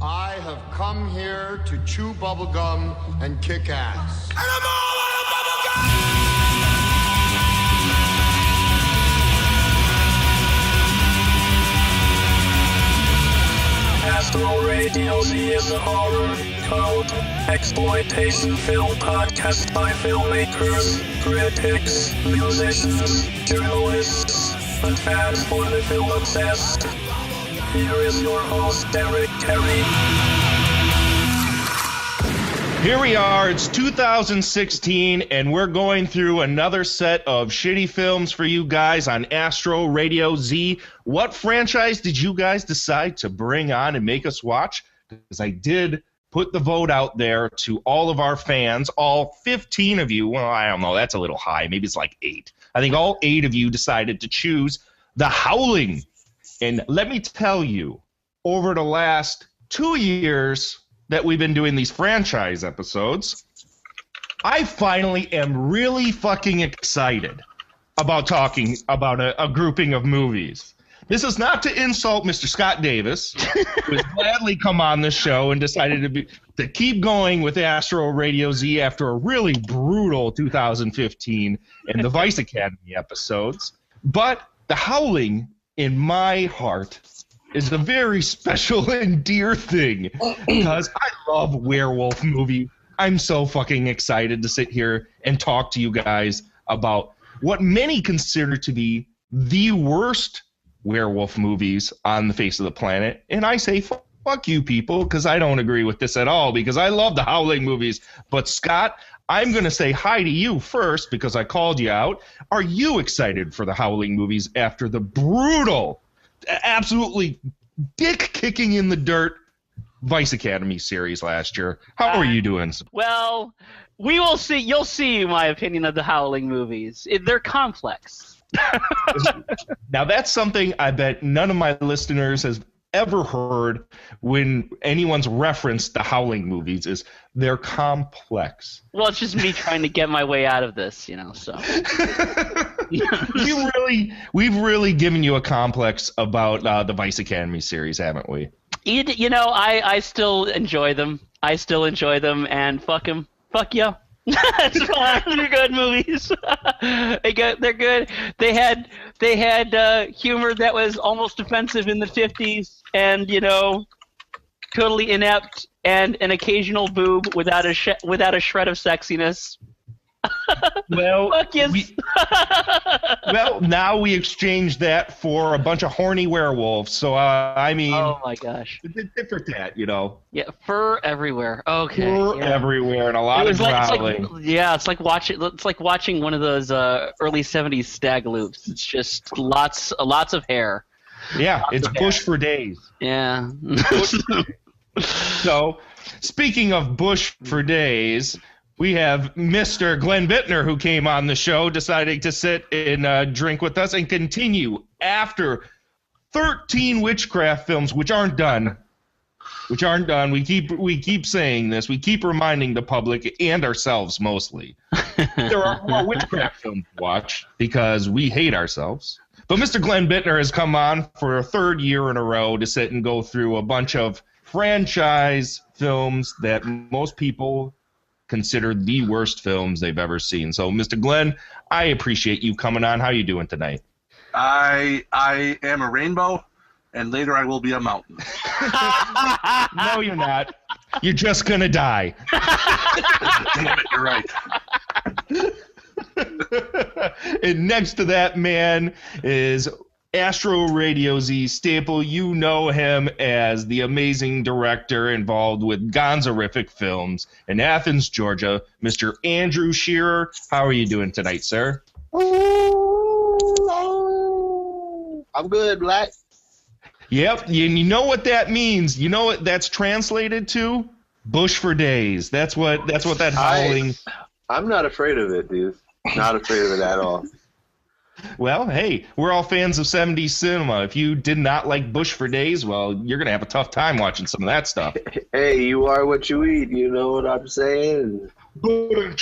I have come here to chew bubblegum and kick ass. And I'm all out of bubblegum! Astro Radio Z is a horror, cult, exploitation film podcast by filmmakers, critics, musicians, journalists, and fans for the film obsessed. Here is your host, Derrick, Carey. Here we are, it's 2016, and we're going through another set of shitty films for you guys on Astro Radio Z. What franchise did you guys decide to bring on and make us watch? Because I did put the vote out there to all of our fans, all 15 of you. Well, I don't know, that's a little high. Maybe it's like 8. I think all 8 of you decided to choose The Howling. And let me tell you, over the last 2 years that we've been doing these franchise episodes, I finally am really fucking excited about talking about a grouping of movies. This is not to insult Mr. Scott Davis, who has gladly come on this show and decided to keep going with Astro Radio Z after a really brutal 2015 and the Vice Academy episodes. But The Howling, in my heart, is a very special and dear thing because I love werewolf movies. I'm so fucking excited to sit here and talk to you guys about what many consider to be the worst werewolf movies on the face of the planet. And I say, fuck you people, because I don't agree with this at all, because I love the Howling movies. But Scott, I'm going to say hi to you first because I called you out. Are you excited for the Howling movies after the brutal, absolutely dick-kicking in the dirt Vice Academy series last year? How are you doing? Well, we will see. You'll see my opinion of the Howling movies. They're complex. Now, that's something I bet none of my listeners has ever heard when anyone's referenced the Howling movies is they're complex. Well, it's just me trying to get my way out of this, so. We've really given you a complex about the Vice Academy series, haven't we? I still enjoy them. And fuck them. Fuck you. It's fine. They're good movies. They're good. They had humor that was almost offensive in the 50s, and totally inept, and an occasional boob without a shred of sexiness. Well, fuck yes. Well, now we exchanged that for a bunch of horny werewolves. So I mean, oh my gosh, it's for that, Yeah, fur everywhere. Okay, fur everywhere, and a lot of growling. It's like watching one of those early '70s stag loops. It's just lots of hair. Yeah, it's bush for days. Yeah. So, speaking of bush for days, we have Mr. Glenn Buettner, who came on the show, deciding to sit and drink with us and continue after 13 witchcraft films, which aren't done. We keep saying this. We keep reminding the public and ourselves mostly. There are more witchcraft films to watch because we hate ourselves. But Mr. Glenn Buettner has come on for a 3rd year in a row to sit and go through a bunch of franchise films that most people consider the worst films they've ever seen. So, Mr. Glenn, I appreciate you coming on. How are you doing tonight? I am a rainbow, and later I will be a mountain. No, you're not. You're just going to die. Damn it, you're right. And next to that man is Astro Radio Z staple. You know him as the amazing director involved with Gonzorific Films in Athens, Georgia, Mr. Andrew Shearer. How are you doing tonight, sir? I'm good, Black. Yep, you know what that means. You know what that's translated to? Bush for days. That's what that Howling. I'm not afraid of it, dude. Not afraid of it at all. Well, hey, we're all fans of 70s cinema. If you did not like Bush for days, well, you're going to have a tough time watching some of that stuff. Hey, you are what you eat. You know what I'm saying? Oh.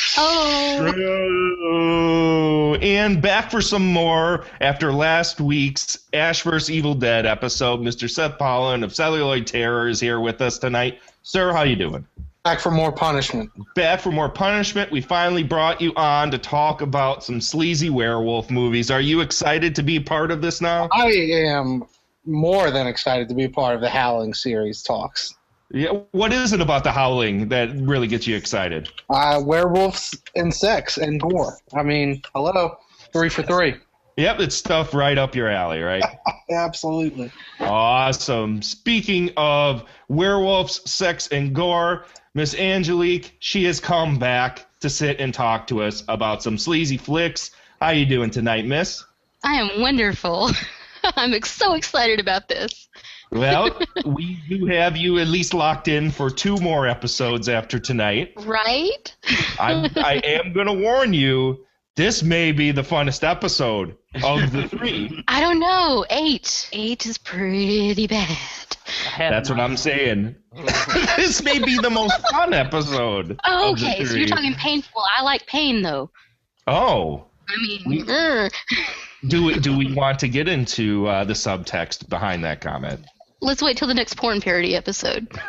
and back for some more after last week's Ash vs. Evil Dead episode. Mr. Seth Pollen of Celluloid Terror is here with us tonight. Sir, how you doing? Back for more punishment. Back for more punishment. We finally brought you on to talk about some sleazy werewolf movies. Are you excited to be part of this now? I am more than excited to be part of the Howling series talks. Yeah. What is it about the Howling that really gets you excited? Werewolves and sex and gore. I mean, hello, 3 for 3. Yep, it's stuff right up your alley, right? Absolutely. Awesome. Speaking of werewolves, sex, and gore, Miss Angelique, she has come back to sit and talk to us about some sleazy flicks. How you doing tonight, miss? I am wonderful. I'm so excited about this. Well, we do have you at least locked in for 2 more episodes after tonight. Right? I am going to warn you, this may be the funnest episode of the 3. I don't know. 8. 8 is pretty bad. That's what I'm saying. This may be the most fun episode. Oh, of the okay, 3. so you're talking painful. I like pain, though. Oh. I mean, Do we want to get into the subtext behind that comment? let's wait till the next porn parody episode. Get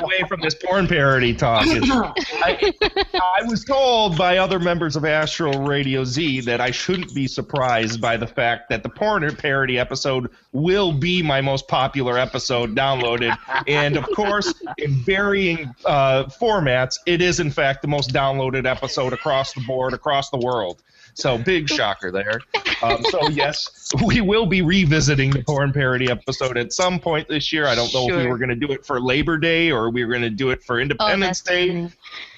away from this porn parody talk. I was told by other members of Astro Radio Z that I shouldn't be surprised by the fact that the porn parody episode will be my most popular episode downloaded. And, of course, in varying formats, it is, in fact, the most downloaded episode across the board, across the world. So, big shocker there. So, yes, we will be revisiting the porn parody episode at some point this year. I don't know if we were going to do it for Labor Day or we were going to do it for Independence Day. Funny.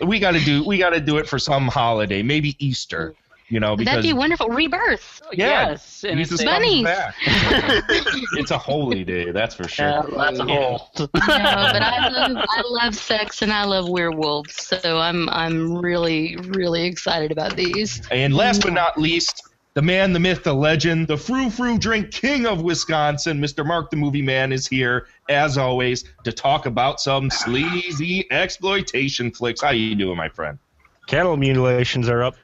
We got to do it for some holiday, maybe Easter. You know, because that'd be wonderful. Rebirth. Yes, and Jesus it's comes bunnies. back. It's a holy day, that's for sure. that's a whole. No, but I love sex and I love werewolves, so I'm really, really excited about these. And last but not least, the man, the myth, the legend, the frou-frou drink king of Wisconsin, Mr. Mark the Movie Man is here, as always, to talk about some sleazy exploitation flicks. How you doing, my friend? Cattle mutilations are up.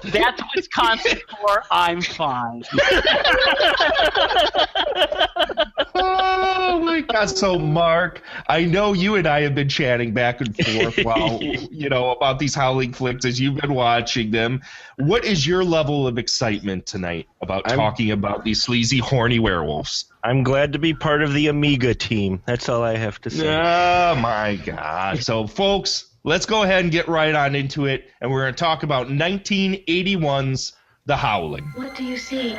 That's Wisconsin for I'm fine. Oh my God! So, Mark, I know you and I have been chatting back and forth about these Howling flicks as you've been watching them. What is your level of excitement tonight about talking about these sleazy, horny werewolves? I'm glad to be part of the Amiga team. That's all I have to say. Oh my God! So, folks, let's go ahead and get right on into it, and we're going to talk about 1981's The Howling. What do you see?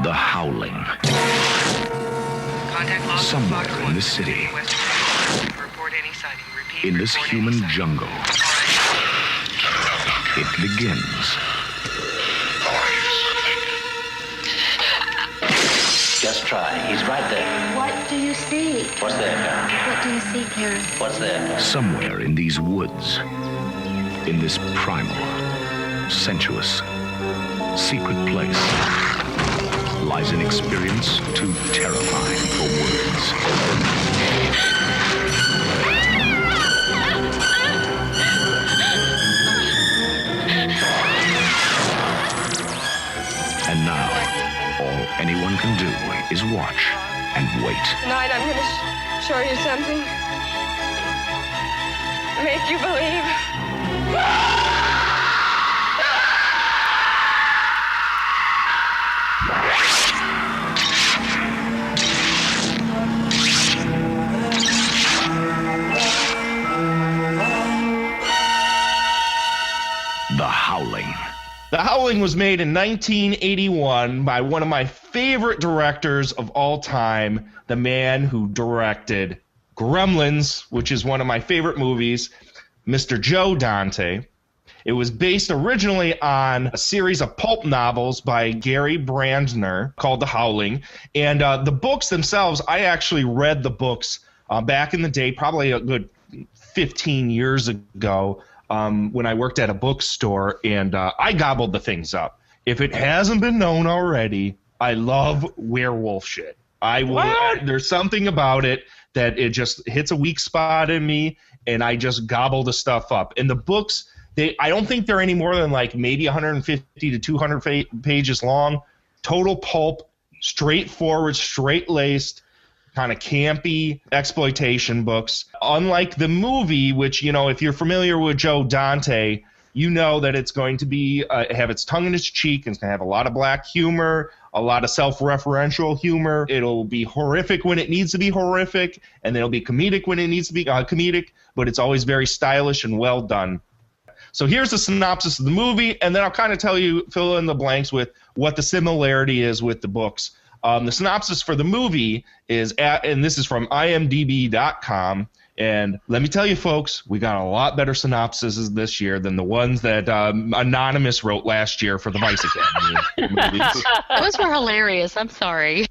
The Howling. Somewhere in the city, in this human jungle, it begins. Just try. He's right there. What do you see? What's there, Carey? What do you see, Carey? What's there? Somewhere in these woods, in this primal, sensuous, secret place, lies an experience too terrifying for words. And now, all anyone can do is watch and wait. Tonight I'm going to show you something. Make you believe. The Howling. The Howling was made in 1981 by one of my favorite directors of all time, the man who directed Gremlins, which is one of my favorite movies, Mr. Joe Dante. It was based originally on a series of pulp novels by Gary Brandner called The Howling. And the books themselves, I actually read the books back in the day, probably a good 15 years ago, when I worked at a bookstore, and I gobbled the things up. If it hasn't been known already, I love werewolf shit. I will. There's something about it that it just hits a weak spot in me, and I just gobble the stuff up. And the books, I don't think they're any more than like maybe 150 to 200 pages long. Total pulp, straightforward, straight-laced, kind of campy exploitation books. Unlike the movie, which, you know, if you're familiar with Joe Dante, you know that it's going to be have its tongue in its cheek. It's going to have a lot of black humor, a lot of self-referential humor. It'll be horrific when it needs to be horrific, and it'll be comedic when it needs to be comedic, but it's always very stylish and well done. So here's the synopsis of the movie, and then I'll kind of fill in the blanks with what the similarity is with the books. The synopsis for the movie is, and this is from imdb.com, and let me tell you, folks, we got a lot better synopsises this year than the ones that Anonymous wrote last year for the Vice Academy movies. Those were hilarious. I'm sorry.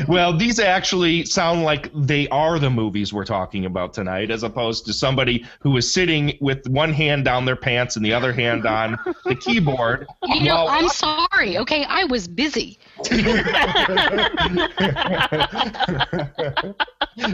Well, these actually sound like they are the movies we're talking about tonight, as opposed to somebody who is sitting with one hand down their pants and the other hand on the keyboard. You know, I'm sorry. Okay, I was busy.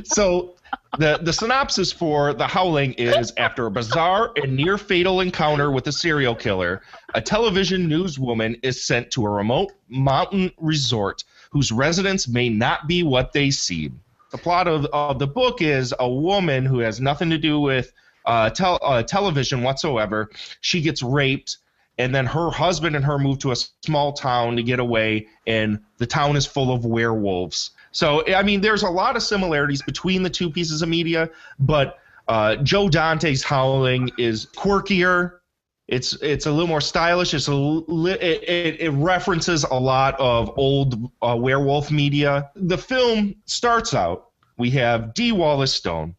So the synopsis for The Howling is, after a bizarre and near-fatal encounter with a serial killer, a television newswoman is sent to a remote mountain resort whose residents may not be what they seem. The plot of the book is a woman who has nothing to do with television whatsoever. She gets raped, and then her husband and her move to a small town to get away, and the town is full of werewolves. So, I mean, there's a lot of similarities between the two pieces of media, but Joe Dante's Howling is quirkier. It's a little more stylish. It references a lot of old werewolf media. The film starts out, we have Dee Wallace-Stone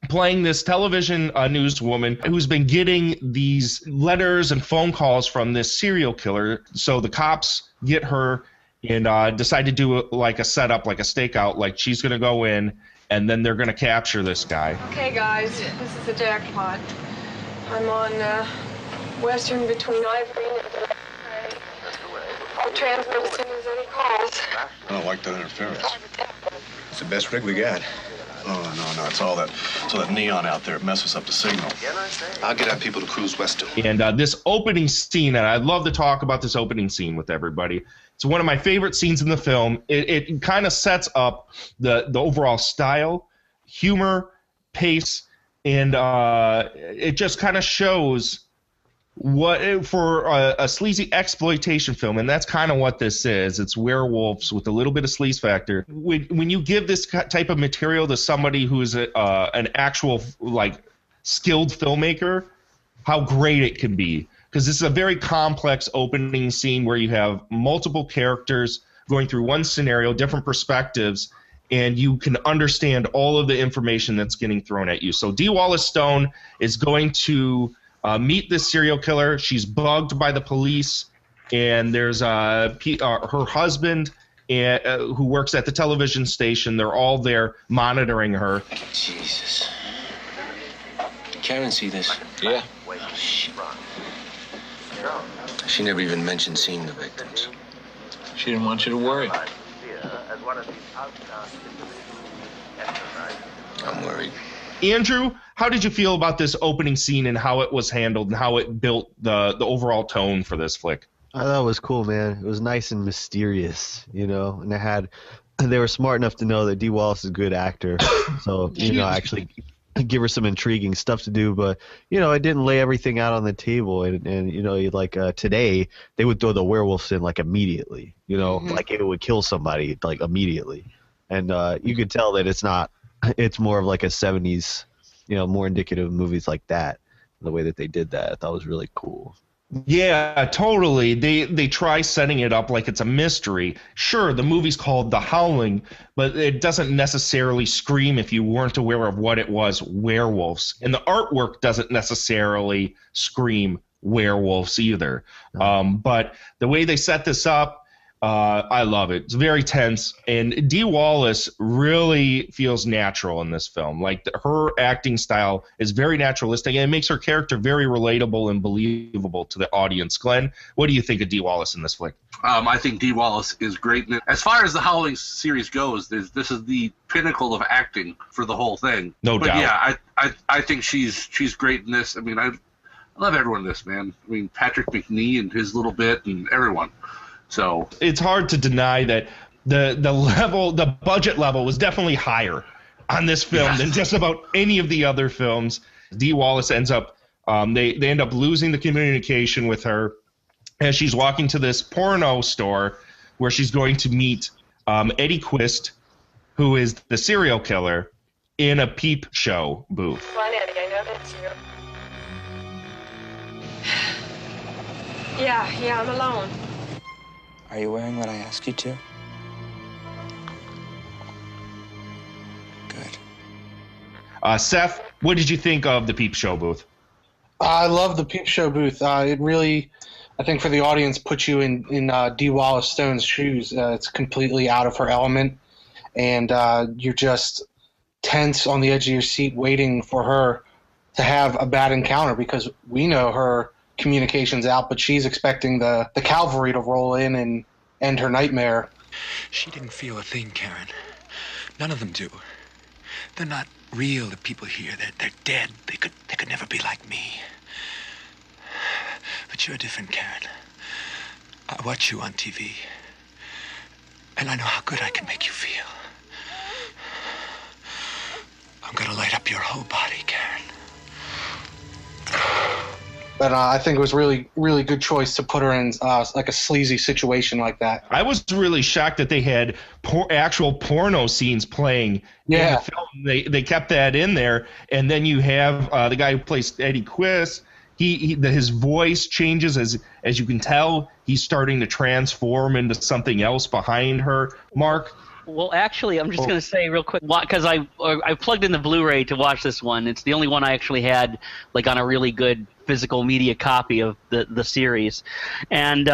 playing this television newswoman who's been getting these letters and phone calls from this serial killer. So the cops get her and decide to do like a setup, like a stakeout, like she's going to go in and then they're going to capture this guy. Okay, guys, this is the jackpot. I'm on western between Ivory and Derrick. I'll transmit as soon as any calls. I don't like that interference. It's the best rig we got. Oh, no, it's all that neon out there. It messes up the signal. I'll get our people to cruise west. And this opening scene, and I'd love to talk about this opening scene with everybody. It's one of my favorite scenes in the film. It kind of sets up the overall style, humor, pace, and it just kind of shows what for a sleazy exploitation film, and that's kind of what this is. It's werewolves with a little bit of sleaze factor. When you give this type of material to somebody who's an actual like skilled filmmaker, how great it can be. Because this is a very complex opening scene where you have multiple characters going through one scenario, different perspectives, and you can understand all of the information that's getting thrown at you. So Dee Wallace-Stone is going to meet this serial killer. She's bugged by the police, and there's her husband who works at the television station. They're all there monitoring her. Jesus. Did Karen see this? Yeah. Oh, shit. She never even mentioned seeing the victims. She didn't want you to worry. I'm worried. Andrew, how did you feel about this opening scene and how it was handled and how it built the overall tone for this flick? I thought it was cool, man. It was nice and mysterious, you know, and they were smart enough to know that Dee Wallace is a good actor, so, you know, actually give her some intriguing stuff to do, but, you know, it didn't lay everything out on the table, and you know, like today, they would throw the werewolves in, like, immediately, you know, like it would kill somebody, like, immediately, and you could tell that it's more of like a 70s, you know, more indicative of movies like that. The way that they did that, I thought was really cool. Yeah, totally. They try setting it up like it's a mystery. Sure, the movie's called The Howling, but it doesn't necessarily scream, if you weren't aware of what it was, werewolves. And the artwork doesn't necessarily scream werewolves either. But the way they set this up, I love it. It's very tense, and Dee Wallace really feels natural in this film. Like her acting style is very naturalistic, and it makes her character very relatable and believable to the audience. Glenn, what do you think of Dee Wallace in this flick? I think Dee Wallace is great. As far as the Howling series goes, this is the pinnacle of acting for the whole thing. No doubt. Yeah, I think she's great in this. I mean, I love everyone in this, man. I mean, Patrick McNee and his little bit, and everyone. So it's hard to deny that the budget level was definitely higher on this film than just about any of the other films. Dee Wallace ends up they end up losing the communication with her as she's walking to this porno store where she's going to meet Eddie Quist, who is the serial killer, in a peep show booth. Come on, Eddie, I know that's you. Yeah, I'm alone. Are you wearing what I asked you to? Good. Seth, what did you think of the peep show booth? I love the peep show booth. It really, I think for the audience, puts you in Dee Wallace Stone's shoes. It's completely out of her element, and you're just tense on the edge of your seat waiting for her to have a bad encounter, because we know her communication's out, but she's expecting the cavalry to roll in and end her nightmare. She didn't feel a thing, Karen. None of them do. They're not real, the people here. They're dead. They could never be like me. But you're different, Karen. I watch you on TV, and I know how good I can make you feel. I'm gonna light up your whole body, Karen. But I think it was really, really good choice to put her in like a sleazy situation like that. I was really shocked that they had actual porno scenes playing in the film. They kept that in there, and then you have the guy who plays Eddie Quist. His voice changes as you can tell. He's starting to transform into something else behind her. Mark. Well, actually, I'm just going to say real quick, because I plugged in the Blu-ray to watch this one. It's the only one I actually had like on a really good physical media copy of the series. And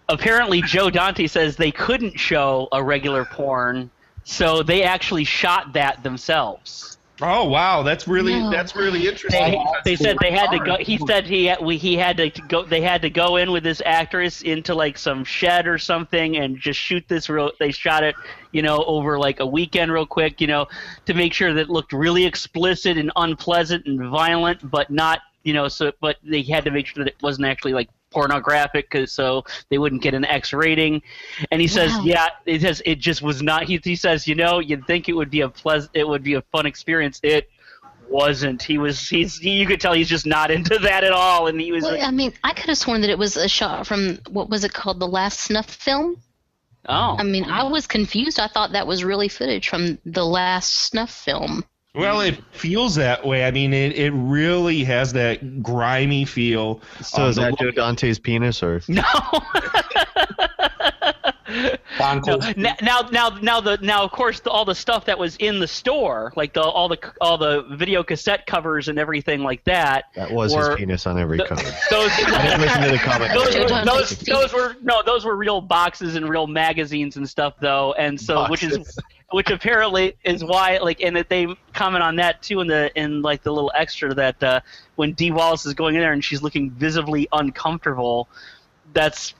apparently Joe Dante says they couldn't show a regular porn, so they actually shot that themselves. Oh wow, that's really interesting. They said they had to go. He said he had to go. They had to go in with this actress into like some shed or something and just shoot this They shot it, over like a weekend, real quick, to make sure that it looked really explicit and unpleasant and violent, but not, but they had to make sure that it wasn't actually like pornographic, so they wouldn't get an X rating. And he says, it just was not. He says, you'd think it would be a fun experience. It wasn't. You could tell he's just not into that at all. And he was. Well, I mean, I could have sworn that it was a shot from what was it called, the last snuff film. Oh. I mean, I was confused. I thought that was really footage from the last snuff film. Well, it feels that way. I mean, it really has that grimy feel. So is that Joe Dante's penis, or no? Now, of course, all the stuff that was in the store, like all the video cassette covers and everything like that. That was his penis on every cover. I didn't listen to the comic. Those were real boxes and real magazines and stuff, though, and so which apparently is why, and that they comment on that too in the little extra that when Dee Wallace is going in there and she's looking visibly uncomfortable.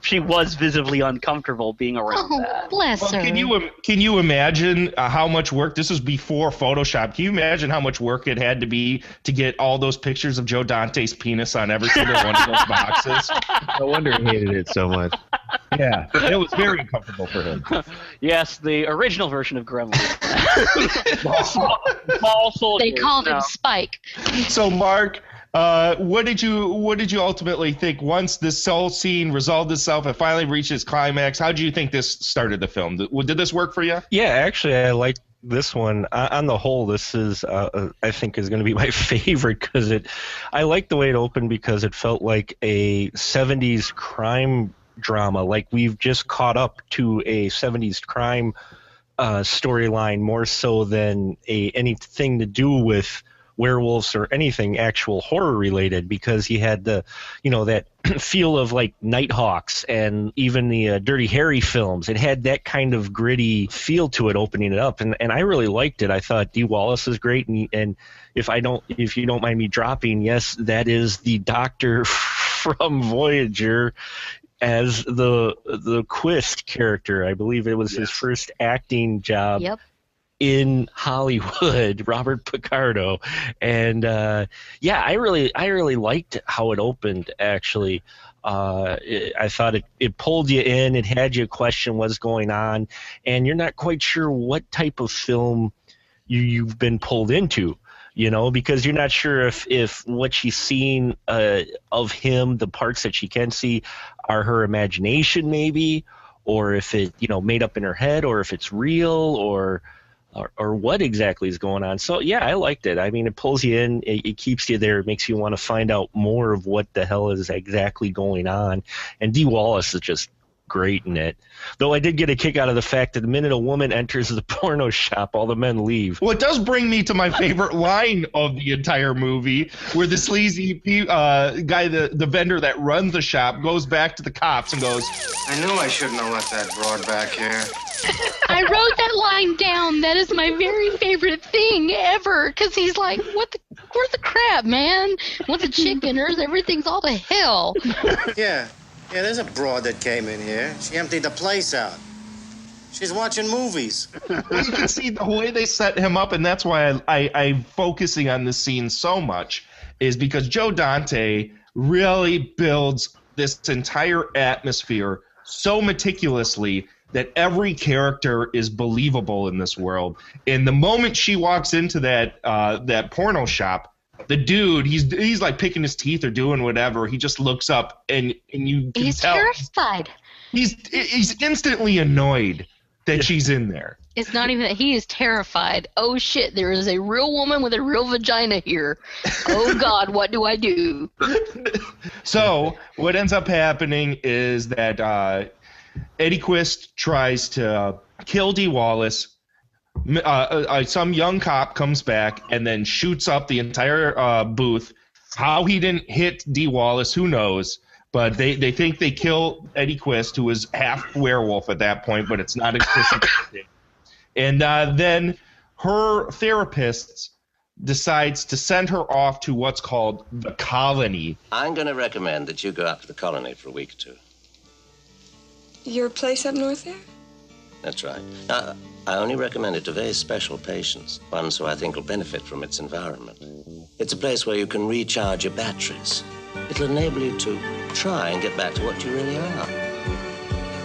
She was visibly uncomfortable being around that. Bless her. Can you imagine how much work? This was before Photoshop. Can you imagine how much work it had to be to get all those pictures of Joe Dante's penis on every single one of those boxes? No wonder he hated it so much. Yeah, it was very uncomfortable for him. Yes, the original version of Gremlins. Small soldiers. They called him Spike. So, Mark, what did you ultimately think once this whole scene resolved itself and finally reached its climax? How did you think this started the film? Did this work for you? Yeah, actually, I liked this one. On the whole, this is I think is going to be my favorite because I liked the way it opened because it felt like a 70s crime drama. Like we've just caught up to a 70s crime storyline more so than anything to do with werewolves or anything actual horror related, because he had the, that feel of like Nighthawks and even the Dirty Harry films. It had that kind of gritty feel to it, opening it up, and I really liked it. I thought Dee Wallace is great, and if you don't mind me dropping, yes, that is the Doctor from Voyager as the Quist character. I believe it was his first acting job. Yep. In Hollywood, Robert Picardo, and I really liked how it opened. Actually, I thought it pulled you in. It had you question what's going on, and you're not quite sure what type of film you've been pulled into. Because you're not sure if what she's seen of him, the parts that she can see, are her imagination, maybe, or if it made up in her head, or if it's real, or what exactly is going on. So, yeah, I liked it. I mean, it pulls you in. It keeps you there. It makes you want to find out more of what the hell is exactly going on. And Dee Wallace is just great in it. Though I did get a kick out of the fact that the minute a woman enters the porno shop, all the men leave. Well, it does bring me to my favorite line of the entire movie, where the sleazy guy, the vendor that runs the shop, goes back to the cops and goes, I knew I shouldn't have let that broad back here. I wrote that line down. That is my very favorite thing ever. Because he's like, where's the crap, man? What's the chicken? Everything's all to hell. Yeah, there's a broad that came in here. She emptied the place out. She's watching movies. Well, you can see the way they set him up, and that's why I'm focusing on this scene so much, is because Joe Dante really builds this entire atmosphere so meticulously that every character is believable in this world. And the moment she walks into that porno shop, the dude, he's like picking his teeth or doing whatever. He just looks up, and you can tell terrified. He's instantly annoyed that she's in there. It's not even that. He is terrified. Oh, shit, there is a real woman with a real vagina here. Oh, God, what do I do? So what ends up happening is that Eddie Quist tries to kill Dee Wallace. Some young cop comes back and then shoots up the entire booth. How he didn't hit Dee Wallace, who knows? But they think they kill Eddie Quist, who was half werewolf at that point, but it's not explicit. And then her therapist decides to send her off to what's called the colony. I'm going to recommend that you go out to the colony for a week or two. Your place up north there? That's right. Now, I only recommend it to very special patients, ones who I think will benefit from its environment. It's a place where you can recharge your batteries. It'll enable you to try and get back to what you really are.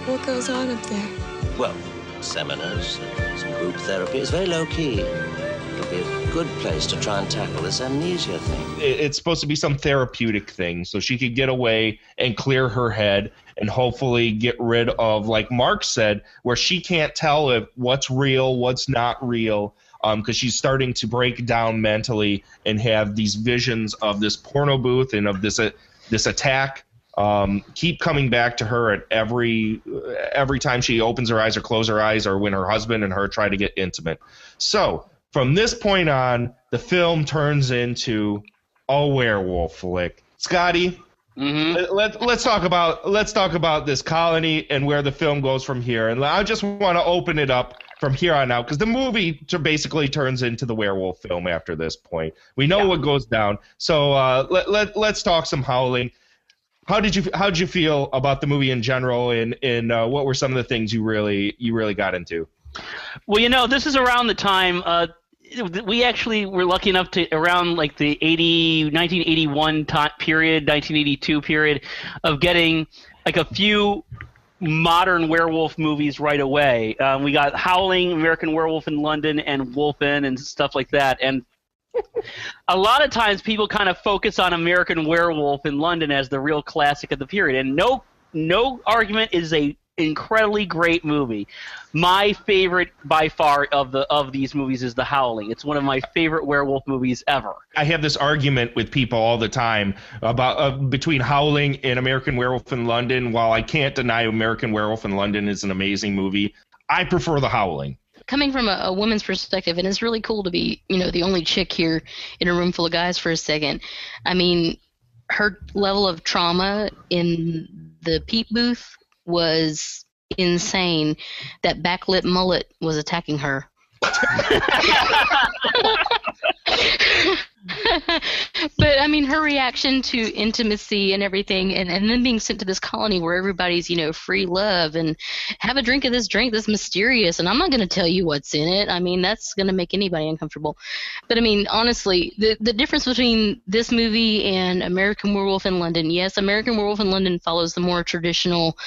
What goes on up there? Well, seminars, some group therapy. It's very low-key. It'll be a good place to try and tackle this amnesia thing. It's supposed to be some therapeutic thing, so she could get away and clear her head and hopefully get rid of, like Mark said, where she can't tell if what's real, what's not real, because she's starting to break down mentally and have these visions of this porno booth and of this attack keep coming back to her at every time she opens her eyes or closes her eyes, or when her husband and her try to get intimate. So from this point on, the film turns into a werewolf flick. Scotty, let's talk about this colony and where the film goes from here. And I just want to open it up from here on out, because the movie basically turns into the werewolf film after this point. We know what goes down. So let's talk some Howling. How did you feel about the movie in general, and what were some of the things you really got into? Well, this is around the time we actually were lucky enough to, around like the 1981 period, 1982 period, of getting like a few modern werewolf movies right away. We got Howling, American Werewolf in London, and Wolfen and stuff like that. And a lot of times people kind of focus on American Werewolf in London as the real classic of the period. And no argument, is a incredibly great movie. My favorite by far of these movies is The Howling. It's one of my favorite werewolf movies ever. I have this argument with people all the time about between Howling and American Werewolf in London. While I can't deny American Werewolf in London is an amazing movie, I prefer The Howling. coming from a woman's perspective, and it's really cool to be, the only chick here in a room full of guys for a second. I mean, her level of trauma in the peep booth was insane. That backlit mullet was attacking her. But I mean, her reaction to intimacy and everything, and then being sent to this colony where everybody's, free love and have a drink of this drink that's mysterious, and I'm not going to tell you what's in it. I mean, that's going to make anybody uncomfortable. But I mean, honestly, the difference between this movie and American Werewolf in London, yes, American Werewolf in London follows the more traditional,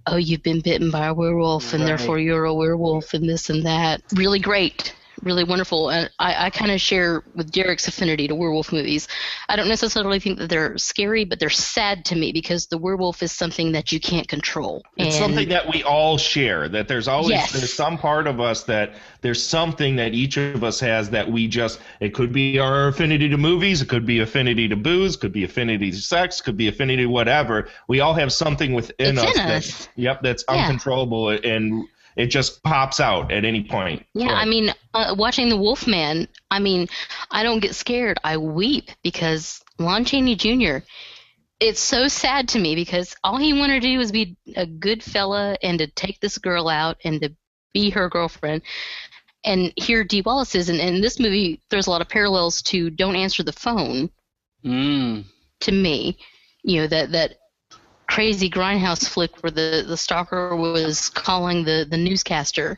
oh, you've been bitten by a werewolf and therefore you're a werewolf and this and that. Really great. Really wonderful. And I kind of share with Derrick's affinity to werewolf movies. I don't necessarily think that they're scary, but they're sad to me because the werewolf is something that you can't control. It's something that we all share, that there's always there's some part of us that there's something that each of us has that we just, it could be our affinity to movies, it could be affinity to booze, could be affinity to sex, could be affinity to whatever. We all have something within us. That's uncontrollable, and it just pops out at any point. Yeah, I mean, watching The Wolfman, I mean, I don't get scared. I weep because Lon Chaney Jr., it's so sad to me because all he wanted to do was be a good fella and to take this girl out and to be her girlfriend. And here Dee Wallace is, and in this movie, there's a lot of parallels to Don't Answer the Phone to me. That crazy grindhouse flick where the stalker was calling the newscaster,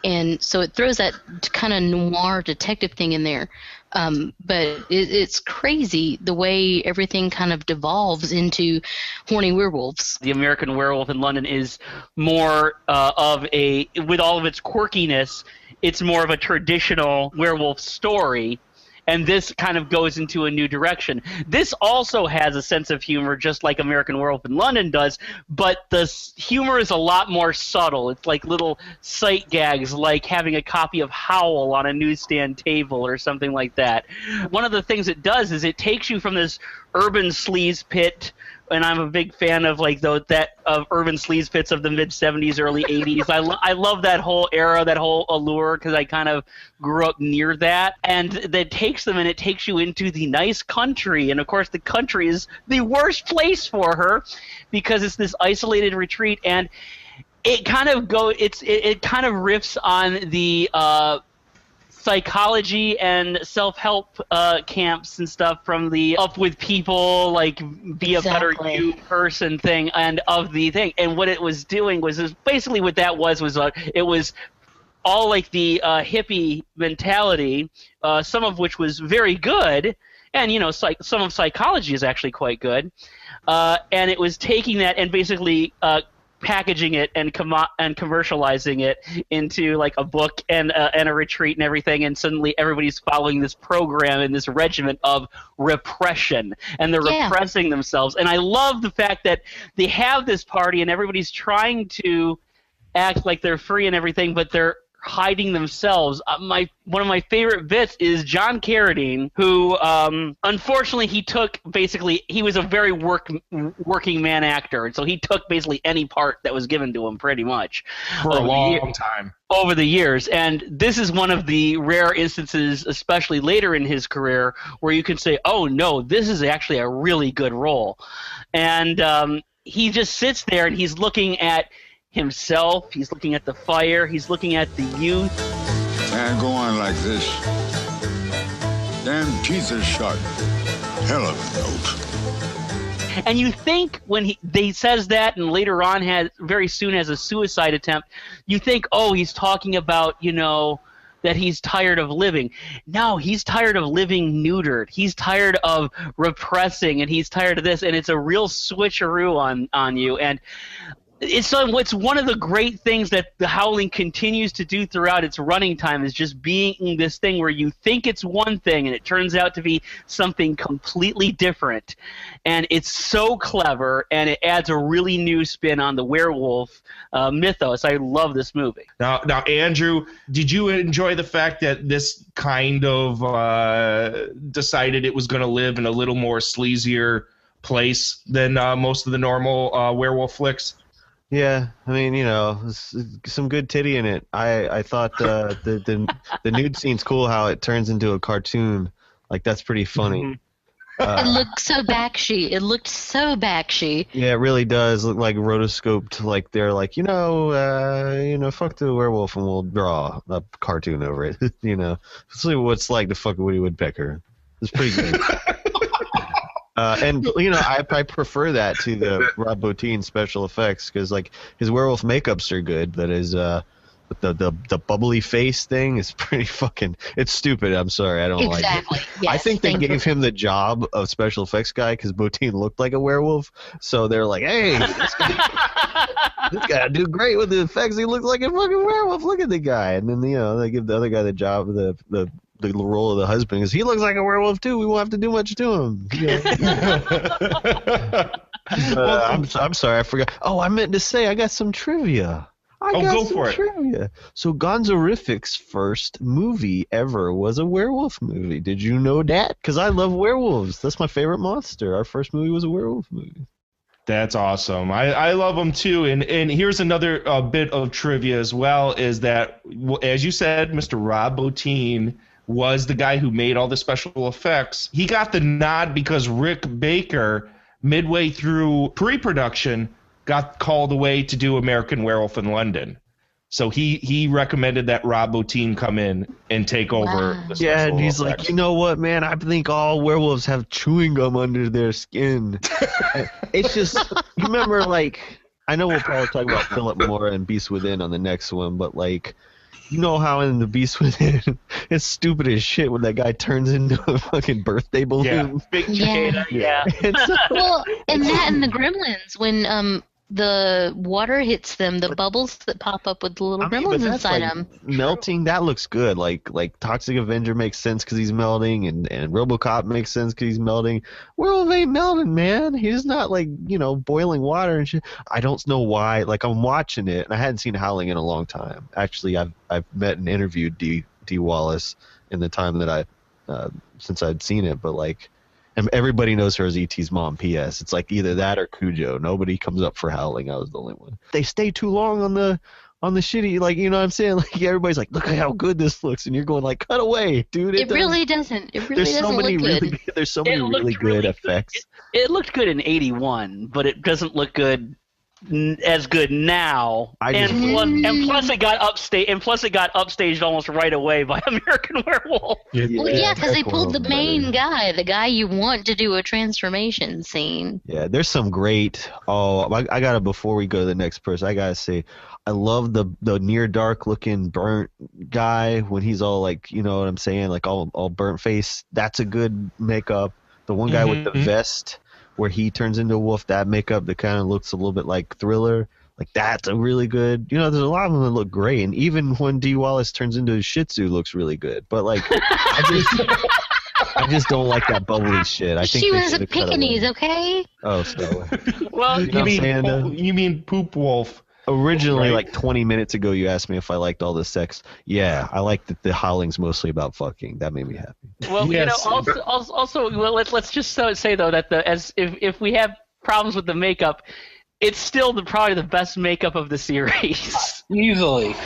and so it throws that kind of noir detective thing in there, but it's crazy the way everything kind of devolves into horny werewolves. The American Werewolf in London is more with all of its quirkiness, it's more of a traditional werewolf story. And this kind of goes into a new direction. This also has a sense of humor, just like American Werewolf in London does, but the humor is a lot more subtle. It's like little sight gags, like having a copy of Howl on a newsstand table or something like that. One of the things it does is it takes you from this urban sleaze pit, and I'm a big fan of of urban sleaze pits of the mid 70s, early 80s. I love that whole era, that whole allure, because I kind of grew up near that. And that takes them and it takes you into the nice country. And of course, the country is the worst place for her because it's this isolated retreat. And it kind of it kind of riffs on the psychology and self-help camps and stuff from the Up With People, like be a better you person thing, and of the thing. And what it was doing was basically what that was it was all like the hippie mentality, some of which was very good, and some of psychology is actually quite good, and it was taking that and basically packaging it and commercializing it into like a book and a retreat and everything, and suddenly everybody's following this program and this regiment of repression, and they're repressing themselves. And I love the fact that they have this party and everybody's trying to act like they're free and everything, but they're hiding themselves. One of my favorite bits is John Carradine, who unfortunately he was a very working man actor, and so he took basically any part that was given to him pretty much for a long time over the years. And this is one of the rare instances, especially later in his career, where you can say, oh no, this is actually a really good role. And he just sits there and he's looking at himself, he's looking at the fire, he's looking at the youth. Can't go on like this. Damn teeth are sharp. Hell of a note. And you think when they says that, and later on very soon has a suicide attempt, you think, oh, he's talking about, that he's tired of living. No, he's tired of living neutered. He's tired of repressing, and he's tired of this, and it's a real switcheroo on you. And it's one of the great things that the Howling continues to do throughout its running time, is just being this thing where you think it's one thing and it turns out to be something completely different. And it's so clever, and it adds a really new spin on the werewolf mythos. I love this movie. Now, Andrew, did you enjoy the fact that this kind of decided it was going to live in a little more sleazier place than most of the normal werewolf flicks? Yeah, I mean, some good titty in it. I thought the nude scene's cool. How it turns into a cartoon, like that's pretty funny. It looked so bakshi. It looked so bakshi. Yeah, it really does look like rotoscoped. Like they're like, fuck the werewolf and we'll draw a cartoon over it. See what's like to fuck a Woody Woodpecker. It's pretty good. And I prefer that to the Rob Bottin special effects because like his werewolf makeups are good, but his the bubbly face thing is pretty fucking. It's stupid. I'm sorry, I don't like it. Yes, I think they gave him the job of special effects guy because Bottin looked like a werewolf, so they're like, hey, this guy do great with the effects. He looks like a fucking werewolf. Look at the guy, and then they give the other guy the job of the role of the husband because he looks like a werewolf too. We won't have to do much to him. I'm sorry, I forgot. Oh, I meant to say I got some trivia. Go for it. Trivia. So Gonzorific's first movie ever was a werewolf movie. Did you know that? Because I love werewolves. That's my favorite monster. Our first movie was a werewolf movie. That's awesome. I love them too. And here's another bit of trivia as well, is that, as you said, Mr. Rob Bottin was the guy who made all the special effects. He got the nod because Rick Baker, midway through pre-production, got called away to do American Werewolf in London. So he recommended that Rob Bottin come in and take over the special and he's effects. like, you know what, man? I think all werewolves have chewing gum under their skin. It's just, you remember, like, I know we'll probably talk about Philip Mora and Beast Within on the next one, but, like, you know how in the Beast Within, it's stupid as shit when that guy turns into a fucking birthday balloon. Yeah, big cicada, yeah. Well, and that and the Gremlins, when the water hits them, the bubbles that pop up with the little gremlins inside them. Melting, that looks good. Like Toxic Avenger makes sense because he's melting, and RoboCop makes sense because he's melting. Werewolf ain't melting, man. He's not like boiling water and shit. I don't know why. Like I'm watching it, and I hadn't seen Howling in a long time. Actually, I've met and interviewed D. Wallace in the time that I since I'd seen it, but like. And everybody knows her as E.T.'s mom, P.S. It's like either that or Cujo. Nobody comes up for Howling. I was the only one. They stay too long on the shitty, like, you know what I'm saying? Like, everybody's like, look at how good this looks. And you're going like, cut away, dude. It really doesn't. It really doesn't look good. There's so many really good effects. It looked good in 81, but it doesn't look good as good now. And plus it got upstaged almost right away by American Werewolf. Yeah, because they pulled the main guy, the guy you want to do a transformation scene. Yeah, there's some great. Oh, I gotta, before we go to the next person, I gotta say, I love the near dark looking burnt guy when he's all like, you know what I'm saying, like all burnt face. That's a good makeup. The one guy with the vest, where he turns into a wolf, that makeup that kind of looks a little bit like Thriller, like that's a really good. There's a lot of them that look great, and even when D. Wallace turns into a Shih Tzu, looks really good. But like, I just don't like that bubbly shit. I think she was a Pekingese, okay? Oh, so. Well, you mean Poof Wolf? Originally, like 20 minutes ago, you asked me if I liked all the sex. Yeah, I like that the Howling's mostly about fucking. That made me happy. Well, yes. Also, let's just say though that if we have problems with the makeup, it's still probably the best makeup of the series. Easily.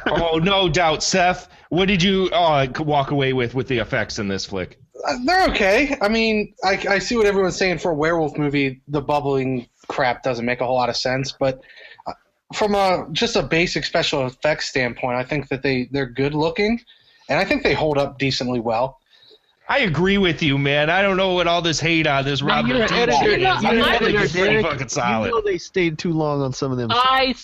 Oh, no doubt, Seth. What did you walk away with the effects in this flick? They're okay. I mean, I see what everyone's saying for a werewolf movie. The bubbling crap doesn't make a whole lot of sense, but. From just a basic special effects standpoint, I think that they're good looking, and I think they hold up decently well. I agree with you, man. I don't know what all this hate on this Rob Bottin shit is. I think it's pretty fucking solid. They stayed too long on some of them. I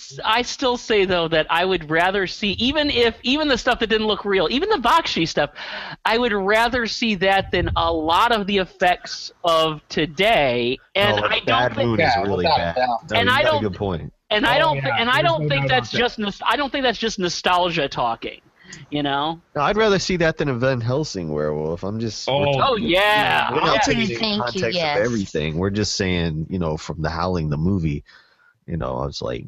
still say though that I would rather see even the stuff that didn't look real, even the Bakshi stuff, I would rather see that than a lot of the effects of today. And I don't think is really bad. And I don't. Good point. And I don't think that's just nostalgia talking, No, I'd rather see that than a Van Helsing werewolf. I'm just. Oh yeah. We're not taking the context of everything. We're just saying, from the Howling the movie. I was like,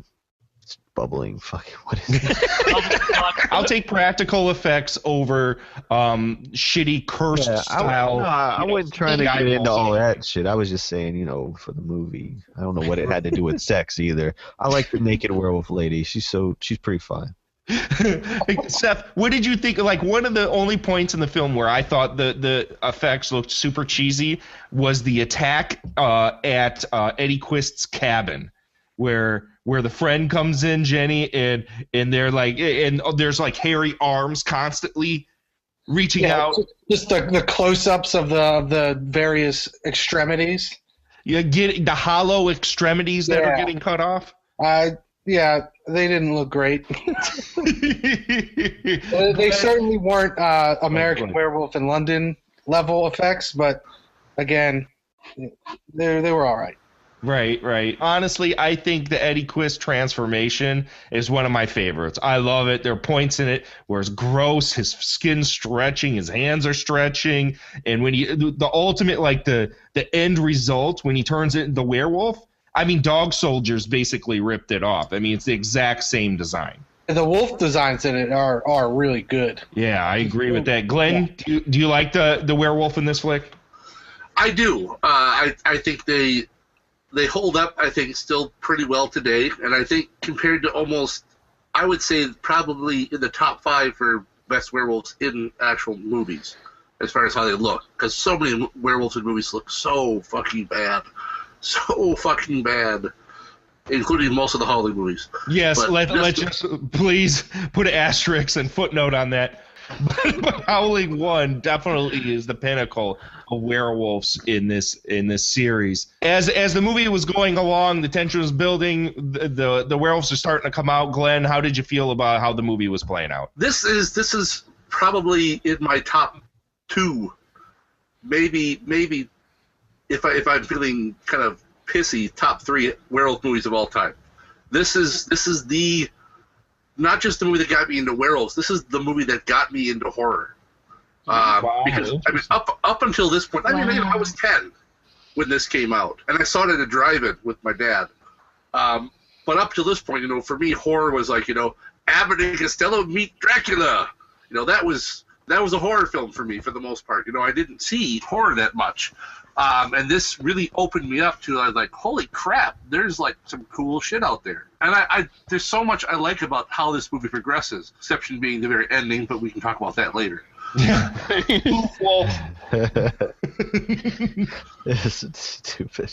It's bubbling. Fucking what is it? I'll take practical effects over shitty cursed style. I wasn't trying to get into all that shit. I was just saying, you know, for the movie. I don't know what it had to do with sex either. I like the naked werewolf lady. She's pretty fine. Seth, what did you think? Like, one of the only points in the film where I thought the effects looked super cheesy was the attack at Eddie Quist's cabin, where the friend comes in, Jenny, and they're like, and there's like hairy arms constantly reaching out. Just the close-ups of the various extremities. You get the hollow extremities that are getting cut off. Yeah, they didn't look great. They certainly weren't American Werewolf in London level effects, but again, they were all right. Right. Honestly, I think the Eddie Quist transformation is one of my favorites. I love it. There are points in it where it's gross, his skin's stretching, his hands are stretching, and when the ultimate, like the end result when he turns it into werewolf, I mean, Dog Soldiers basically ripped it off. I mean, it's the exact same design. The wolf designs in it are really good. Yeah, I agree with that. Glenn, do you like the werewolf in this flick? I do. I think they hold up, I think, still pretty well today. And I think compared to almost, I would say probably in the top 5 for best werewolves in actual movies, as far as how they look. Because so many werewolves in movies look so fucking bad. So fucking bad, including most of the Howling movies. Yes, let's just please put an asterisk and footnote on that. But Howling 1 definitely is the pinnacle of werewolves in this series. As the movie was going along, the tension was building, the werewolves are starting to come out. Glenn, how did you feel about how the movie was playing out? This is probably in my top 2, maybe. If I'm feeling kind of pissy, top 3 werewolf movies of all time. This is the not just the movie that got me into werewolves. This is the movie that got me into horror. Because I mean, up until this point, I mean, I was 10 when this came out, and I saw it at a drive-in with my dad. But up to this point, you know, for me, horror was like, you know, Abbott and Costello meet Dracula. You know, that was a horror film for me for the most part. You know, I didn't see horror that much. And this really opened me up to like, holy crap, there's like some cool shit out there. And I there's so much I like about how this movie progresses, exception being the very ending, but we can talk about that later. Poof Wolf. This is stupid.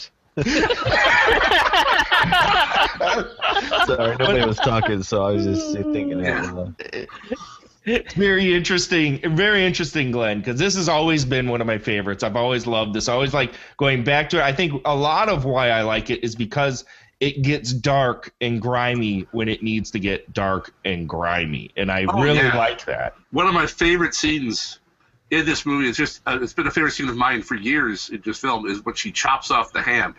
Sorry, nobody was talking, so I was just thinking out loud. Very interesting, Glenn, because this has always been one of my favorites. I've always loved this. I always like going back to it. I think a lot of why I like it is because it gets dark and grimy when it needs to get dark and grimy, and I really like that. One of my favorite scenes in this movie is just it's been a favorite scene of mine for years in this film is when she chops off the hand.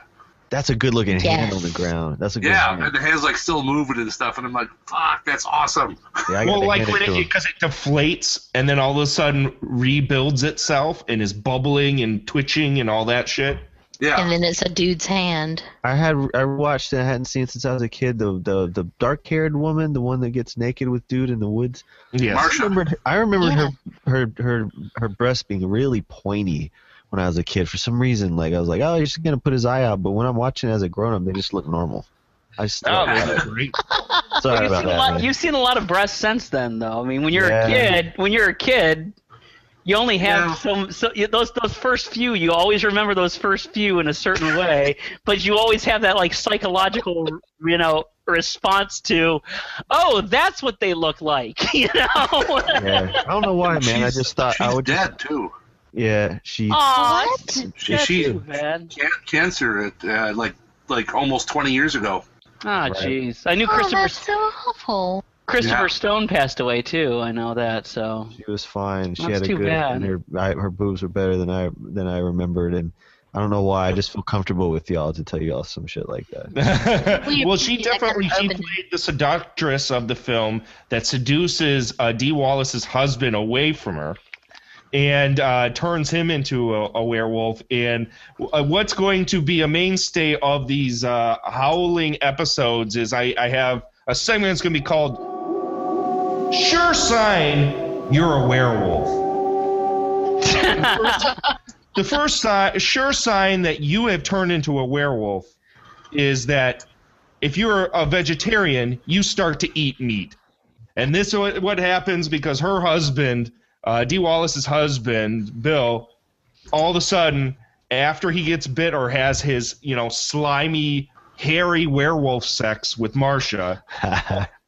That's a good looking hand on the ground. That's a good hand. And the hand's like still moving and stuff, and I'm like, fuck, that's awesome. Yeah, well, like because it deflates and then all of a sudden rebuilds itself and is bubbling and twitching and all that shit. Yeah. And then it's a dude's hand. I watched it. I hadn't seen it since I was a kid. The dark haired woman, the one that gets naked with dude in the woods. Yes. I remember her breasts being really pointy when I was a kid. For some reason, like I was like, oh, you're just gonna put his eye out. But when I'm watching it as a grown up, they just look normal. I just great. Sorry about that. You've seen a lot of breasts since then, though. I mean, when you're a kid, you only have those first few. You always remember those first few in a certain way, but you always have that like psychological, you know, response to, oh, that's what they look like, you know. I don't know why, man. I just thought I would dead too. Yeah, she. What? She cancer at like almost 20 years ago. Ah, jeez. I knew Christopher. That's so awful. Christopher Stone passed away too. I know that. So she was fine. She That's had a too good. bad. And her boobs were better than I remembered, and I don't know why. I just feel comfortable with y'all to tell y'all some shit like that. Well, she played the seductress of the film that seduces Dee Wallace's husband away from her and turns him into a werewolf. And what's going to be a mainstay of these Howling episodes is I have a segment that's going to be called Sure Sign You're a Werewolf. The first sure sign that you have turned into a werewolf is that if you're a vegetarian, you start to eat meat. And this is what happens because her husband, Dee Wallace's husband, Bill, all of a sudden, after he gets bit or has his, slimy, hairy werewolf sex with Marcia,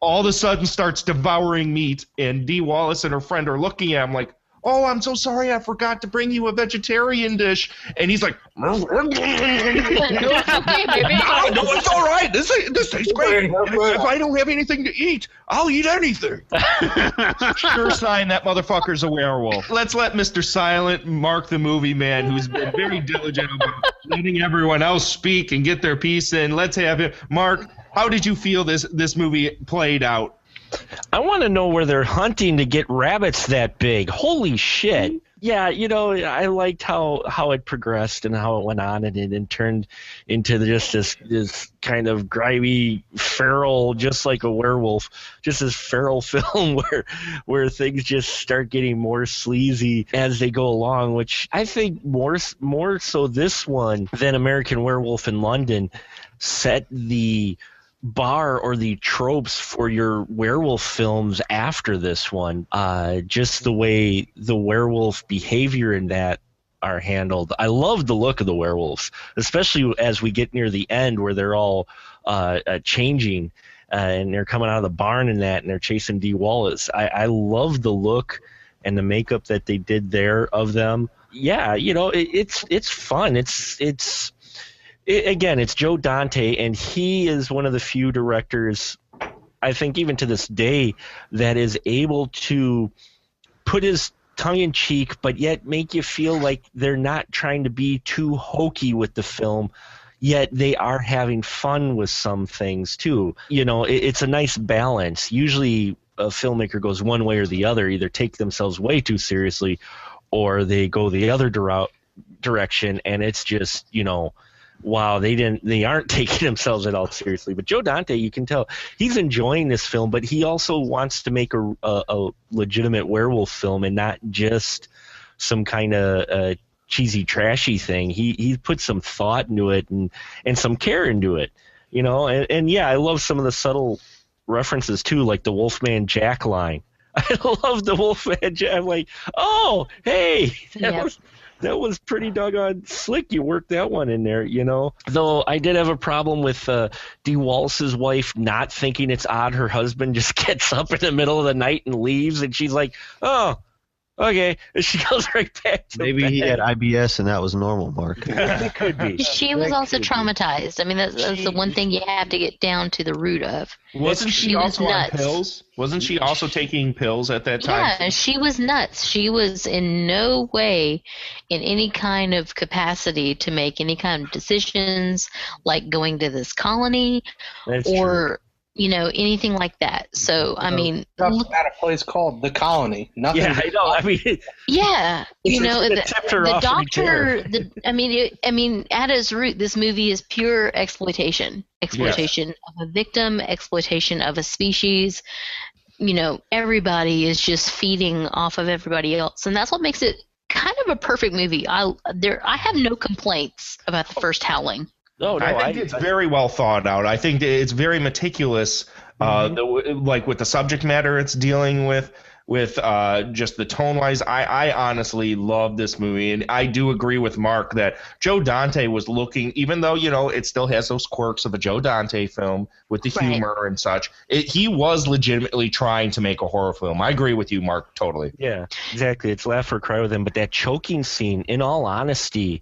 all of a sudden starts devouring meat, and Dee Wallace and her friend are looking at him like, oh, I'm so sorry, I forgot to bring you a vegetarian dish. And he's like, no, it's all right. This tastes great. If I don't have anything to eat, I'll eat anything. Sure sign that motherfucker's a werewolf. Let's let Mr. Silent, Mark the Movie Man, who's been very diligent about letting everyone else speak and get their piece in. Let's have him. Mark, how did you feel this movie played out? I want to know where they're hunting to get rabbits that big. Holy shit. Yeah, I liked how it progressed and how it went on and turned into just this kind of grimy, feral, just like a werewolf, just this feral film where things just start getting more sleazy as they go along, which I think more so this one than American Werewolf in London set the bar or the tropes for your werewolf films after this one. Just the way the werewolf behavior in that are handled. I love the look of the werewolves, especially as we get near the end where they're all changing and they're coming out of the barn and they're chasing Dee Wallace. I love the look and the makeup that they did there of them. Yeah, it's fun. Again, it's Joe Dante, and he is one of the few directors, I think even to this day, that is able to put his tongue in cheek, but yet make you feel like they're not trying to be too hokey with the film, yet they are having fun with some things too. It's a nice balance. Usually a filmmaker goes one way or the other, either take themselves way too seriously or they go the other direction, and it's just, wow, they aren't taking themselves at all seriously. But Joe Dante, you can tell he's enjoying this film, but he also wants to make a legitimate werewolf film and not just some kind of cheesy, trashy thing. He put some thought into it and some care into it, And yeah, I love some of the subtle references too, like the Wolfman Jack line. I love the Wolfman Jack. I'm like, oh, hey, that was pretty doggone slick. You worked that one in there, Though I did have a problem with Dee Wallace's wife not thinking it's odd her husband just gets up in the middle of the night and leaves, and she's like, oh, okay. And she goes right back to Maybe bed. he had IBS and that was normal, Mark. It could be. She was also traumatized. I mean, that's the one thing you have to get down to the root of. Wasn't she also on pills? Wasn't she also taking pills at that time? Yeah, she was nuts. She was in no way in any kind of capacity to make any kind of decisions, like going to this colony or anything like that. So, I mean, at a place called The Colony. Nothing. Yeah, I know. I mean, yeah, the doctor. I mean, at its root, this movie is pure exploitation. Exploitation of a victim, exploitation of a species. Everybody is just feeding off of everybody else, and that's what makes it kind of a perfect movie. I have no complaints about the first Howling. No, I think it's very well thought out. I think it's very meticulous, like with the subject matter it's dealing with just the tone-wise. I honestly love this movie, and I do agree with Mark that Joe Dante was looking, even though, it still has those quirks of a Joe Dante film with the humor and such, he was legitimately trying to make a horror film. I agree with you, Mark, totally. Yeah, exactly. It's laugh or cry with him, but that choking scene, in all honesty,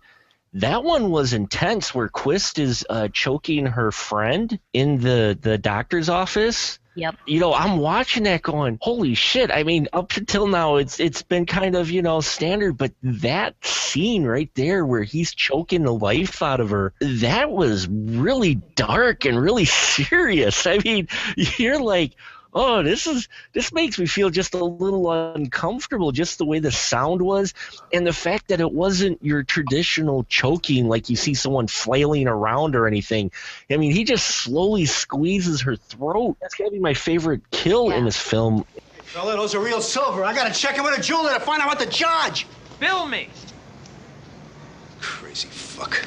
that one was intense where Quist is choking her friend in the doctor's office. Yep. I'm watching that going, holy shit. I mean, up until now, it's been kind of, standard, but that scene right there where he's choking the life out of her, that was really dark and really serious. I mean, you're like, oh, this makes me feel just a little uncomfortable, just the way the sound was, and the fact that it wasn't your traditional choking like you see someone flailing around or anything. I mean, he just slowly squeezes her throat. That's got to be my favorite kill in this film. Fella, those are real silver. I gotta check him with a jeweler to find out what the charge. Bill me. Crazy fuck.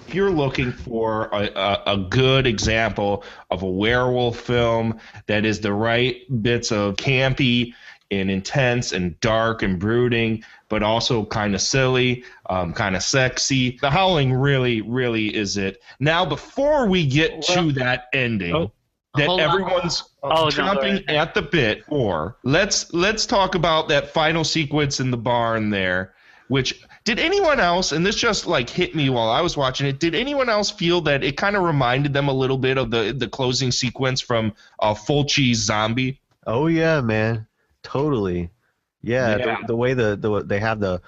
If you're looking for a good example of a werewolf film that is the right bits of campy and intense and dark and brooding, but also kind of silly, kind of sexy, The Howling really, really is it. Now, before we get to that ending that everyone's chomping at the bit for, let's talk about that final sequence in the barn there, which... Did anyone else, and this just like hit me while I was watching it, did anyone else feel that it kind of reminded them a little bit of the closing sequence from Fulci's Zombie? Oh yeah, man, totally. Yeah. The way they have the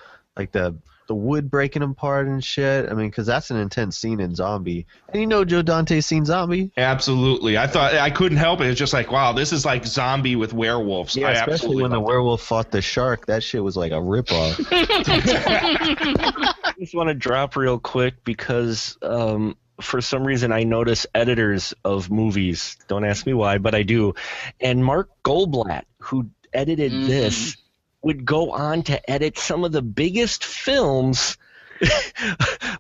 wood breaking apart and shit. I mean, because that's an intense scene in Zombie. And you know Joe Dante's seen Zombie? Absolutely. I thought I couldn't help it. It's just like, wow, this is like Zombie with werewolves. Yeah, especially when the werewolf fought the shark. That shit was like a ripoff. I just want to drop real quick because for some reason I notice editors of movies. Don't ask me why, but I do. And Mark Goldblatt, who edited this, would go on to edit some of the biggest films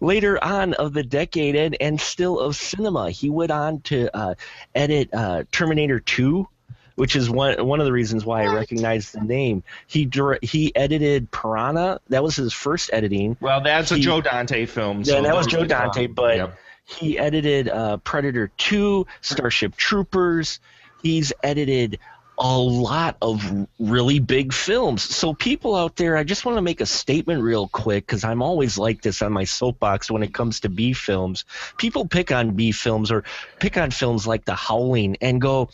later on of the decade and still of cinema. He went on to edit Terminator 2, which is one of the reasons why I recognize the name. He edited Piranha. That was his first editing. Well, that's a Joe Dante film. Yeah, that was Joe Dante, but he edited Predator 2, Starship Troopers. He's edited a lot of really big films. So people out there, I just want to make a statement real quick because I'm always like this on my soapbox when it comes to B films. People pick on B films or pick on films like The Howling and go,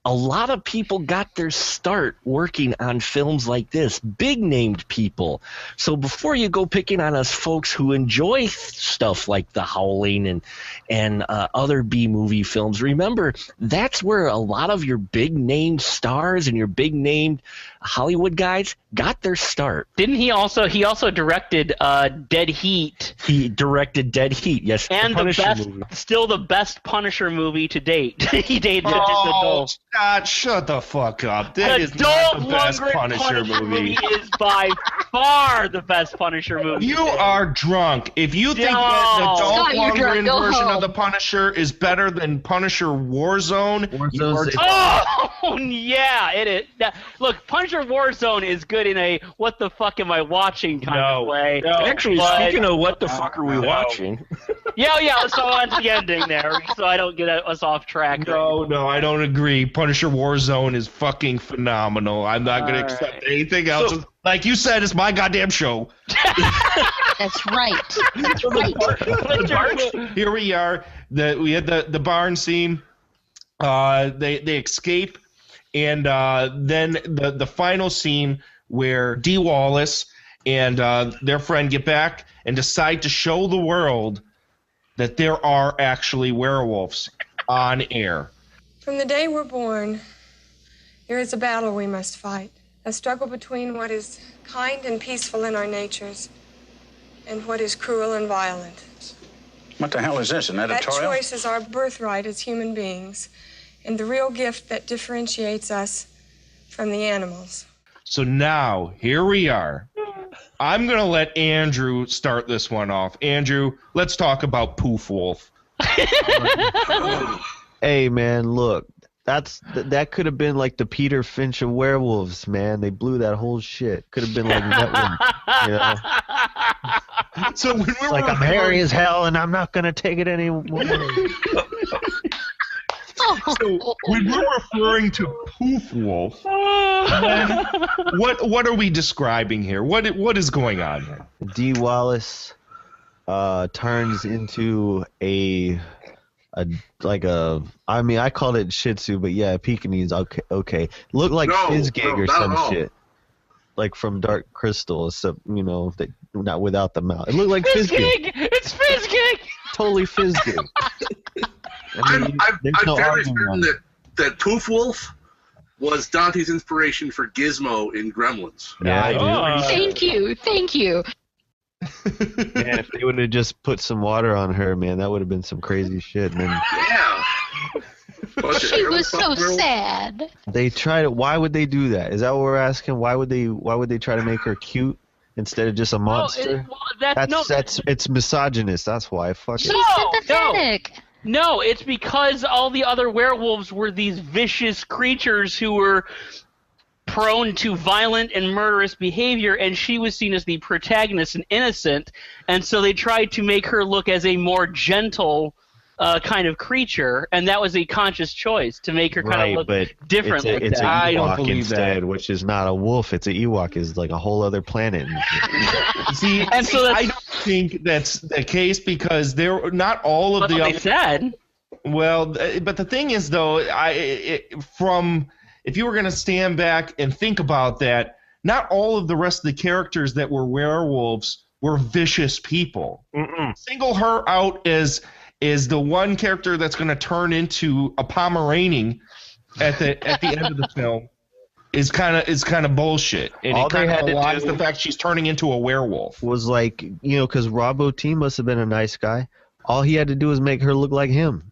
a lot of people got their start working on films like this, big-named people. So before you go picking on us folks who enjoy stuff like The Howling and other B-movie films, remember, that's where a lot of your big-named stars and your big-named Hollywood guys got their start. Didn't he also directed Dead Heat? He directed Dead Heat, yes. And still the best Punisher movie to date. He dated adult. God, shut the fuck up. That is not the best Punisher movie. Is by far the best Punisher movie. You are drunk. If you think that the Dolph Lundgren version of the Punisher is better than Punisher Warzone, yeah, it is. Look, Punisher Warzone is good in a what the fuck am I watching kind of way. Actually, speaking of what the fuck are we watching? Yeah, so on to the ending there, so I don't get us off track. No, I don't agree. Punisher Warzone is fucking phenomenal. I'm not going to accept anything else. Like you said, it's my goddamn show. That's right. That's right. Here we are. We had the barn scene. They escape. And then the final scene where Dee Wallace and their friend get back and decide to show the world that there are actually werewolves on air. From the day we're born, there is a battle we must fight. A struggle between what is kind and peaceful in our natures and what is cruel and violent. What the hell is this, an editorial? That choice is our birthright as human beings and the real gift that differentiates us from the animals. So now, here we are. I'm going to let Andrew start this one off. Andrew, let's talk about Poof Wolf. Hey, man, look. That could have been like the Peter Finch of werewolves, man. They blew that whole shit. Could have been like that one, you know? So when we're like, I'm hairy as hell and I'm not going to take it anymore. So when we're referring to Poof Wolf, what are we describing here? What is going on here? Dee Wallace turns into I mean, I called it Shih Tzu, but yeah, Pekingese. Okay. Looked like Fizgig or some shit, like from Dark Crystal, except not without the mouth. It looked like Fizgig. It's Fizgig. Totally Fizgig. I'm very certain that Poof Wolf was Dante's inspiration for Gizmo in Gremlins. Yeah, Thank you. Man, if they would have just put some water on her, man, that would have been some crazy shit. And then Yeah. She was so sad. they tried it. Why would they do that? Is that what we're asking? Why would they try to make her cute instead of just a monster? It's misogynist. That's why. Fuck it. Sympathetic. No, it's because all the other werewolves were these vicious creatures who were prone to violent and murderous behavior, and she was seen as the protagonist and innocent, and so they tried to make her look as a more gentle kind of creature, and that was a conscious choice to make her kind of look different. It's an Ewok instead, which is not a wolf. It's an Ewok. Is like a whole other planet. See, and so I don't think that's the case because they're not all of the other. They said. Well, but the thing is, though, if you were going to stand back and think about that, not all of the rest of the characters that were werewolves were vicious people. Single her out as the one character that's going to turn into a Pomeranian at the end of the film is kind of bullshit. And All it they kind had of to belies do the fact she's turning into a werewolf. Was like, because Robbo T must have been a nice guy. All he had to do was make her look like him.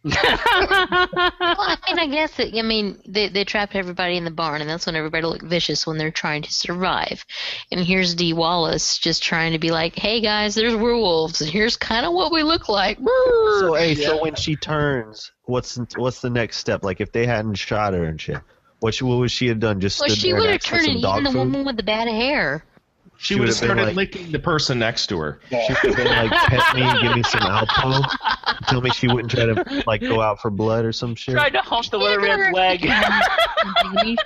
Well, I mean, I guess they trapped everybody in the barn, and that's when everybody looked vicious when they're trying to survive. And here's Dee Wallace just trying to be like, "Hey guys, there's werewolves, and here's kind of what we look like." So when she turns, what's the next step? Like if they hadn't shot her and shit, what would she have done? Just stood she there would and have asked for turned some and dog eaten the food? woman with the bad hair. She would have started like, licking the person next to her. She would have been like, "Pet me, give me some Alpo." Tell me she wouldn't try to like go out for blood or some shit. Tried to hump the weatherman's leg.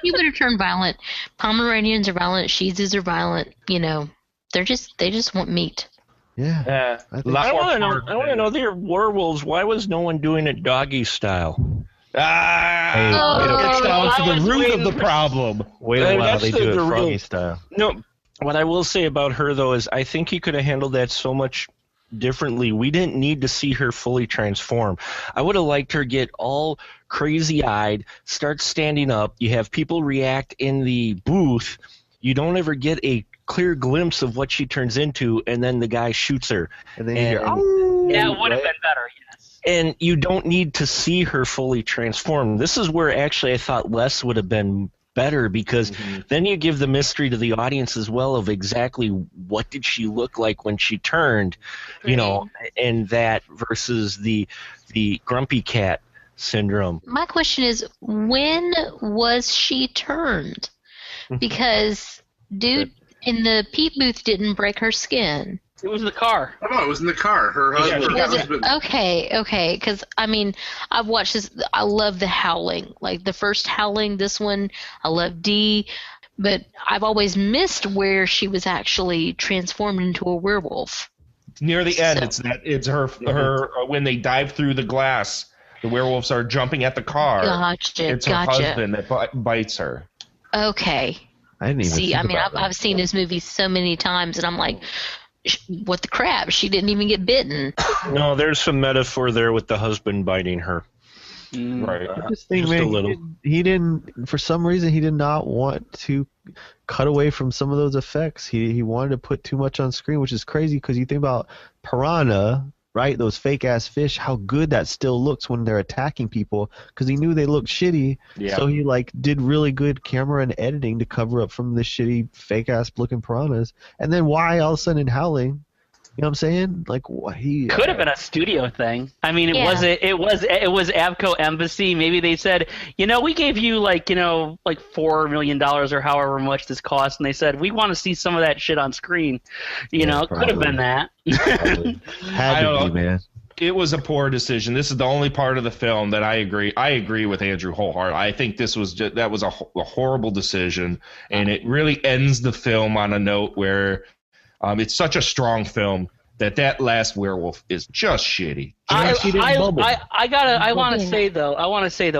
She would have turned violent. Pomeranians are violent. Shih-Tzus are violent. They just want meat. Yeah. I want to know. They're werewolves. Why was no one doing it doggy style? It's down to the root of the problem. Wait a while, they do it froggy style. No, what I will say about her, though, is I think he could have handled that so much differently. We didn't need to see her fully transform. I would have liked her get all crazy-eyed, start standing up. You have people react in the booth. You don't ever get a clear glimpse of what she turns into, and then the guy shoots her. And then yeah, it would have been better, yes. And you don't need to see her fully transformed. This is where actually I thought less would have been better, because then you give the mystery to the audience as well of exactly what did she look like when she turned, and that versus the grumpy cat syndrome. My question is, when was she turned? Because dude in the peep booth didn't break her skin. It was in the car. Oh, no, it was in the car. Her husband. Okay. Because, I've watched this. I love the Howling. Like, the first Howling, this one, I love Dee. But I've always missed where she was actually transformed into a werewolf. Near the end, it's her when they dive through the glass. The werewolves are jumping at the car. Gotcha. It's her husband that bites her. Okay. I didn't even see. I've seen this movie so many times, and I'm like, what the crap? She didn't even get bitten. No, there's some metaphor there with the husband biting her. Right. Just a little. He didn't. For some reason, he did not want to cut away from some of those effects. He wanted to put too much on screen, which is crazy because you think about Piranha, right? Those fake ass fish. How good that still looks when they're attacking people, because he knew they looked shitty. Yeah. So he did really good camera and editing to cover up from the shitty fake ass looking piranhas. And then why all of a sudden in Howling? You know what I'm saying? Like what he could have been a studio thing. I mean, it was Avco Embassy. Maybe they said, we gave you like $4 million or however much this cost, and they said we want to see some of that shit on screen. Could have been that. Had to be, man. It was a poor decision. This is the only part of the film that I agree. I agree with Andrew wholeheartedly. I think this was that was a horrible decision, and it really ends the film on a note where. It's such a strong film that last werewolf is just shitty. I want to say though,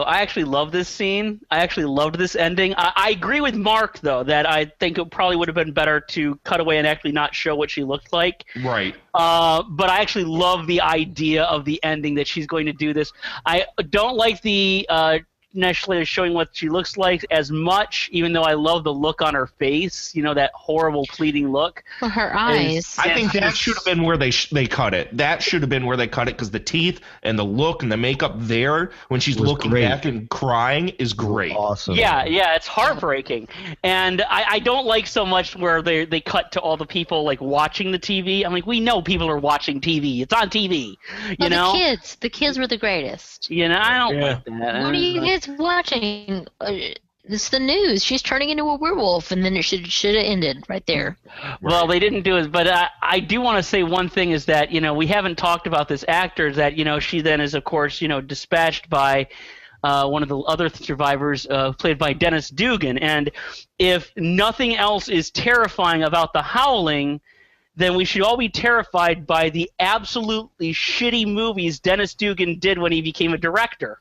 I actually love this scene. I actually loved this ending. I agree with Mark though that I think it probably would have been better to cut away and actually not show what she looked like. Right. But I actually love the idea of the ending that she's going to do this. I don't like the necessarily showing what she looks like as much, even though I love the look on her face, that horrible pleading look. Well, her eyes. I think that should have been where they cut it. That should have been where they cut it, because the teeth and the look and the makeup there when she's looking back and crying is great. Awesome. Yeah, it's heartbreaking. And I don't like so much where they cut to all the people like watching the TV. I'm like, we know people are watching TV. It's on TV. You know? The kids were the greatest. I don't like that. What are you kids watching? It's the news. She's turning into a werewolf, and then it should have ended right there. Well, they didn't do it, but I do want to say one thing is that we haven't talked about this actor. That she then is of course dispatched by one of the other survivors, played by Dennis Dugan. And if nothing else is terrifying about the Howling, then we should all be terrified by the absolutely shitty movies Dennis Dugan did when he became a director.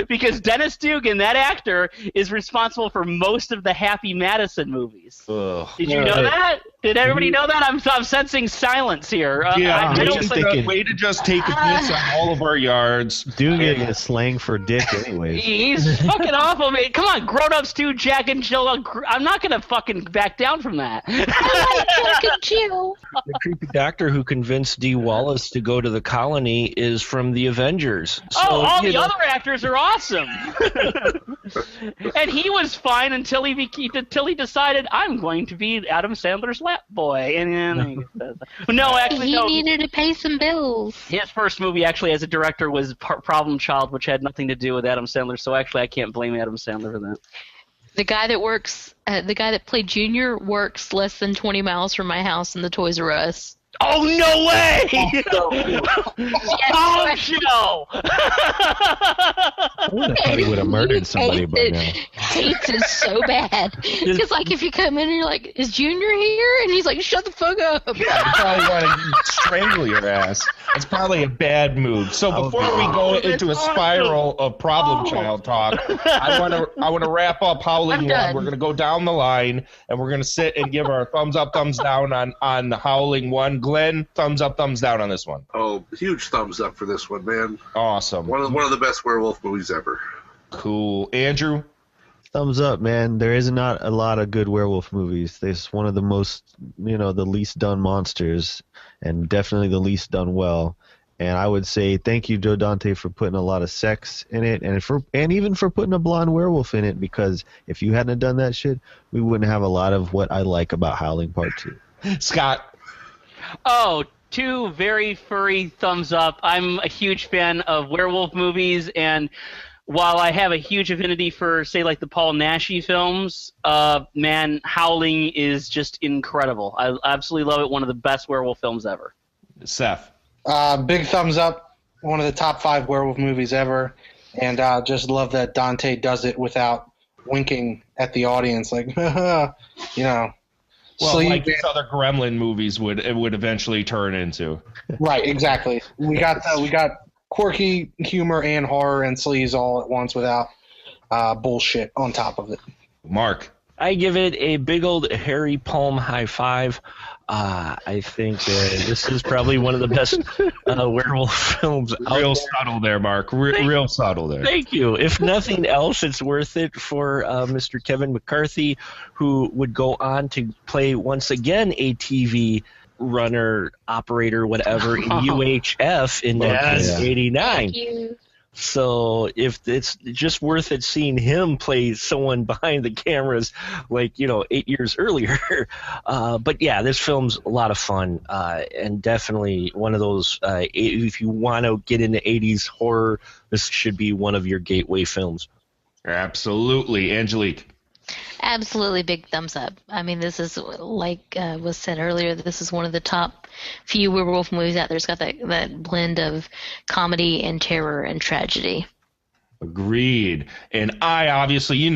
Because Dennis Dugan, that actor, is responsible for most of the Happy Madison movies. Ugh. Did you know that? Did everybody know that? I'm sensing silence here. Yeah, I don't think way to just take a piss on all of our yards. Dugan is slang for dick anyways. He's fucking awful, man. Come on, grown-ups too, Jack and Jill. I'm not going to fucking back down from that. Jack and Jill. The creepy doctor who convinced Dee Wallace to go to the colony is from the Avengers. So, all the other actors are awesome. And he was fine until he decided, I'm going to be Adam Sandler's lap boy. And he needed to pay some bills. His first movie actually as a director was Problem Child, which had nothing to do with Adam Sandler. So actually I can't blame Adam Sandler for that. The guy that played Junior works less than 20 miles from my house in the Toys R Us. Oh, no way! Bombshell! I thought he would have murdered somebody by now. Hates it so bad. Because, if you come in and you're like, is Junior here? And he's like, shut the fuck up. Yeah, you probably want to strangle your ass. It's probably a bad move. So before we go into a spiral of Problem Child talk, I want to wrap up Howling 1. We're going to go down the line, and we're going to sit and give our thumbs up, thumbs down on the Howling 1. Glenn, thumbs up, thumbs down on this one. Oh, huge thumbs up for this one, man. Awesome. One of the best werewolf movies ever. Cool. Andrew? Thumbs up, man. There is not a lot of good werewolf movies. There's one of the most, the least done monsters, and definitely the least done well. And I would say thank you, Joe Dante, for putting a lot of sex in it, and even for putting a blonde werewolf in it, because if you hadn't done that shit, we wouldn't have a lot of what I like about Howling Part 2. Scott? Oh, 2 very furry thumbs up. I'm a huge fan of werewolf movies, and while I have a huge affinity for, say, like the Paul Naschy films, man, Howling is just incredible. I absolutely love it. One of the best werewolf films ever. Seth? Big thumbs up. One of the top 5 werewolf movies ever. And just love that Dante does it without winking at the audience. Like, Well, like these other Gremlin movies would eventually turn into. Right, exactly. We got quirky humor and horror and sleaze all at once without bullshit on top of it. Mark? I give it a big old hairy palm high five. I think this is probably one of the best werewolf films out there. Real subtle there, Mark. Real subtle there. Thank you. If nothing else, it's worth it for Mr. Kevin McCarthy, who would go on to play once again a TV runner, operator, whatever, in UHF in 1989. Thank you. So if it's just worth it seeing him play someone behind the cameras, 8 years earlier. But yeah, this film's a lot of fun, and definitely one of those, if you want to get into 80s horror, this should be one of your gateway films. Absolutely. Angelique? Absolutely big thumbs up. I mean, this is, like was said earlier, this is one of the top few werewolf movies out there. It's got that blend of comedy and terror and tragedy. Agreed. And I obviously,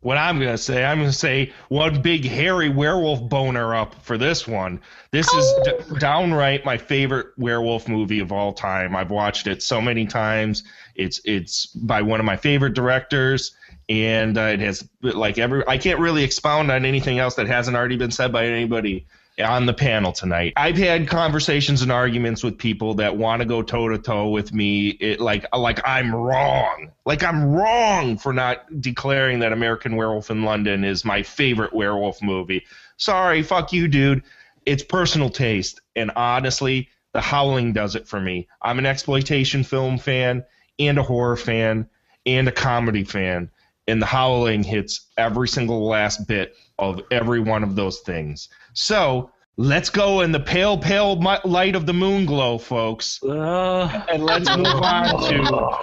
what I'm going to say. I'm going to say one big hairy werewolf boner up for this one. This is downright my favorite werewolf movie of all time. I've watched it so many times. It's by one of my favorite directors. And it has, I can't really expound on anything else that hasn't already been said by anybody on the panel tonight. I've had conversations and arguments with people that want to go toe-to-toe with me, like I'm wrong. Like I'm wrong for not declaring that American Werewolf in London is my favorite werewolf movie. Sorry, fuck you, dude. It's personal taste. And honestly, The Howling does it for me. I'm an exploitation film fan and a horror fan and a comedy fan. And The Howling hits every single last bit of every one of those things. So let's go in the pale, pale light of the moon glow, folks. And let's move on to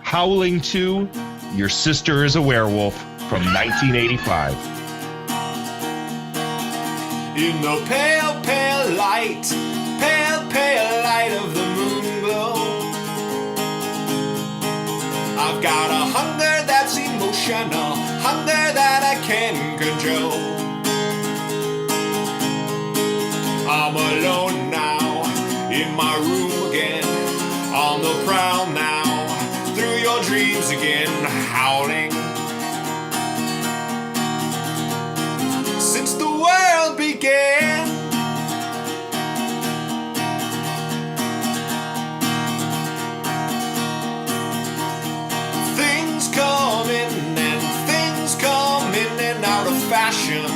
Howling 2, Your Sister is a Werewolf from 1985. In the pale, pale light of the moon glow, I've got a hunger that's emotional, hunger that I can control. I'm alone now, in my room again, on the prowl now, through your dreams again, howling. Since the world began, things come in and things come in and out of fashion.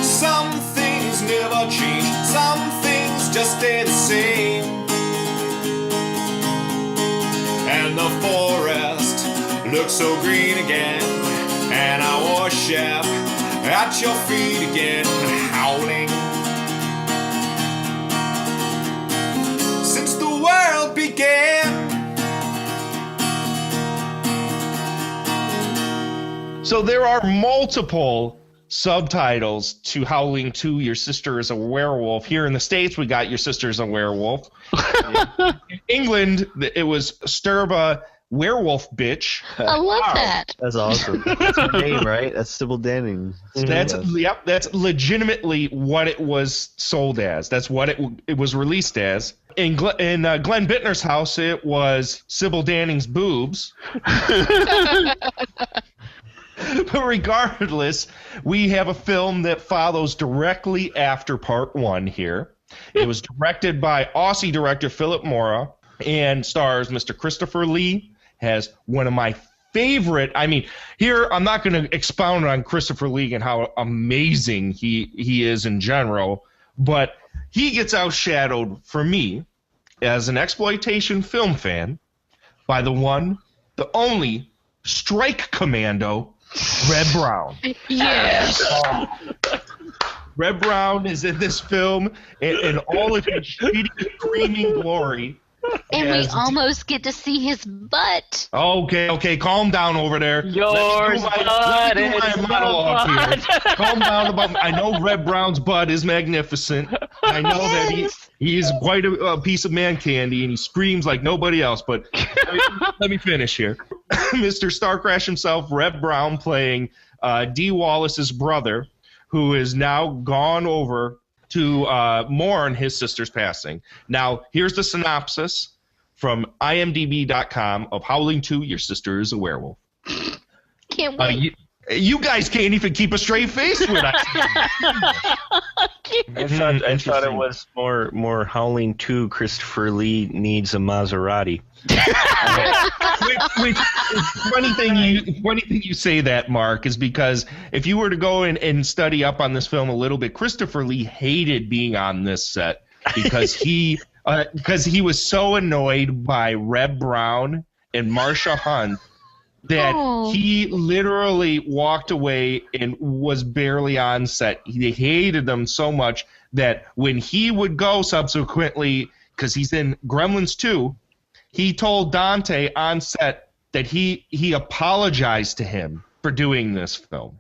Some things never change, some things just stay the same. And the forest looks so green again, and I worship at your feet again, howling. Since the world began. So there are multiple subtitles to Howling 2, Your Sister is a Werewolf. Here in the States, we got Your Sister is a Werewolf. In England, it was Sturba Werewolf Bitch. I love that. That's awesome. That's her name, right? That's Sybil Danning. That's legitimately what it was sold as. That's what it was released as. In Glenn Buettner's house, it was Sybil Danning's boobs. But regardless, we have a film that follows directly after part 1 here. It was directed by Aussie director Philip Mora and stars Mr. Christopher Lee, has one of my favorite, here I'm not going to expound on Christopher Lee and how amazing he is in general, but he gets outshadowed for me as an exploitation film fan by the one, the only Strike Commando, Red Brown. Yes. Red Brown is in this film in all of his shitty, screaming glory. And we almost get to see his butt. Okay, calm down over there. Yours butt is my monologue here. Calm down I know Red Brown's butt is magnificent. I know that he is quite a piece of man candy, and he screams like nobody else, but let me finish here. Mr. Starcrash himself, Red Brown, playing Dee Wallace's brother, who is now gone over to mourn his sister's passing. Now, here's the synopsis from IMDb.com of Howling 2, Your Sister is a Werewolf. Can't wait. You guys can't even keep a straight face with us. I thought it was more Howling 2, Christopher Lee needs a Maserati. Which funny thing you say that, Mark, is because if you were to go and study up on this film a little bit, Christopher Lee hated being on this set because he was so annoyed by Red Brown and Marsha Hunt that he literally walked away and was barely on set. He hated them so much that when he would go subsequently, because he's in Gremlins 2, he told Dante on set that he apologized to him for doing this film.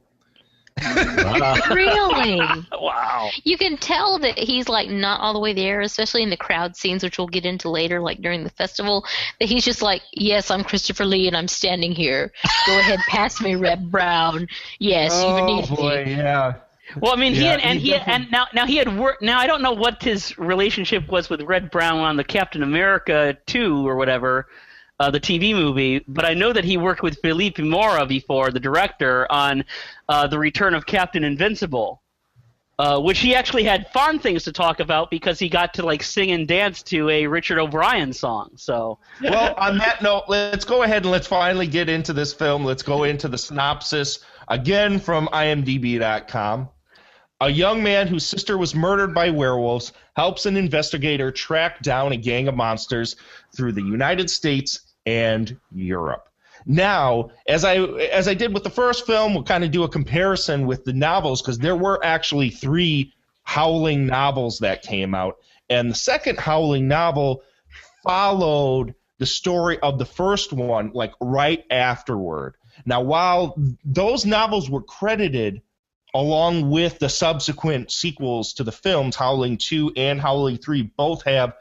Really? Wow. You can tell that he's like not all the way there, especially in the crowd scenes, which we'll get into later, like during the festival, that he's just like, yes, I'm Christopher Lee and I'm standing here. Go ahead, pass me Red Brown. Yes, you need me. Oh boy, yeah. Well, he had worked. Now I don't know what his relationship was with Red Brown on the Captain America 2 or whatever, the TV movie, but I know that he worked with Philippe Mora before, the director, on The Return of Captain Invincible, which he actually had fun things to talk about because he got to like sing and dance to a Richard O'Brien song. So, well, on that note, let's go ahead and let's finally get into this film. Let's go into the synopsis again from IMDb.com. A young man whose sister was murdered by werewolves helps an investigator track down a gang of monsters through the United States and Europe. Now, as I did with the first film, we'll kind of do a comparison with the novels because there were actually 3 Howling novels that came out. And the second Howling novel followed the story of the first one, like right afterward. Now, while those novels were credited along with the subsequent sequels to the films, Howling 2 and Howling 3 both have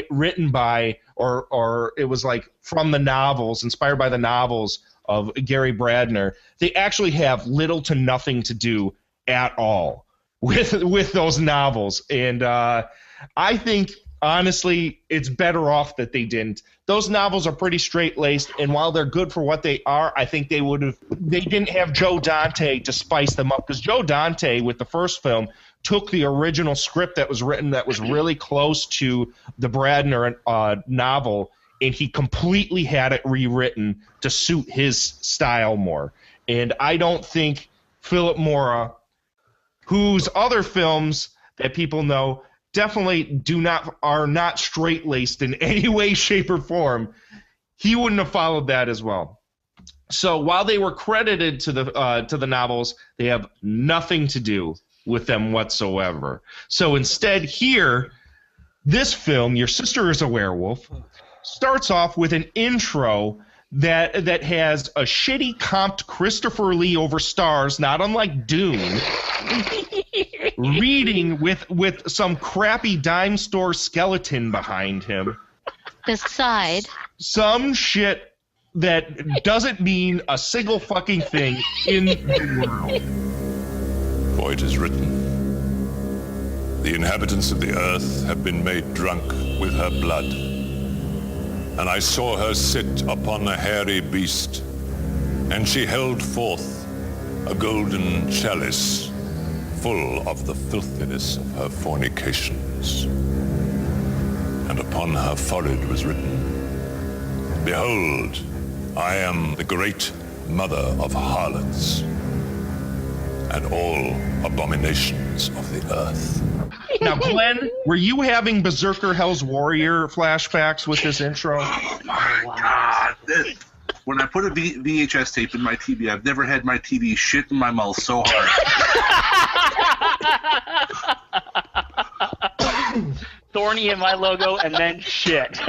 written by or it was like from the novels, inspired by the novels of Gary Buettner. They actually have little to nothing to do at all with those novels. And I think, honestly, it's better off that they didn't. Those novels are pretty straight-laced, and while they're good for what they are, I think they didn't have Joe Dante to spice them up, because Joe Dante, with the first film, took the original script that was written that was really close to the Buettner novel, and he completely had it rewritten to suit his style more. And I don't think Philip Mora, whose other films that people know definitely are not straight-laced in any way, shape, or form, he wouldn't have followed that as well. So while they were credited to the novels, they have nothing to do with them whatsoever. So instead, here, this film, Your Sister is a Werewolf, starts off with an intro that has a shitty comped Christopher Lee over stars, not unlike Dune, reading with some crappy dime store skeleton behind him. The side. Some shit that doesn't mean a single fucking thing in the world. For it is written, the inhabitants of the earth have been made drunk with her blood. And I saw her sit upon a hairy beast, and she held forth a golden chalice full of the filthiness of her fornications. And upon her forehead was written, Behold, I am the great mother of harlots and all abominations of the earth. Now, Glenn, were you having Berserker Hell's Warrior flashbacks with this intro? Oh my God. When I put a VHS tape in my TV, I've never had my TV shit in my mouth so hard. Thorny in my logo, and then shit.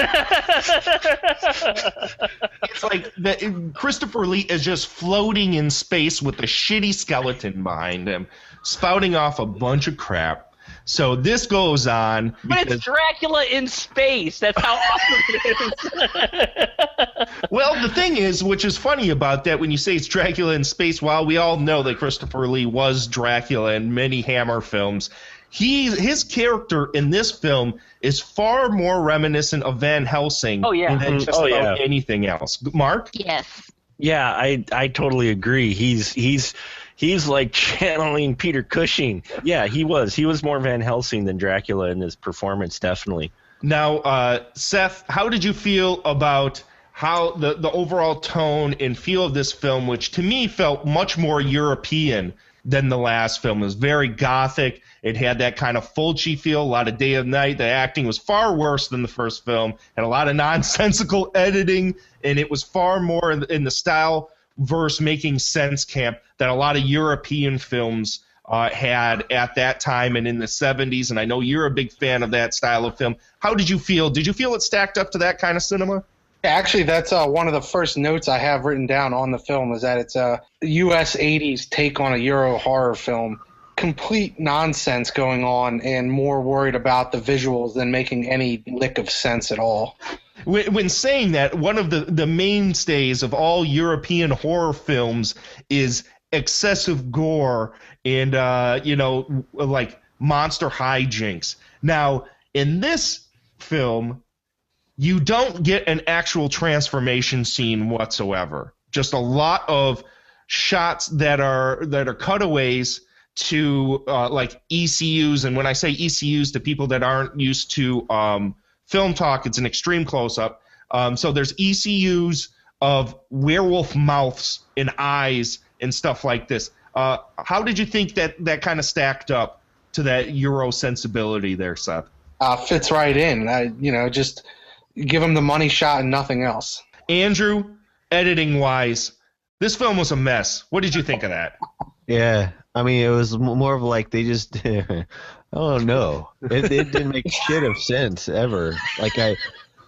It's like Christopher Lee is just floating in space with a shitty skeleton behind him, spouting off a bunch of crap. So this goes on. But it's Dracula in space. That's how awesome it is. Well, the thing is, which is funny about that, when you say it's Dracula in space, while we all know that Christopher Lee was Dracula in many Hammer films, his character in this film is far more reminiscent of Van Helsing than just about anything else. Mark? Yes. Yeah, I totally agree. He's like channeling Peter Cushing. Yeah, he was more Van Helsing than Dracula in his performance, definitely. Now, Seth, how did you feel about how the overall tone and feel of this film, which to me felt much more European than the last film? It was very gothic. It had that kind of Fulci feel, a lot of day and night. The acting was far worse than the first film, and a lot of nonsensical editing, and it was far more in the style verse making sense camp that a lot of European films had at that time and in the 70s, and I know you're a big fan of that style of film. How did you feel? Did you feel it stacked up to that kind of cinema? Actually, that's one of the first notes I have written down on the film, is that it's a US 80s take on a Euro horror film. Complete nonsense going on, and more worried about the visuals than making any lick of sense at all. When saying that, one of the mainstays of all European horror films is excessive gore and, like monster hijinks. Now, in this film, you don't get an actual transformation scene whatsoever. Just a lot of shots that are cutaways to like ECUs, and when I say ECUs to people that aren't used to film talk, it's an extreme close-up. So there's ECUs of werewolf mouths and eyes and stuff like this. How did you think that kind of stacked up to that Euro sensibility there, Seth? Fits right in. Just give him the money shot and nothing else. Andrew, editing-wise, this film was a mess. What did you think of that? Yeah, I mean, it was more of like they just, oh no, it didn't make shit of sense ever. Like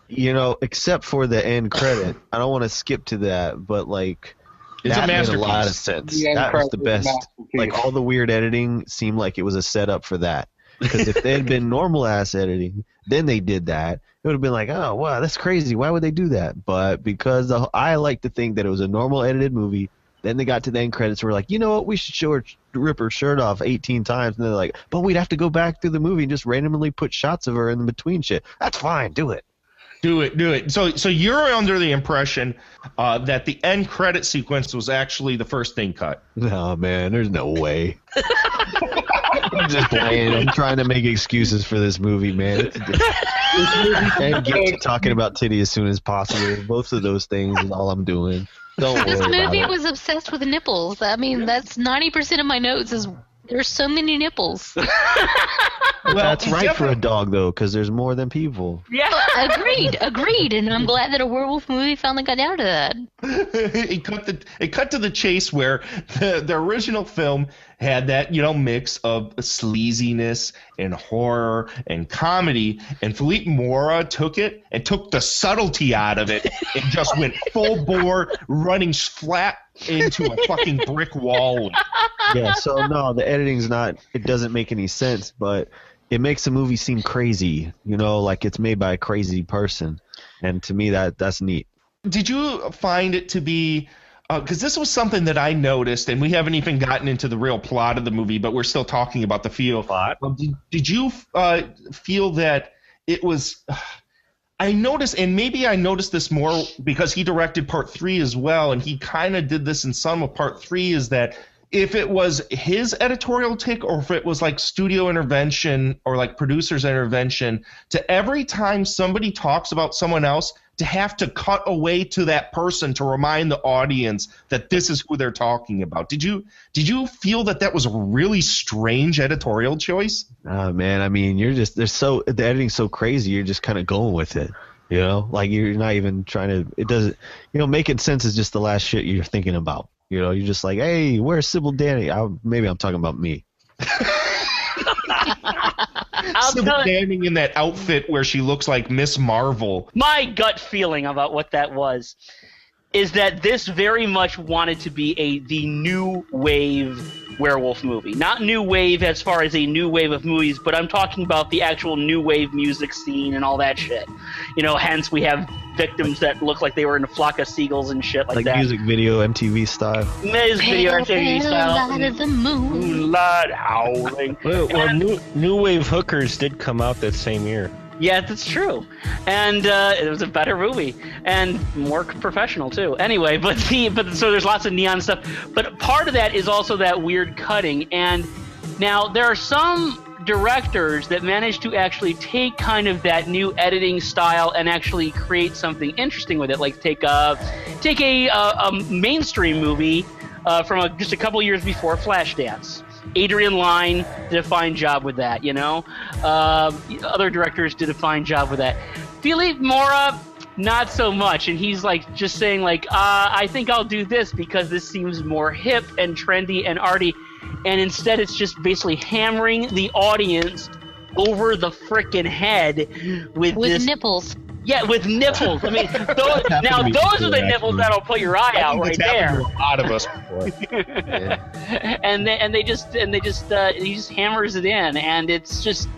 except for the end credit. I don't want to skip to that, but like that made a lot of sense. That was the best. Like all the weird editing seemed like it was a setup for that. Because if they had been normal ass editing, then they did that, it would have been like, oh wow, that's crazy. Why would they do that? But because I like to think that it was a normal edited movie. Then they got to the end credits and were like, you know what, we should show her rip her shirt off 18 times. And they're like, but we'd have to go back through the movie and just randomly put shots of her in between shit. That's fine. Do it. Do it. So you're under the impression that the end credit sequence was actually the first thing cut. No, man, there's no way. I'm just playing. I'm trying to make excuses for this movie, man. And get to talking about titty as soon as possible. Both of those things is all I'm doing. Don't This worry movie about it. was obsessed with nipples. I mean, that's 90% of my notes is there's so many nipples. Well, that's right for a dog, though, because there's more than people. Yeah, agreed. And I'm glad that a werewolf movie finally got down to that. It cut to the chase where the original film had that, mix of sleaziness and horror and comedy, and Philippe Mora took it and took the subtlety out of it and just went full bore, running flat into a fucking brick wall. Yeah, so no, the editing's not, it doesn't make any sense, but it makes the movie seem crazy, like it's made by a crazy person. And to me, that's neat. Did you find it to be, because this was something that I noticed, and we haven't even gotten into the real plot of the movie, but we're still talking about the feel. Did you feel that it was, I noticed, and maybe I noticed this more because he directed part 3 as well, and he kind of did this in some of part 3, is that if it was his editorial take or if it was like studio intervention or like producer's intervention, to every time somebody talks about someone else, to have to cut away to that person to remind the audience that this is who they're talking about. Did you feel that was a really strange editorial choice? Oh man, I mean, the editing's so crazy, you're just kind of going with it. Like you're not even trying to, it doesn't, making sense is just the last shit you're thinking about. You're just like, hey, where's Sybil Danning? Maybe I'm talking about me. Sybil Danning in that outfit where she looks like Miss Marvel. My gut feeling about what that was is that this very much wanted to be the new wave werewolf movie. Not new wave as far as a new wave of movies, but I'm talking about the actual new wave music scene and all that shit. Hence we have victims that look like they were in a flock of seagulls and shit like that. Music video, MTV style. Music video, MTV style. Light of the Moonlight howling. Well, new wave hookers did come out that same year. Yeah, that's true, and it was a better movie and more professional too. Anyway, but so there's lots of neon stuff, but part of that is also that weird cutting. And now there are some directors that manage to actually take kind of that new editing style and actually create something interesting with it. Like take a mainstream movie from just a couple years before, Flashdance. Adrian Lyne did a fine job with that, other directors did a fine job with that. Philippe Mora, not so much, and he's just saying I think I'll do this because this seems more hip and trendy and arty, and instead it's just basically hammering the audience over the frickin' head with nipples. Yeah, with nipples. I mean, those are the nipples that'll put your eye out right there. A lot of us before. And he just hammers it in, and it's just,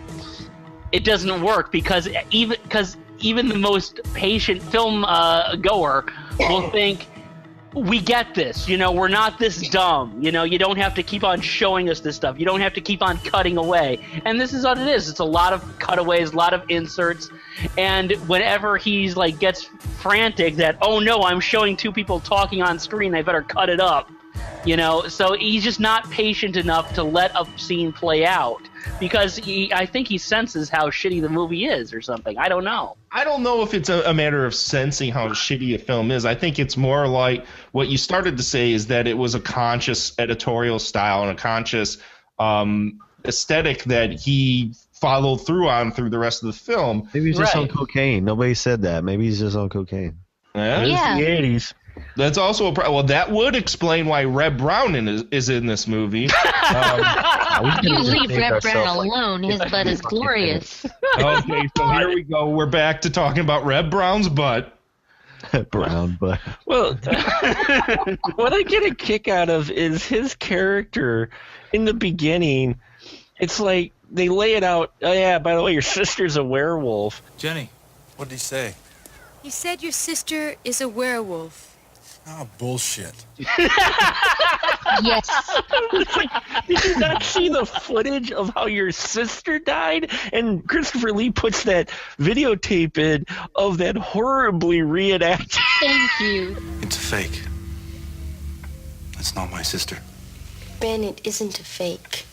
it doesn't work because even the most patient film goer will think we get this, you know, we're not this dumb, you know, you don't have to keep on showing us this stuff, you don't have to keep on cutting away, and this is what it is. It's a lot of cutaways, a lot of inserts, and whenever he's like gets frantic that, oh no, I'm showing two people talking on screen, I better cut it up, you know, so he's just not patient enough to let a scene play out, because I think he senses how shitty the movie is or something. I don't know. I don't know if it's a matter of sensing how shitty a film is. I think it's more like what you started to say is that it was a conscious editorial style and a conscious aesthetic that he followed through on through the rest of the film. Maybe he's just on cocaine. Nobody said that. Maybe he's just on cocaine. Yeah. The 80s. That's also a problem. Well, that would explain why Reb Brown is in this movie. You leave Reb Brown alone. His butt is glorious. Okay, so here we go. We're back to talking about Reb Brown's butt. Brown butt. Well, what I get a kick out of is his character in the beginning. It's like they lay it out. Oh, yeah, by the way, your sister's a werewolf. Jenny, what did he say? He said your sister is a werewolf. Oh, bullshit. Yes. Did you not see the footage of how your sister died? And Christopher Lee puts that videotape in of that horribly reenacted. Thank you. It's a fake. That's not my sister. Ben, it isn't a fake.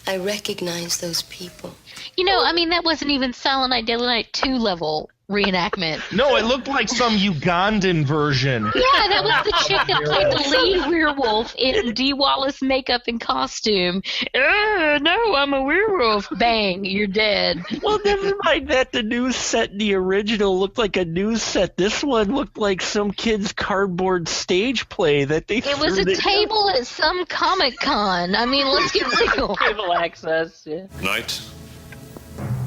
I recognize those people. You know, I mean, that wasn't even Silent Night, Deadly Night 2 level reenactment. No, it looked like some Ugandan version. Yeah, that was the chick that played the lead werewolf in Dee Wallace makeup and costume. No, I'm a werewolf. Bang, you're dead. Well, never mind that the news set in the original looked like a news set. This one looked like some kid's cardboard stage play that they It was a table at some Comic-Con. I mean, let's get real. Cable access, yeah. Night,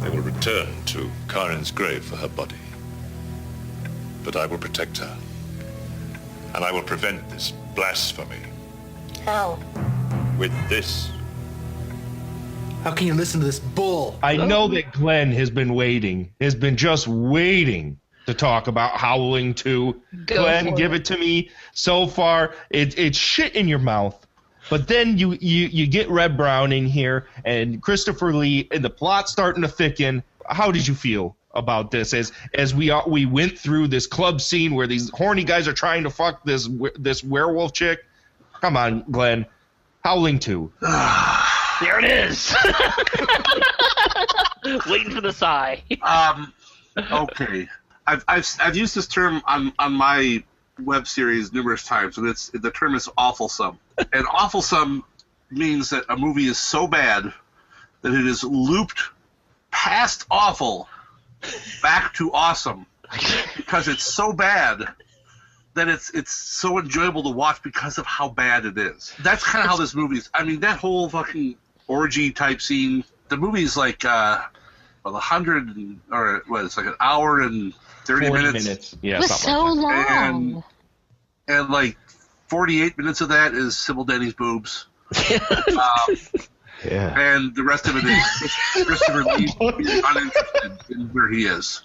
they will return to Karen's grave for her body. But I will protect her. And I will prevent this blasphemy How? with this. How can you listen to this bull? I know that Glenn has been just waiting to talk about Howling 2. Glenn, give it to me. So far, it's shit in your mouth. But then you get Reb Brown in here and Christopher Lee, and the plot's starting to thicken. How did you feel about this as we went through this club scene where these horny guys are trying to fuck this werewolf chick? Come on, Glenn. Howling 2. There it is. Waiting for the sigh. Okay. I've used this term on my web series numerous times, and the term is awfulsome. And awfulsome means that a movie is so bad that it is looped past awful back to awesome because it's so bad that it's so enjoyable to watch because of how bad it is. That's kind of how this movie is. I mean, that whole fucking orgy type scene. The movie is like 100 or what? It's like an hour and 30 minutes. Yeah, it was so long. And like 48 minutes of that is Sybil Danning's boobs. Yeah. And the rest of it is Christopher Lee uninterested in where he is.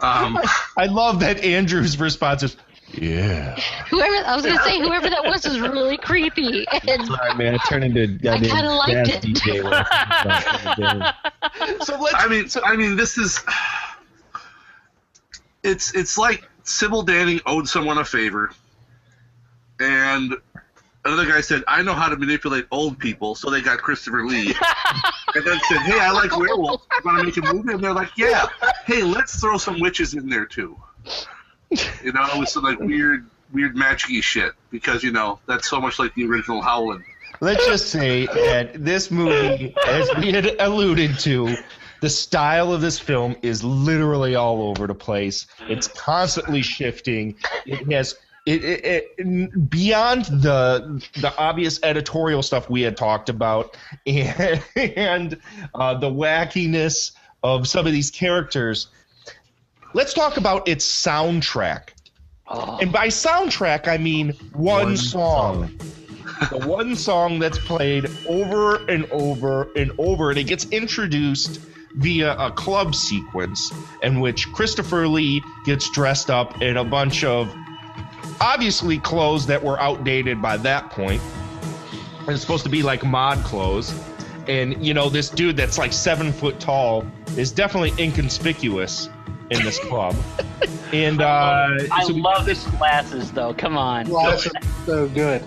I love that Andrew's response is, yeah. Whoever that was really creepy. And sorry, man. I turned into I kind of liked it. DJ. I mean, this is. It's like Sybil Danning owed someone a favor, and another guy said, "I know how to manipulate old people," so they got Christopher Lee, and then said, "Hey, I like werewolves. You want to make a movie?" And they're like, "Yeah. Hey, let's throw some witches in there too." You know, with some like weird magic-y shit, because you know that's so much like the original Howling. Let's just say that this movie, as we had alluded to, the style of this film is literally all over the place. It's constantly shifting. It has beyond the obvious editorial stuff we had talked about and the wackiness of some of these characters. Let's talk about its soundtrack. Oh. And by soundtrack, I mean one song. The one song that's played over and over and over, and it gets introduced via a club sequence in which Christopher Lee gets dressed up in a bunch of obviously clothes that were outdated by that point. It's supposed to be like mod clothes. And, you know, this dude that's like 7 foot tall is definitely inconspicuous in this club. And I love his glasses, though. Come on. Glasses are so good.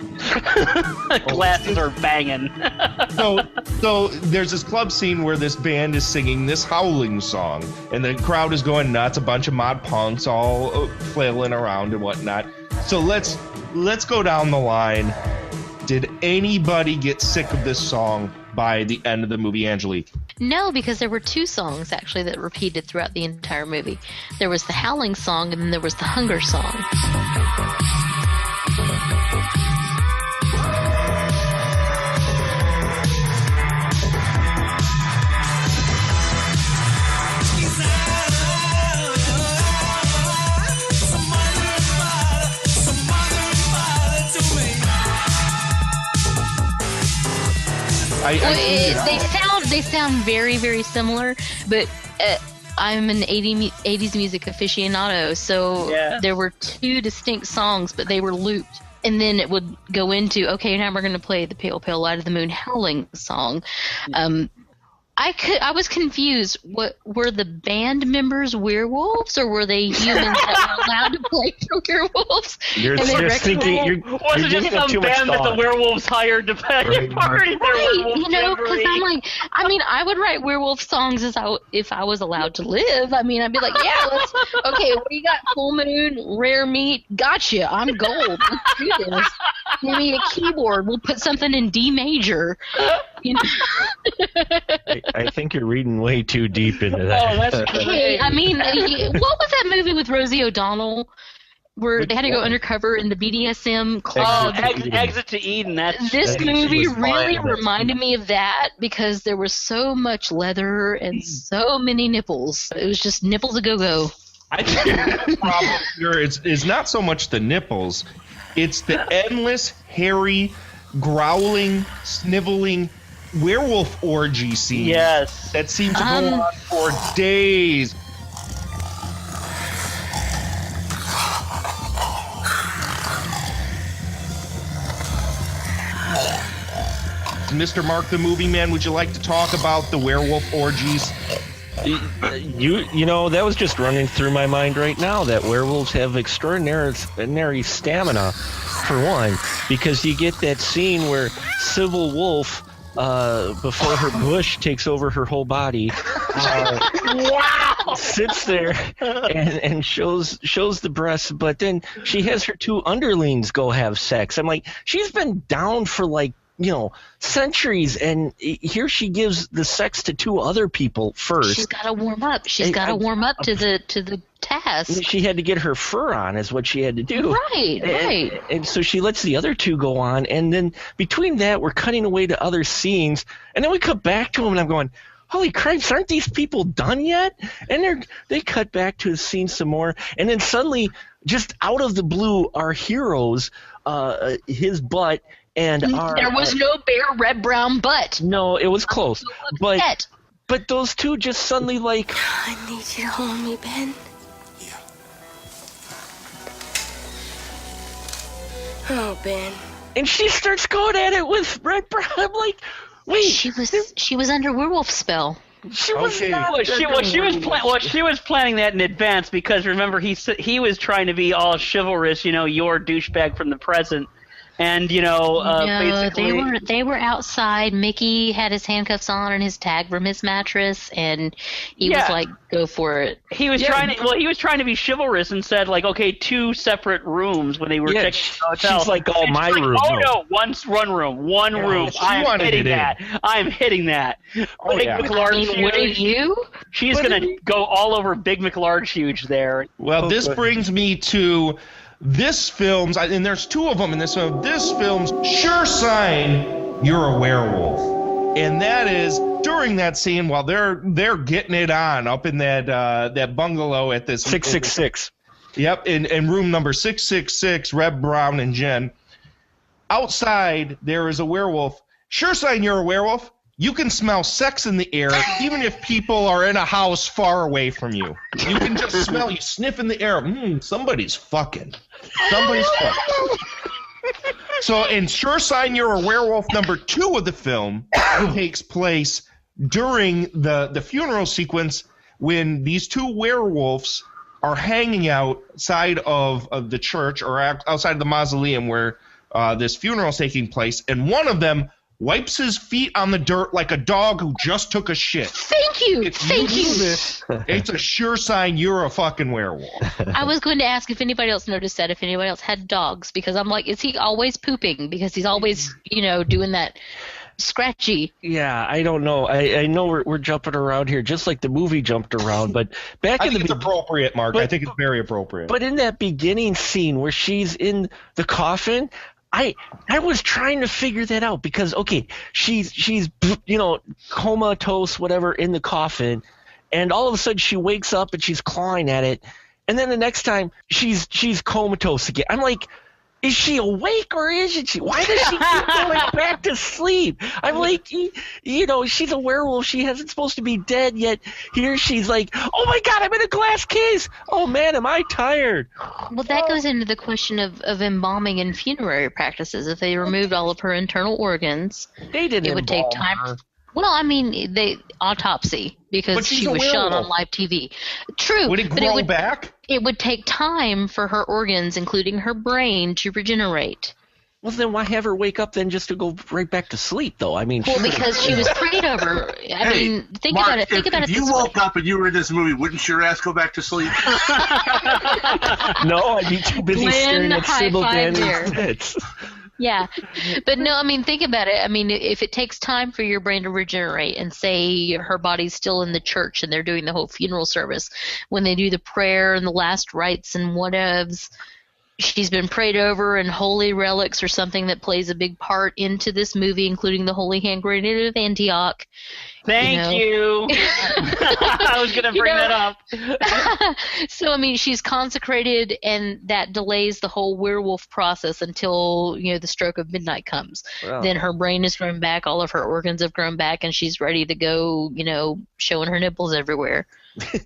Glasses are banging. So there's this club scene where this band is singing this Howling song, and the crowd is going nuts. A bunch of mod punks all flailing around and whatnot. So let's go down the line. Did anybody get sick of this song by the end of the movie, Angelique? No, because there were 2 songs actually that repeated throughout the entire movie. There was the Howling song, and then there was the Hunger song. They sound very, very similar, but I'm an 80s music aficionado, so there were 2 distinct songs, but they were looped. And then it would go into, okay, now we're going to play the Pale, Pale Light of the Moon Howling song. I was confused. What were the band members werewolves, or were they humans that were allowed to play for werewolves? You're just thinking. Was it just some band that the werewolves hired to play a party? Right, you know, because I'm like, I mean, I would write werewolf songs if I was allowed to live. I mean, I'd be like, yeah, okay, we got full moon, rare meat, gotcha. I'm gold. Let's do this. Give me a keyboard. We'll put something in D major. You know. I think you're reading way too deep into that. Oh, that's great. I mean, what was that movie with Rosie O'Donnell where they had to go undercover in the BDSM club? Exit to Eden. This movie really reminded me of that because there was so much leather and so many nipples. It was just nipples a go-go. I think the problem here is not so much the nipples. It's the endless, hairy, growling, sniveling werewolf orgy scene. Yes. That seemed to go on for days. Mr. Mark the Movie Man, would you like to talk about the werewolf orgies? You know, that was just running through my mind right now, that werewolves have extraordinary stamina, for one, because you get that scene where Sybil Wolf, before her bush takes over her whole body, sits there and shows the breasts, but then she has her 2 underlings go have sex. I'm like, she's been down for like, you know, centuries, and here she gives the sex to 2 other people first. She's got to warm up. She's got to warm up to the task. She had to get her fur on, is what she had to do. Right. And so she lets the other 2 go on, and then between that, we're cutting away to other scenes, and then we cut back to them, and I'm going, holy cripes, aren't these people done yet? And they cut back to the scene some more, and then suddenly, just out of the blue, our heroes, his butt, and there was no bare red brown butt. No, it was close. But those 2 just suddenly like, I need you to hold me, Ben. Yeah. Oh, Ben. and she starts going at it with red brown. I'm like, wait, she was under werewolf spell. She was not. She was planning that in advance because remember he was trying to be all chivalrous, your douchebag from the present. And basically they were outside. Mickey had his handcuffs on and his tag from his mattress, and he was like, "Go for it." He was trying to be chivalrous and said like, "Okay, 2 separate rooms when they were checking the hotel." She's like, "Oh, my room." Oh no, one room, one room. I'm hitting that. I'm hitting that. Oh, Big yeah. McLarge What are you? She's gonna go all over Big McLarge huge there. Well, this brings me to this film's, and there's 2 of them in this film. This film's sure sign you're a werewolf, and that is during that scene while they're getting it on up in that bungalow at this 666. Yep, in room number 666. Reb, Brown, and Jen. Outside there is a werewolf. Sure sign you're a werewolf. You can smell sex in the air, even if people are in a house far away from you. You can just smell, you sniff in the air, somebody's fucking. Somebody's foot. So, in Sure Sign You're a Werewolf number 2 of the film takes place during the funeral sequence when these two werewolves are hanging outside of the church or outside of the mausoleum where this funeral is taking place, and one of them wipes his feet on the dirt like a dog who just took a shit. Thank you. Thank you. It's a sure sign you're a fucking werewolf. I was going to ask if anybody else noticed that, if anybody else had dogs, because I'm like, is he always pooping? Because he's always, doing that scratchy. Yeah, I don't know. I know we're jumping around here just like the movie jumped around, but I think it's appropriate, Mark. I think it's very appropriate. But in that beginning scene where she's in the coffin, I was trying to figure that out because, okay, she's comatose, whatever, in the coffin, and all of a sudden she wakes up and she's clawing at it, and then the next time she's comatose again. I'm like, is she awake or isn't she? Why does she keep going back to sleep? I'm like, she's a werewolf. She isn't supposed to be dead yet. Here she's like, oh my God, I'm in a glass case. Oh man, am I tired? Well, that goes into the question of embalming and funerary practices. If they removed all of her internal organs, they didn't. It would take time. Her. Well, I mean, autopsy, because she was shot on live TV. True. Would it grow back? It would take time for her organs, including her brain, to regenerate. Well, then why have her wake up then just to go right back to sleep, though? I mean, well, because she was prayed over. I mean, think about it. Think about it. If you woke up and you were in this movie, wouldn't your ass go back to sleep? No, I'd be too busy staring at Sybil Danning's tits. Yeah, but no, I mean, think about it. I mean, if it takes time for your brain to regenerate, and say her body's still in the church and they're doing the whole funeral service, when they do the prayer and the last rites and whatevs, she's been prayed over, and holy relics or something that plays a big part into this movie, including the Holy Hand Grenade of Antioch. Thank you. I was going to bring that up. So, I mean, she's consecrated, and that delays the whole werewolf process until, the stroke of midnight comes. Wow. Then her brain has grown back, all of her organs have grown back, and she's ready to go, showing her nipples everywhere.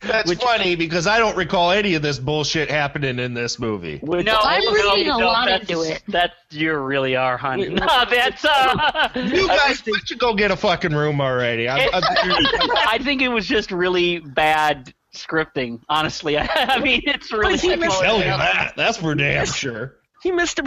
That's funny because I don't recall any of this bullshit happening in this movie. No, I'm reading a lot into it. That you really are, honey. No, that's you guys should go get a fucking room already. I think it was just really bad scripting. Honestly, I mean, it's really. I can tell you that. That's for damn sure. He missed a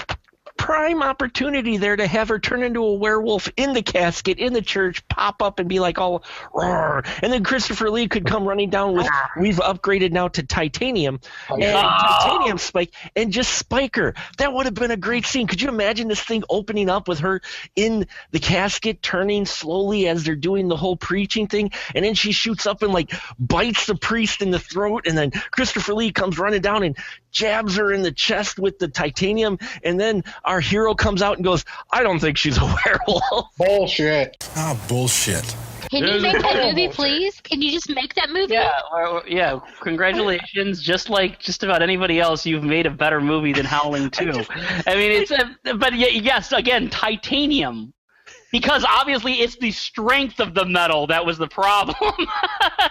prime opportunity there to have her turn into a werewolf in the casket in the church, pop up and be like all roar, and then Christopher Lee could come running down with we've upgraded now to titanium titanium spike and just spike her. That would have been a great scene. Could you imagine this thing opening up with her in the casket turning slowly as they're doing the whole preaching thing, and then she shoots up and like bites the priest in the throat, and then Christopher Lee comes running down and jabs her in the chest with the titanium, and then our hero comes out and goes, I don't think she's a werewolf. Bullshit. Ah, bullshit. Can you make that movie, please? Can you just make that movie? Yeah, congratulations. Just like just about anybody else, you've made a better movie than Howling 2. I mean, but yes, again, titanium. Because obviously it's the strength of the metal that was the problem.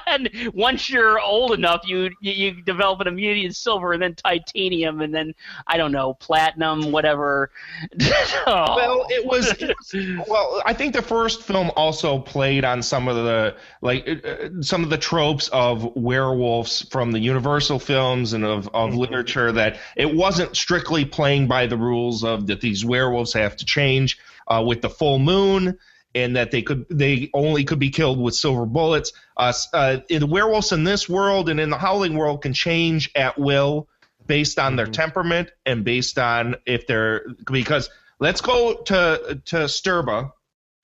And once you're old enough, you develop an immunity to silver, and then titanium, and then, I don't know, platinum, whatever. Well, it was I think the first film also played on some of the tropes of werewolves from the Universal films and of literature, that it wasn't strictly playing by the rules of that these werewolves have to change with the full moon, and that they only could be killed with silver bullets. The werewolves in this world and in the Howling world can change at will based on their temperament and based on if they're, because let's go to Sturba,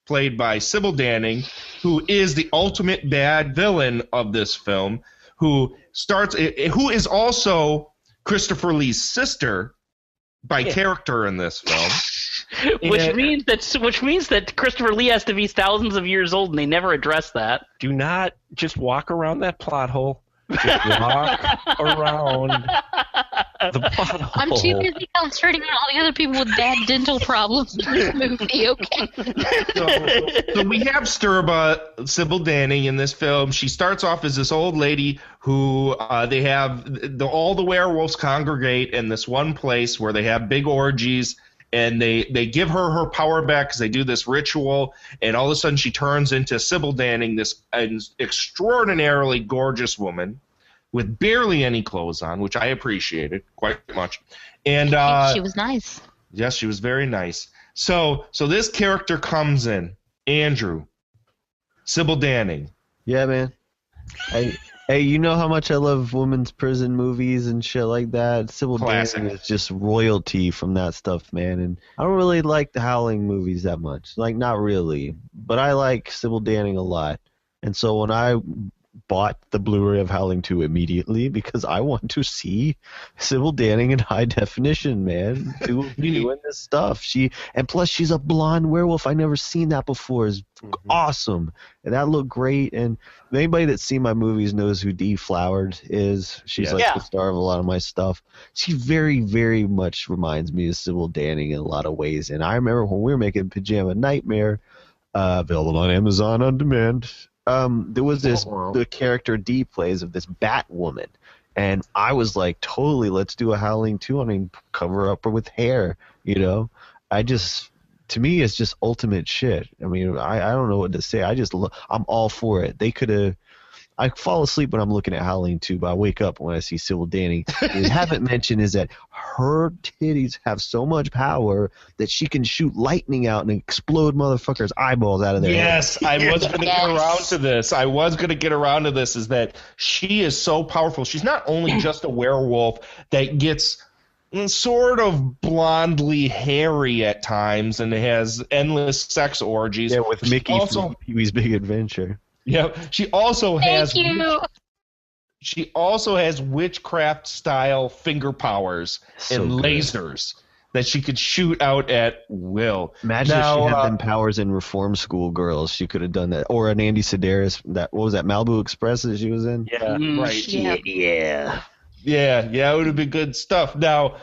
played by Sybil Danning, who is the ultimate bad villain of this film, who is also Christopher Lee's sister by character in this film. Which means that Christopher Lee has to be thousands of years old, and they never address that. Do not just walk around that plot hole. Just walk around. I'm too busy concentrating on all the other people with bad dental problems in this movie, okay? So we have Sturba, Sybil Danning, in this film. She starts off as this old lady who they have all the werewolves congregate in this one place where they have big orgies, and they give her power back because they do this ritual, and all of a sudden she turns into Sybil Danning, this extraordinarily gorgeous woman with barely any clothes on, which I appreciated quite much. And she was nice. Yes, she was very nice. So this character comes in, Andrew, Sybil Danning. Yeah, man. Hey, you know how much I love women's prison movies and shit like that? Sybil Danning is just royalty from that stuff, man. And I don't really like the Howling movies that much. Like, not really. But I like Sybil Danning a lot. And so when I bought the Blu-ray of Howling 2 immediately because I want to see Sybil Danning in high definition, man, doing this stuff. And plus she's a blonde werewolf. I never seen that before. It's awesome. And that looked great. And anybody that's seen my movies knows who Dee Flowered is. She's the star of a lot of my stuff. She very, very much reminds me of Sybil Danning in a lot of ways. And I remember when we were making Pajama Nightmare, available on Amazon on demand, there was the character Dee plays of this Batwoman, and I was like, totally, let's do a Howling 2. I mean, cover her up with hair, you know. To me, it's just ultimate shit. I mean, I don't know what to say. I'm all for it. They could have. I fall asleep when I'm looking at Howling 2, but I wake up when I see Sybil Danning. What I haven't mentioned is that her titties have so much power that she can shoot lightning out and explode motherfuckers' eyeballs out of their head. I was going to get around to this. Is that she is so powerful. She's not only just a werewolf that gets sort of blondely hairy at times and has endless sex orgies. Yeah, with Mickey from Pee-wee's Big Adventure. Yeah, she also has witchcraft style finger powers and lasers that she could shoot out at will. Imagine if she had them powers in Reform School Girls. She could have done that, or an Andy Sedaris. What was that, Malibu Express that she was in? Yeah, right. Yeah. Yeah, it would have been good stuff. Now,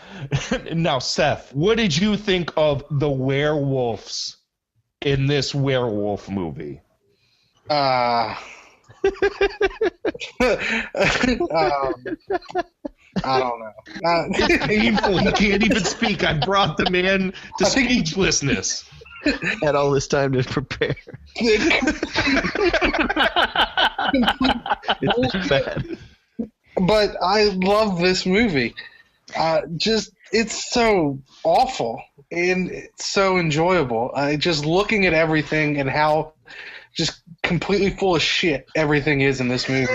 Seth, what did you think of the werewolves in this werewolf movie? I don't know. Painful. He can't even speak. I brought the man to speechlessness. Had all this time to prepare. It's bad. But I love this movie. It's so awful and it's so enjoyable. Just looking at everything and how just completely full of shit everything is in this movie.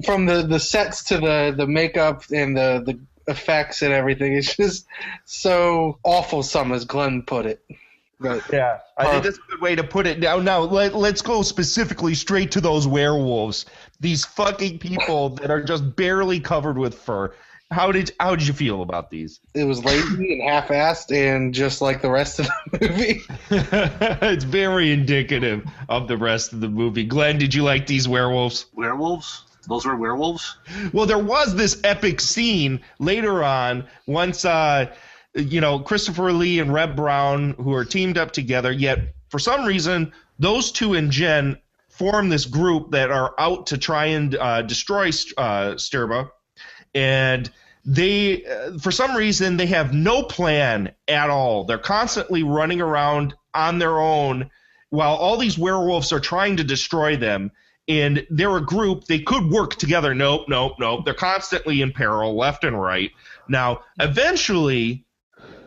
From the sets to the makeup and the effects and everything. It's just so awful, as Glenn put it. But, yeah, I think that's a good way to put it. Now let's go specifically straight to those werewolves. These fucking people that are just barely covered with fur. How did you feel about these? It was lazy and half-assed, and just like the rest of the movie. It's very indicative of the rest of the movie. Glenn, did you like these werewolves? Werewolves? Those were werewolves? Well, there was this epic scene later on once, Christopher Lee and Reb Brown, who are teamed up together, yet for some reason, those two and Jen form this group that are out to try and destroy Sturba. And they, for some reason, they have no plan at all. They're constantly running around on their own while all these werewolves are trying to destroy them. And they're a group. They could work together. Nope. They're constantly in peril, left and right. Now, eventually,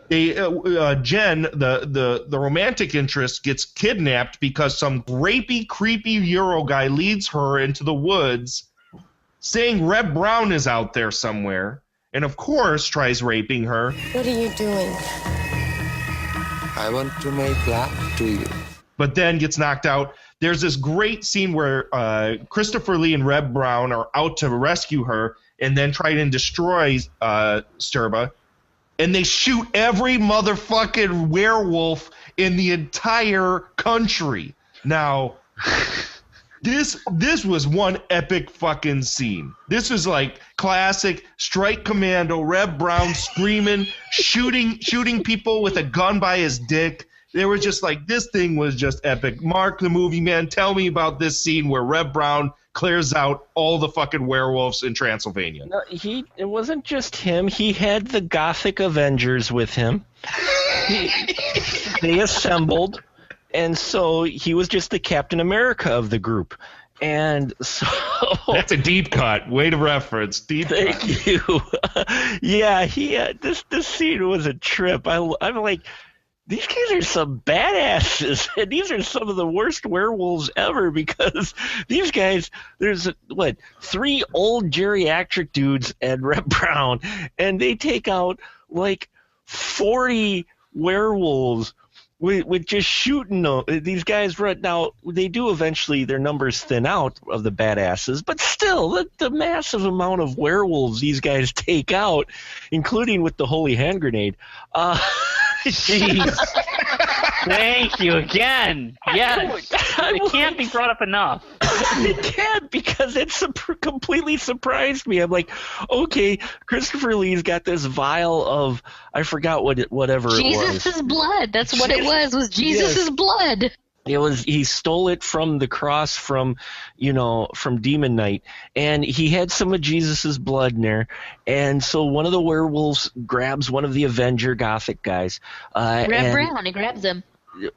Jen, the romantic interest, gets kidnapped because some rapey, creepy Euro guy leads her into the woods, saying Reb Brown is out there somewhere, and of course tries raping her. What are you doing? I want to make love to you. But then gets knocked out. There's this great scene where Christopher Lee and Reb Brown are out to rescue her and then try and destroy Sturba. And they shoot every motherfucking werewolf in the entire country. Now, This was one epic fucking scene. This is like classic Strike Commando, Reb Brown screaming, shooting people with a gun by his dick. They were just like, this thing was just epic. Mark, the movie man, tell me about this scene where Reb Brown clears out all the fucking werewolves in Transylvania. No, it wasn't just him. He had the Gothic Avengers with him. They assembled, and so he was just the Captain America of the group. And so that's a deep cut. Way to reference. Deep cut. Thank you. Yeah, this scene was a trip. I'm like, these guys are some badasses, and these are some of the worst werewolves ever because these guys, there's, 3 old geriatric dudes and Reb Brown, and they take out, 40 werewolves with just shooting them. These guys right now, they do eventually, their numbers thin out of the badasses, but still, the massive amount of werewolves these guys take out, including with the holy hand grenade. Jeez. Thank you again. Yes. It can't be brought up enough. It can't because it completely surprised me. I'm like, okay, Christopher Lee's got this vial of, I forgot whatever it was. Jesus' blood. That's what it was Jesus' blood. He stole it from the cross from Demon Knight, and he had some of Jesus's blood in there. And so one of the werewolves grabs one of the Avenger Gothic guys. Reb Brown, he grabs him.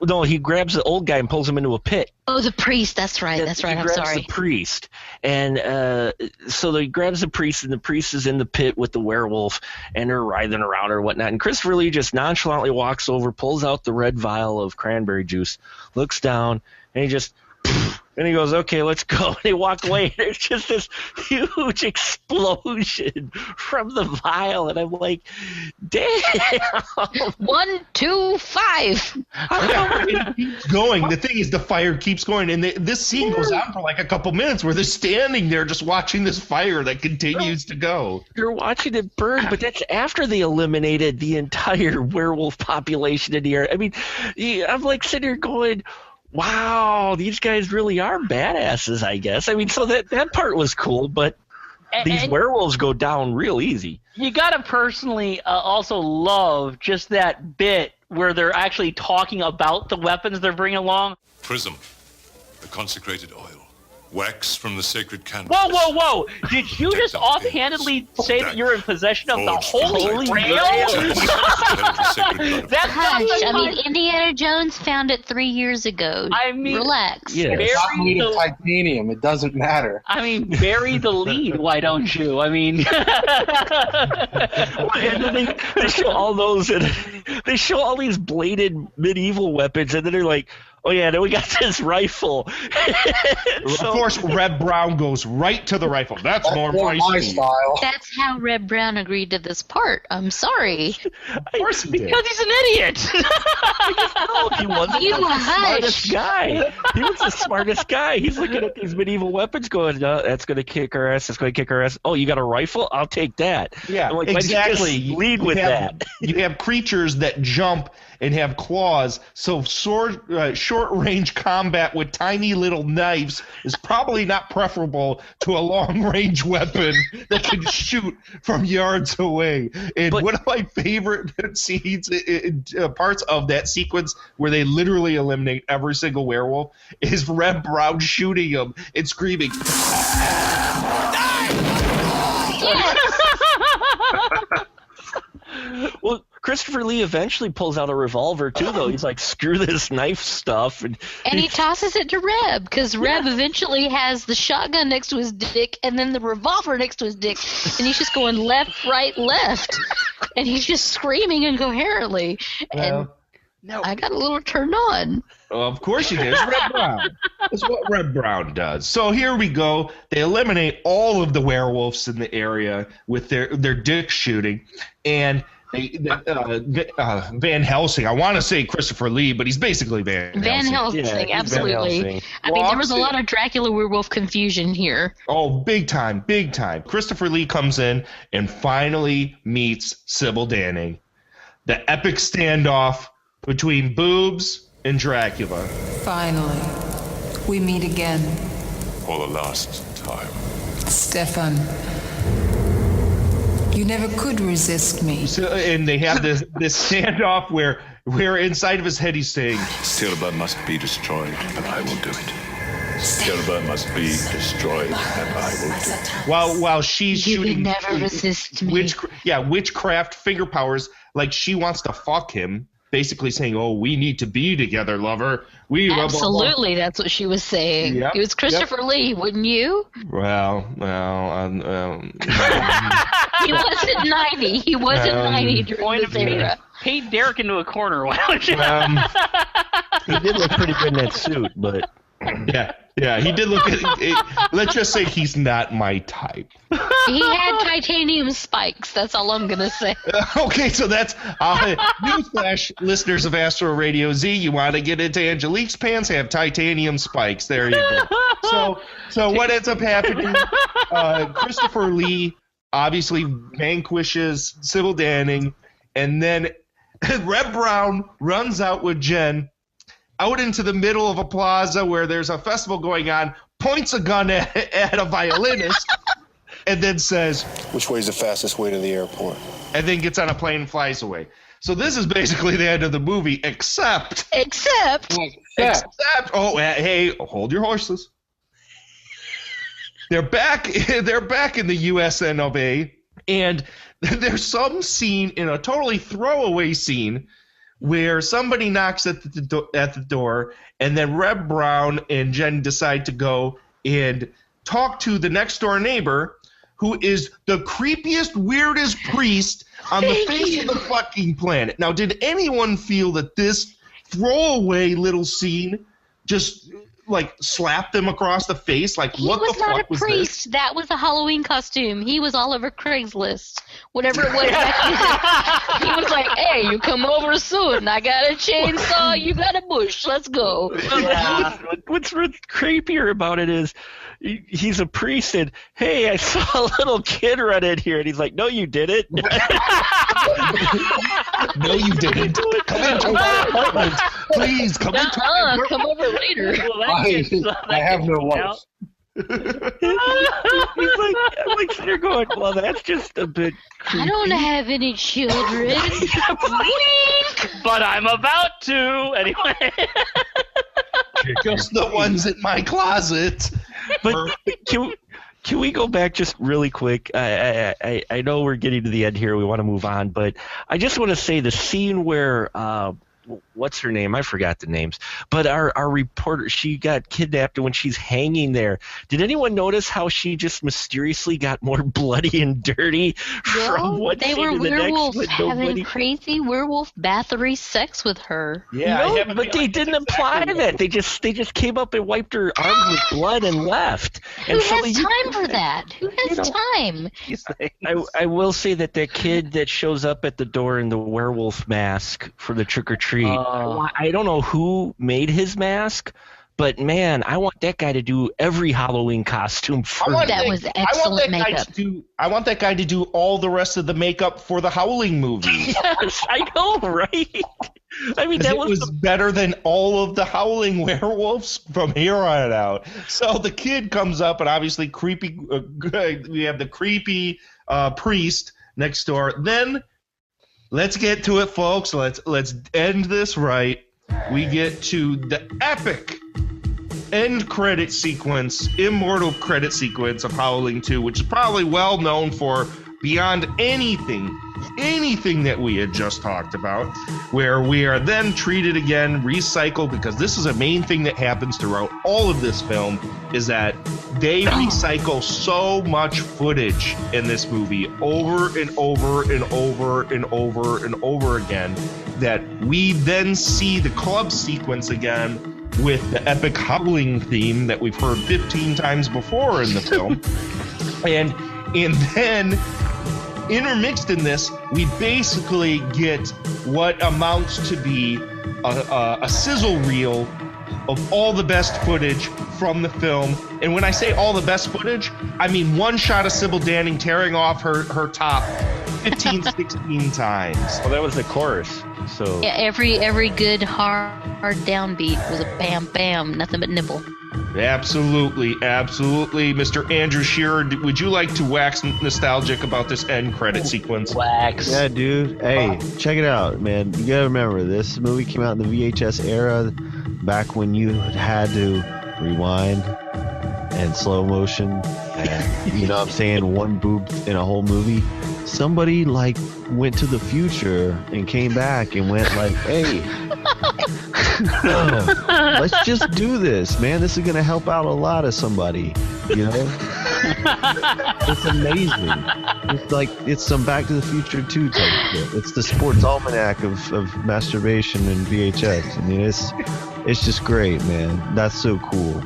No, he grabs the old guy and pulls him into a pit. Oh, the priest. That's right. I'm sorry. He grabs the priest, and so he grabs the priest, and the priest is in the pit with the werewolf, and they're writhing around or whatnot. And Christopher Lee just nonchalantly walks over, pulls out the red vial of cranberry juice, looks down, and he just. And he goes, okay, let's go. And they walk away. There's just this huge explosion from the vial. And I'm like, damn. 1, 2, 5. It keeps going. The thing is, the fire keeps going. And this scene goes on for like a couple minutes where they're standing there just watching this fire that continues to go. You're watching it burn, but that's after they eliminated the entire werewolf population in the area. I mean, I'm like sitting here going, wow, these guys really are badasses, I guess. I mean, so that part was cool, but these werewolves go down real easy. You gotta personally also love just that bit where they're actually talking about the weapons they're bringing along. Prism, the consecrated oil, wax from the sacred candle. Whoa! Did you just offhandedly say that you're in possession of the Holy Grail? That's Hush. I mean, Indiana Jones found it 3 years ago. I mean, relax. Yeah. It's not made of titanium. It doesn't matter. I mean, bury the lead. Why don't you? I mean, and then they show all those, and they show all these bladed medieval weapons, and then they're like, oh yeah, then we got this rifle. Of course, Reb Brown goes right to the rifle. That's more my style. That's how Reb Brown agreed to this part. I'm sorry. Of course he did. Because he's an idiot. No, he wasn't You the hush. smartest guy. He was the smartest guy. He's looking at these medieval weapons going, that's going to kick our ass. That's going to kick our ass. Oh, you got a rifle? I'll take that. Yeah, like, exactly. You lead with that. You have creatures that jump and have claws, so short-range combat with tiny little knives is probably not preferable to a long-range weapon that can shoot from yards away. And one of my favorite scenes, parts of that sequence where they literally eliminate every single werewolf is Reb Brown shooting him and screaming, Well, Christopher Lee eventually pulls out a revolver too, though. He's like, "Screw this knife stuff," and he tosses it to Reb because Reb eventually has the shotgun next to his dick and then the revolver next to his dick, and he's just going left, right, left, and he's just screaming incoherently. And I got a little turned on. Well, of course you did. It's Reb Brown. That's what Reb Brown does. So here we go. They eliminate all of the werewolves in the area with their dick shooting, and Van Helsing. I want to say Christopher Lee, but he's basically Van Helsing. Yeah, absolutely. Van Helsing. I mean, there was a lot of Dracula werewolf confusion here. Oh, big time, big time. Christopher Lee comes in and finally meets Sybil Danning. The epic standoff between Boobs and Dracula. Finally, we meet again. for the last time. Stefan, you never could resist me. So, and they have this standoff where inside of his head he's saying, Silver must be destroyed, and I will do it. Silver must be destroyed, and I will do it. While she's You shooting can never resist me. witchcraft finger powers, like she wants to fuck him, basically saying, "Oh, we need to be together, lover." Absolutely, that's what she was saying. Yep, It was Christopher Lee, wouldn't you? Well, He wasn't 90. He wasn't 90 during this era. Paint Derrick into a corner. Why don't you? He did look pretty good in that suit, but yeah, he did look. Let's just say he's not my type. He had titanium spikes. That's all I'm gonna say. Okay, so that's newsflash, listeners of Astro Radio Z. You want to get into Angelique's pants? Have titanium spikes. There you go. So what ends up happening? Christopher Lee obviously vanquishes Sybil Danning, and then Reb Brown runs out with Jen out into the middle of a plaza where there's a festival going on, points a gun at a violinist, and then says, "Which way is the fastest way to the airport?" And then gets on a plane and flies away. So this is basically the end of the movie, except, oh, hey, hold your horses. They're back in the USN of A, and there's some scene in a totally throwaway scene where somebody knocks at the door, and then Reb Brown and Jen decide to go and talk to the next door neighbor, who is the creepiest, weirdest priest on the face of the fucking planet. Now, did anyone feel that this throwaway little scene just like slapped them across the face? Like, what the fuck was this? He was not a priest. That was a Halloween costume. He was all over Craigslist. Whatever it was. He was like, "Hey, you come over soon. I got a chainsaw. You got a bush. Let's go." Yeah. What's creepier about it is he's a priest and, "Hey, I saw a little kid run in here," and he's like, "No, you didn't." No, you didn't. Come into my apartment. Please, come into my apartment. Come over later. I have no wife. He's like, you're going, "Well, that's just a bit creepy." I don't have any children. Wink! But I'm about to. Anyway. Just the ones in my closet. But can we go back just really quick? I know we're getting to the end here. We want to move on, but I just want to say the scene where what's her name? I forgot the names. But our reporter, she got kidnapped, and when she's hanging there, did anyone notice how she just mysteriously got more bloody and dirty from one they scene were to the werewolves next? having crazy werewolf bathery sex with her. Yeah, no, but they didn't imply that. They just came up and wiped her arms with blood and left. And Who has time for that? Who has time? I will say that kid that shows up at the door in the werewolf mask for the trick or treat. I don't know who made his mask, but man, I want that guy to do every Halloween costume for me. That was excellent makeup. I want that guy to do all the rest of the makeup for the Howling movie. Yes, I know, right? I mean, that was better than all of the Howling werewolves from here on out. So the kid comes up, and obviously creepy. We have the creepy priest next door. Then let's get to it, folks. Let's end this right. We get to the epic end credit sequence, immortal credit sequence of Howling 2, which is probably well known for beyond anything that we had just talked about, where we are then treated again, recycled, because this is a main thing that happens throughout all of this film, is that they recycle so much footage in this movie over and over and over and over and over again that we then see the club sequence again with the epic Howling theme that we've heard 15 times before in the film. and then intermixed in this, we basically get what amounts to be a sizzle reel of all the best footage from the film. And when I say all the best footage, I mean one shot of Sybil Danning tearing off her top 15, 16 times. Well, that was the chorus. So Yeah, every good hard downbeat was a bam bam, nothing but nipple. Absolutely. Mr. Andrew Shearer, would you like to wax nostalgic about this end credit sequence? Wax. Yeah, dude. Hey, check it out, man. You gotta remember, this movie came out in the VHS era, back when you had to rewind and slow motion, and you know what I'm saying, one boob in a whole movie. Somebody like went to the future and came back and went like, hey, let's just do this, man. This is gonna help out a lot of somebody, you know. It's amazing. It's like it's some Back to the Future 2 type shit. It's the sports almanac of masturbation and VHS. I mean, it's just great, man. That's so cool.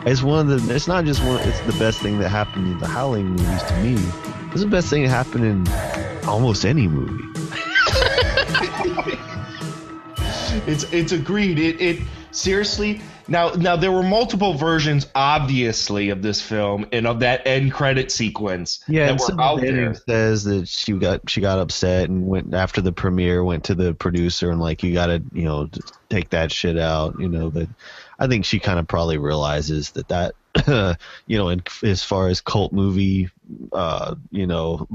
It's one of the. It's not just one. It's the best thing that happened in the Howling movies to me. It's the best thing that happened in almost any movie. It's agreed. It seriously. Now there were multiple versions, obviously, of this film and of that end credit sequence. Yeah, that and were out Sybil Danning there. says that she got upset and went after the premiere, went to the producer and like, you gotta, you know, take that shit out, you know. But I think she kind of probably realizes that you know, as far as cult movie, you know,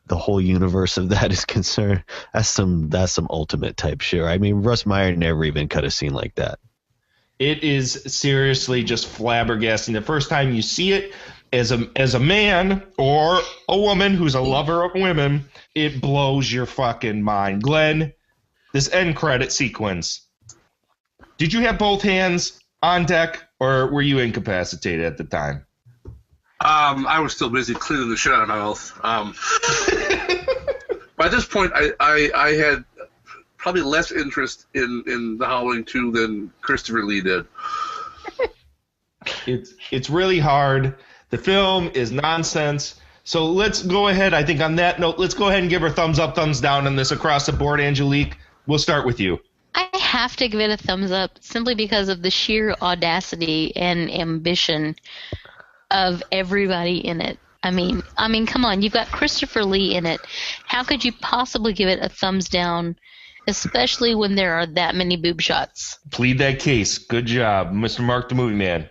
the whole universe of that is concerned, that's some ultimate type shit. I mean, Russ Meyer never even cut a scene like that. It is seriously just flabbergasting. The first time you see it as a man or a woman who's a lover of women, it blows your fucking mind. Glenn, this end credit sequence. Did you have both hands on deck, or were you incapacitated at the time? I was still busy cleaning the shit out of my mouth. By this point, I had probably less interest in the Howling 2 than Christopher Lee did. It's really hard. The film is nonsense. So let's go ahead. I think on that note, let's go ahead and give her thumbs up, thumbs down on this across the board. Angelique, we'll start with you. I have to give it a thumbs up simply because of the sheer audacity and ambition of everybody in it. I mean, come on, you've got Christopher Lee in it. How could you possibly give it a thumbs down, especially when there are that many boob shots? Plead that case. Good job, Mr. Mark the Movie Man.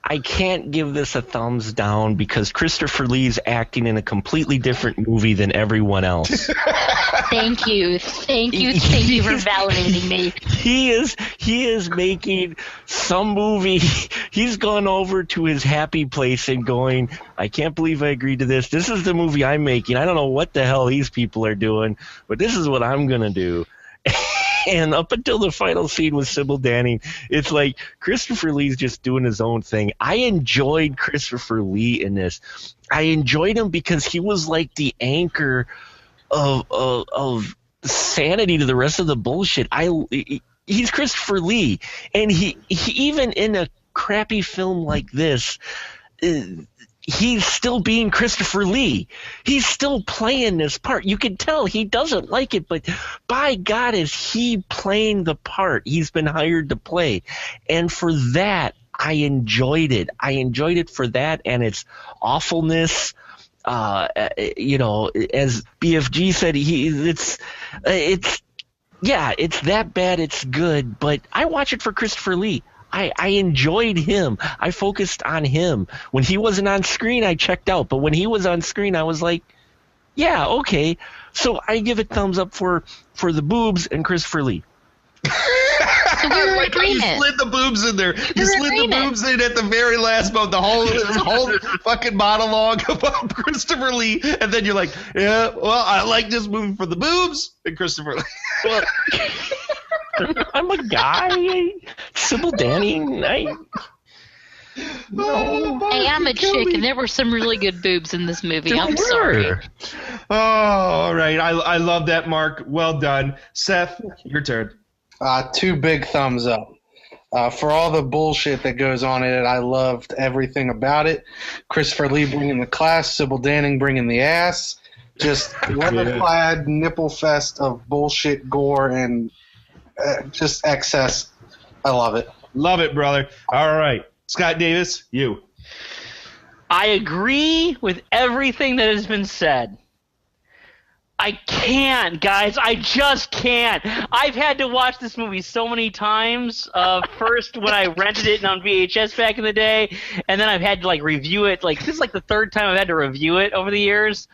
I can't give this a thumbs down because Christopher Lee's acting in a completely different movie than everyone else. Thank you for validating me. He is making some movie. He's gone over to his happy place and going, I can't believe I agreed to this. This is the movie I'm making. I don't know what the hell these people are doing, but this is what I'm going to do. And up until the final scene with Sybil Danning, it's like Christopher Lee's just doing his own thing. I enjoyed Christopher Lee in this. I enjoyed him because he was like the anchor of sanity to the rest of the bullshit. He's Christopher Lee, and he even in a crappy film like this, he's still being Christopher Lee. He's still playing this part. You can tell he doesn't like it, but by God, is he playing the part he's been hired to play. And for that, I enjoyed it. I enjoyed it for that and its awfulness. You know, as BFG said, it's that bad it's good, but I watch it for Christopher Lee. I enjoyed him. I focused on him. When he wasn't on screen, I checked out. But when he was on screen, I was like, yeah, okay. So I give it thumbs up for the boobs and Christopher Lee. So we're in agreement. You slid the boobs in there. You slid the boobs in at the very last moment. The whole fucking monologue about Christopher Lee, and then you're like, yeah, well, I like this movie for the boobs and Christopher Lee. Well, I'm a guy. Sybil Danning. Hey, I'm a chick, and there were some really good boobs in this movie. I'm sorry. Oh, all right. I love that, Mark. Well done. Seth, your turn. 2 big thumbs up. For all the bullshit that goes on in it, I loved everything about it. Christopher Lee bringing the class, Sybil Danning bringing the ass. Just leather-clad nipple fest of bullshit, gore, and just excess. I love it. Love it, brother. All right. Scott Davis, you. I agree with everything that has been said. I can't, guys. I just can't. I've had to watch this movie so many times. First, when I rented it on VHS back in the day, and then I've had to review it. This is the third time I've had to review it over the years.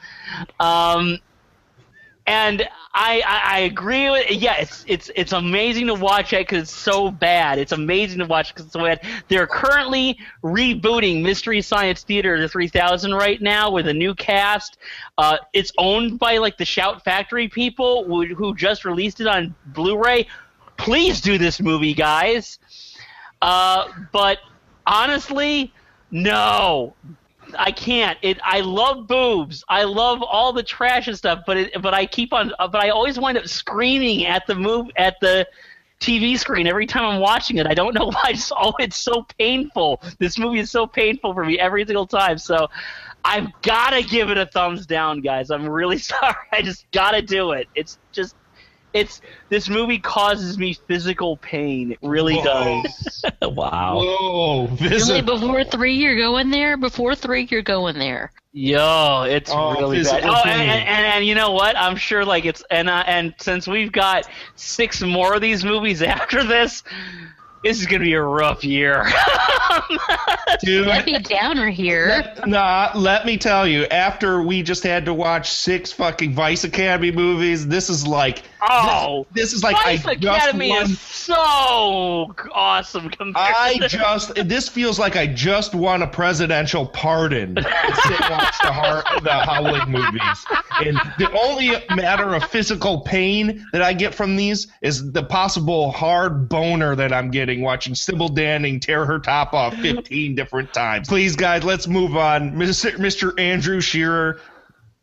And I agree with it. Yeah, it's amazing to watch it because it's so bad. It's amazing to watch because it's so bad. They're currently rebooting Mystery Science Theater 3000 right now with a new cast. It's owned by the Shout Factory people who just released it on Blu-ray. Please do this movie, guys. But honestly, no. I can't. I love boobs. I love all the trash and stuff. But I always wind up screaming at the TV screen every time I'm watching it. I don't know why. It's so painful. This movie is so painful for me every single time. So I've got to give it a thumbs down, guys. I'm really sorry. I just got to do it. This movie causes me physical pain. It really does. Wow. Whoa. Really, before 3, you're going there? Before 3, you're going there. Yo, it's really bad. Oh, and you know what? I'm sure and since we've got 6 more of these movies after this is going to be a rough year. Dude, Debbie Downer here. Let me tell you, after we just had to watch 6 fucking Vice Academy movies, this is this is Vice Academy is so awesome compared to this feels like I just won a presidential pardon to sit and watch the Howling movies. And the only matter of physical pain that I get from these is the possible hard boner that I'm getting watching Sybil Danning tear her top off 15 different times. Please, guys, let's move on. Mr. Andrew Shearer,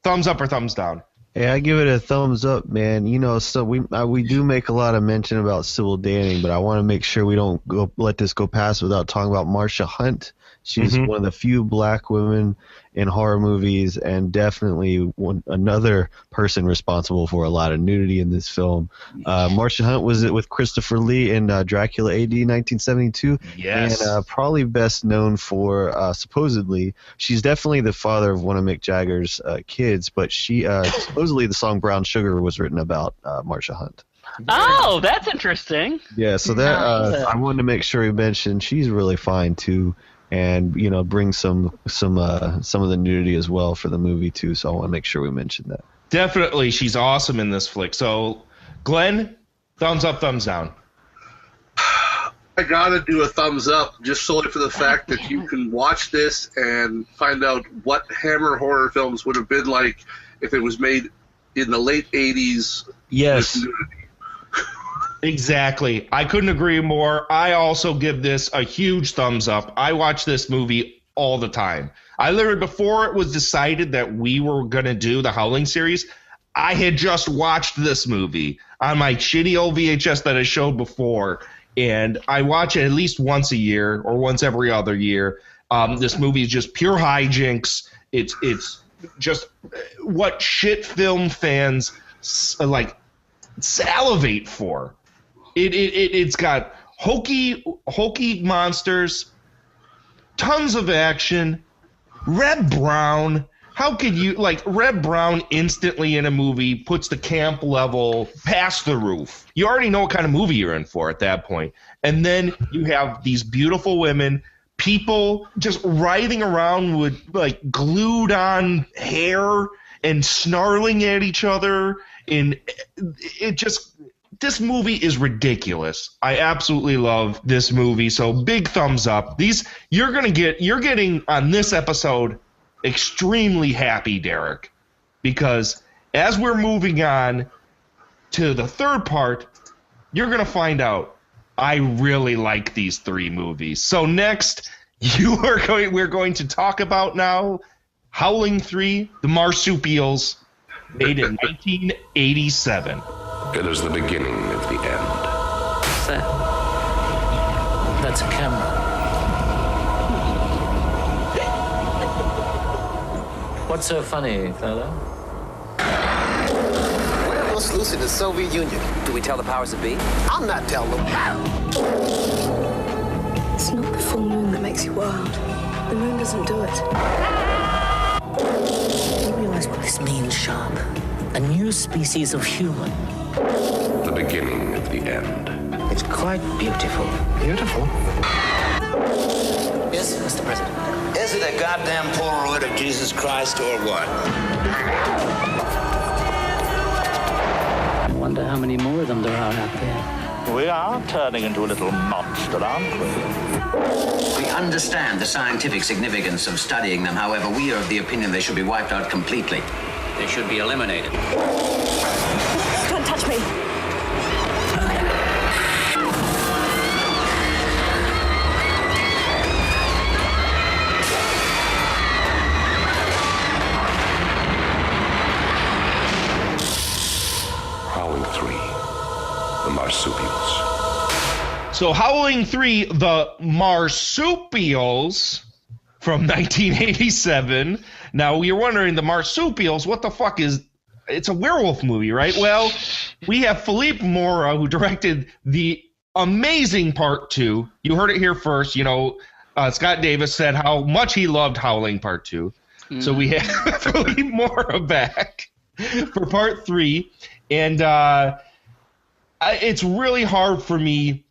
thumbs up or thumbs down? Hey, I give it a thumbs up, man. So we do make a lot of mention about Sybil Danning, but I want to make sure we don't let this go past without talking about Marsha Hunt. She's one of the few black women in horror movies, and definitely another person responsible for a lot of nudity in this film. Marsha Hunt was with Christopher Lee in Dracula AD 1972. Yes. And probably best known for, supposedly, she's definitely the father of one of Mick Jagger's kids, but she supposedly the song Brown Sugar was written about Marsha Hunt. Oh, that's interesting. Yeah, so that I wanted to make sure we mentioned she's really fine too. And bring some of the nudity as well for the movie too. So I want to make sure we mention that. Definitely, she's awesome in this flick. So, Glenn, thumbs up, thumbs down. I gotta do a thumbs up just solely for the fact that you can watch this and find out what Hammer horror films would have been like if it was made in the late 80s. Yes. With nudity. Exactly. I couldn't agree more. I also give this a huge thumbs up. I watch this movie all the time. I literally, before it was decided that we were going to do the Howling series, I had just watched this movie on my shitty old VHS that I showed before, and I watch it at least once a year or once every other year. This movie is just pure hijinks. It's just what shit film fans salivate for. It's got hokey monsters, tons of action. Reb Brown, how could you Reb Brown instantly in a movie puts the camp level past the roof. You already know what kind of movie you're in for at that point. And then you have these beautiful women, people just writhing around with glued on hair and snarling at each other, and this movie is ridiculous. I absolutely love this movie. So big thumbs up. You're getting on this episode extremely happy, Derrick, because as we're moving on to the third part, you're going to find out I really like these 3 movies. So next, we're going to talk about now Howling 3, The Marsupials, made in 1987. It is the beginning of the end. What's that? That's a camera. What's so funny, fella? Werewolves loose in the Soviet Union. Do we tell the powers that be? I'm not telling them. It's not the full moon that makes you wild. The moon doesn't do it. You realize what this means, Sharp? A new species of human. The beginning of the end. It's quite beautiful. Beautiful? Yes, Mr. President. Is it a goddamn Polaroid of Jesus Christ or what? I wonder how many more of them there are out there. We are turning into a little monster, aren't we? We understand the scientific significance of studying them. However, we are of the opinion they should be wiped out completely. They should be eliminated. Don't touch me. Howling 3. The Marsupials. So Howling 3, The Marsupials from 1987. Now, you're wondering, the Marsupials, what the fuck is... It's a werewolf movie, right? Well, we have Philippe Mora, who directed the amazing Part 2. You heard it here first. You know, Scott Davis said how much he loved Howling Part 2. So we have Philippe Mora back for Part 3. And it's really hard for me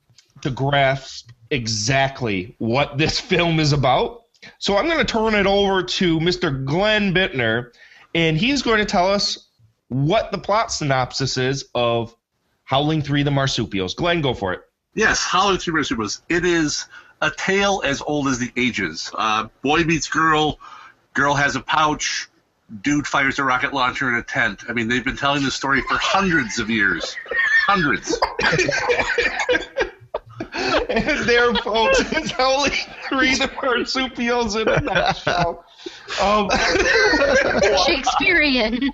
to grasp exactly what this film is about. So I'm going to turn it over to Mr. Glenn Buettner, and he's going to tell us what the plot synopsis is of Howling 3, The Marsupials. Glenn, go for it. Yes, Howling 3, Marsupials. It is a tale as old as the ages. Boy meets girl, girl has a pouch, dude fires a rocket launcher in a tent. I mean, they've been telling this story for hundreds of years. Hundreds. And there, folks, is Howling 3, The Marsupials in a nutshell. Shakespearean.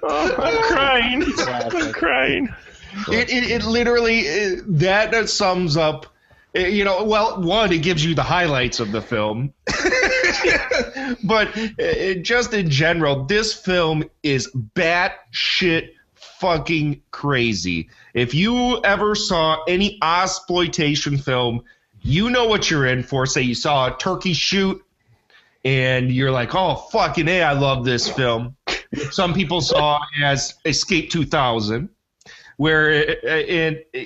I'm crying. I'm crying. It literally, that sums up, you know, well, one, it gives you the highlights of the film. But just in general, this film is batshit fucking crazy. If you ever saw any exploitation film, you know what you're in for. Say you saw a turkey shoot, and you're like, oh, fucking A, I love this film. Some people saw as Escape 2000, where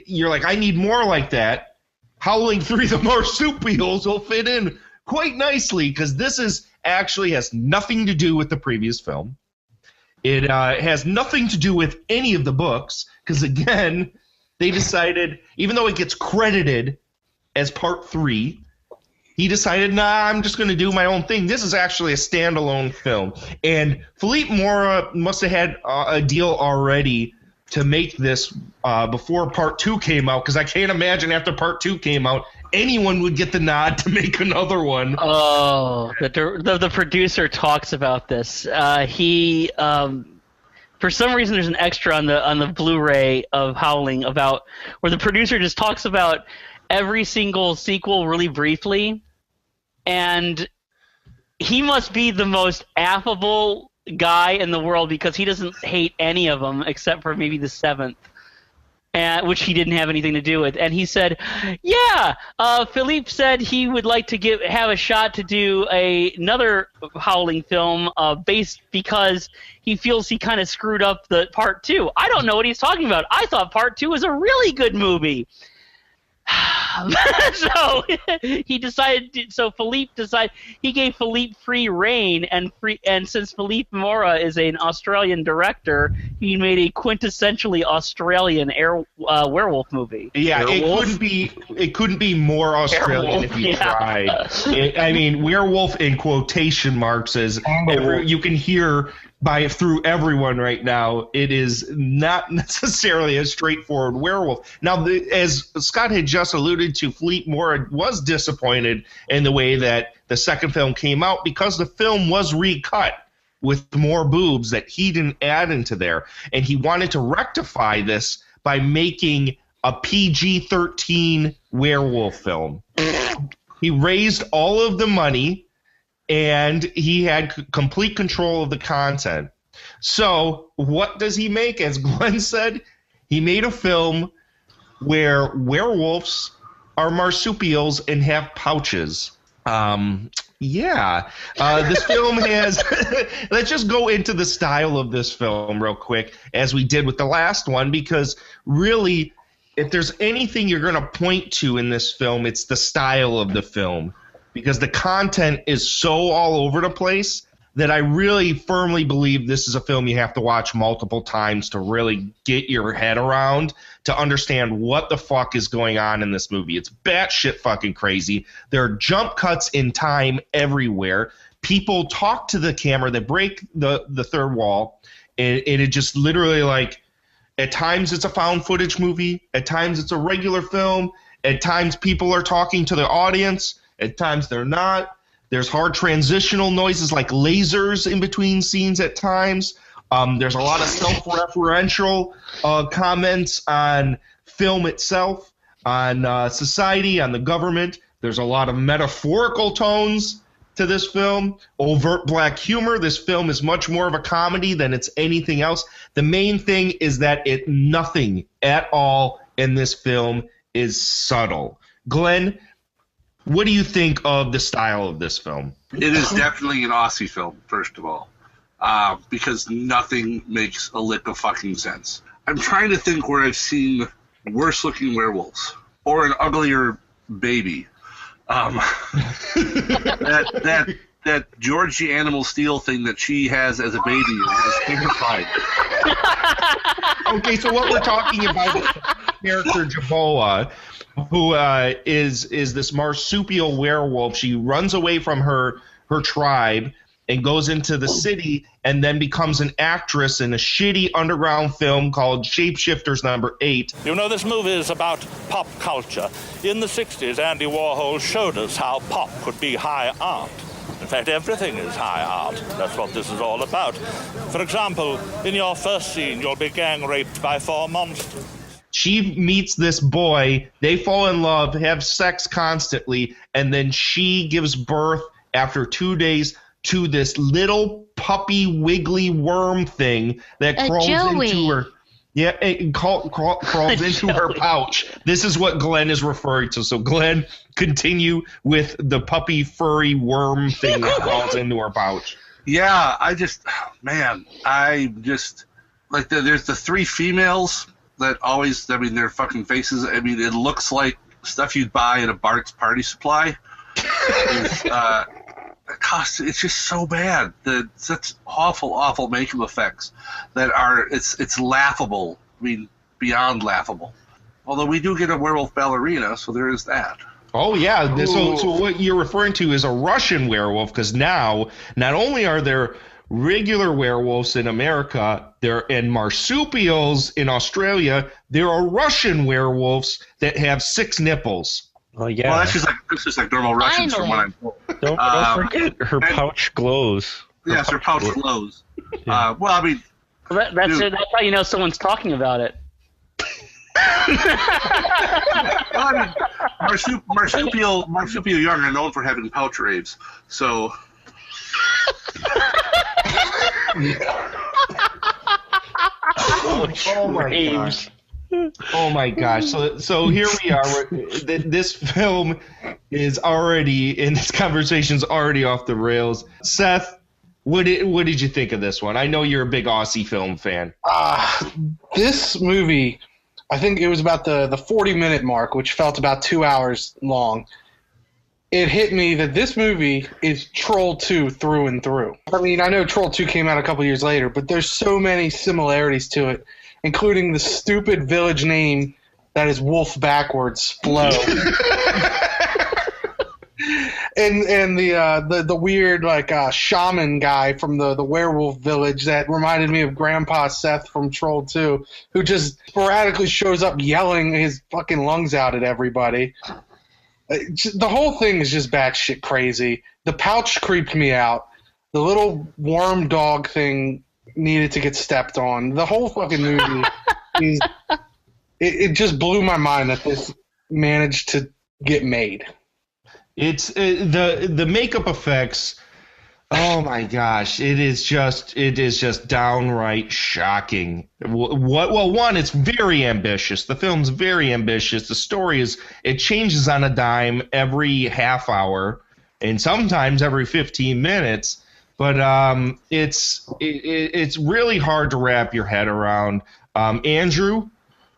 you're like, I need more like that. Howling 3, The Marsupials will fit in quite nicely, because this is actually has nothing to do with the previous film. It has nothing to do with any of the books, because, again, they decided, even though it gets credited as Part 3, he decided, nah, I'm just going to do my own thing. This is actually a standalone film. And Philippe Mora must have had a deal already to make this before Part 2 came out, because I can't imagine after Part 2 came out, anyone would get the nod to make another one. Oh, the producer talks about this. He for some reason there's an extra on the Blu-ray of Howling about where the producer just talks about every single sequel really briefly, and he must be the most affable guy in the world because he doesn't hate any of them except for maybe the 7th. Which he didn't have anything to do with. And he said, yeah, Philippe said he would like to have a shot to do another Howling film based because he feels he kind of screwed up the Part 2. I don't know what he's talking about. I thought Part 2 was a really good movie. So he decided. So Philippe decided he gave Philippe free reign, and since Philippe Mora is an Australian director, he made a quintessentially Australian werewolf movie. Yeah, it couldn't be more Australian if you tried. I mean, werewolf in quotation marks, as you can hear through everyone right now. It is not necessarily a straightforward werewolf. Now, as Scott had just alluded to, Philippe Mora was disappointed in the way that the second film came out because the film was recut with more boobs that he didn't add into there. And he wanted to rectify this by making a PG-13 werewolf film. He raised all of the money, and he had complete control of the content. So what does he make? As Glenn said, he made a film where werewolves are marsupials and have pouches. This film has let's just go into the style of this film real quick, as we did with the last one, because really, if there's anything you're going to point to in this film, it's the style of the film, because the content is so all over the place that I really firmly believe this is a film you have to watch multiple times to really get your head around, to understand what the fuck is going on in this movie. It's batshit fucking crazy. There are jump cuts in time everywhere. People talk to the camera. They break the third wall. And it just literally, like, at times it's a found footage movie. At times it's a regular film. At times people are talking to the audience. At times they're not. There's hard transitional noises like lasers in between scenes at times. There's a lot of self-referential comments on film itself, on society, on the government. There's a lot of metaphorical tones to this film, overt black humor. This film is much more of a comedy than it's anything else. The main thing is that nothing at all in this film is subtle. Glenn, what do you think of the style of this film? It is definitely an Aussie film, first of all, because nothing makes a lick of fucking sense. I'm trying to think where I've seen worse-looking werewolves or an uglier baby. That Georgie Animal Steel thing that she has as a baby is terrifying. Okay, so what we're talking about is the character Jaboa, who is this marsupial werewolf. She runs away from her tribe and goes into the city and then becomes an actress in a shitty underground film called Shapeshifters No. 8. You know, this movie is about pop culture. In the 60s, Andy Warhol showed us how pop could be high art. In fact, everything is high art. That's what this is all about. For example, in your first scene, you'll be gang raped by 4 monsters. She meets this boy, they fall in love, have sex constantly, and then she gives birth after 2 days to this little puppy wiggly worm thing that crawls into her. Yeah, it crawls into her pouch. This is what Glenn is referring to. So Glenn, continue with the puppy furry worm thing that crawls into her pouch. Yeah, there's the 3 females that always, their fucking faces, it looks like stuff you'd buy at a Bart's Party Supply. It's just so bad. Such awful makeup effects that it's laughable. Beyond laughable. Although we do get a werewolf ballerina, so there is that. Oh yeah. So what you're referring to is a Russian werewolf, because now not only are there regular werewolves in America, and marsupials in Australia, there are Russian werewolves that have 6 nipples. Oh yeah. Well, that's just like normal Russians from what I'm told. Don't forget her pouch glows. Yes, her pouch glows. Yeah. That's how you know someone's talking about it. Marsupial young are known for having pouch raves, so. Oh my gosh! So here we are. This film is already, in this conversation's already off the rails. Seth, what did you think of this one? I know you're a big Aussie film fan. This movie, I think it was about the 40-minute mark, which felt about 2 hours long. It hit me that this movie is Troll 2 through and through. I know Troll 2 came out a couple years later, but there's so many similarities to it, including the stupid village name that is Wolf backwards, Flow. and the weird shaman guy from the werewolf village that reminded me of Grandpa Seth from Troll 2, who just sporadically shows up yelling his fucking lungs out at everybody. The whole thing is just batshit crazy. The pouch creeped me out. The little worm dog thing needed to get stepped on. The whole fucking movie it just blew my mind that this managed to get made. It's the makeup effects Oh my gosh, it is just downright shocking. Well, one, it's very ambitious. The film's very ambitious. The story it changes on a dime every half hour, and sometimes every 15 minutes. But it's really hard to wrap your head around. Andrew,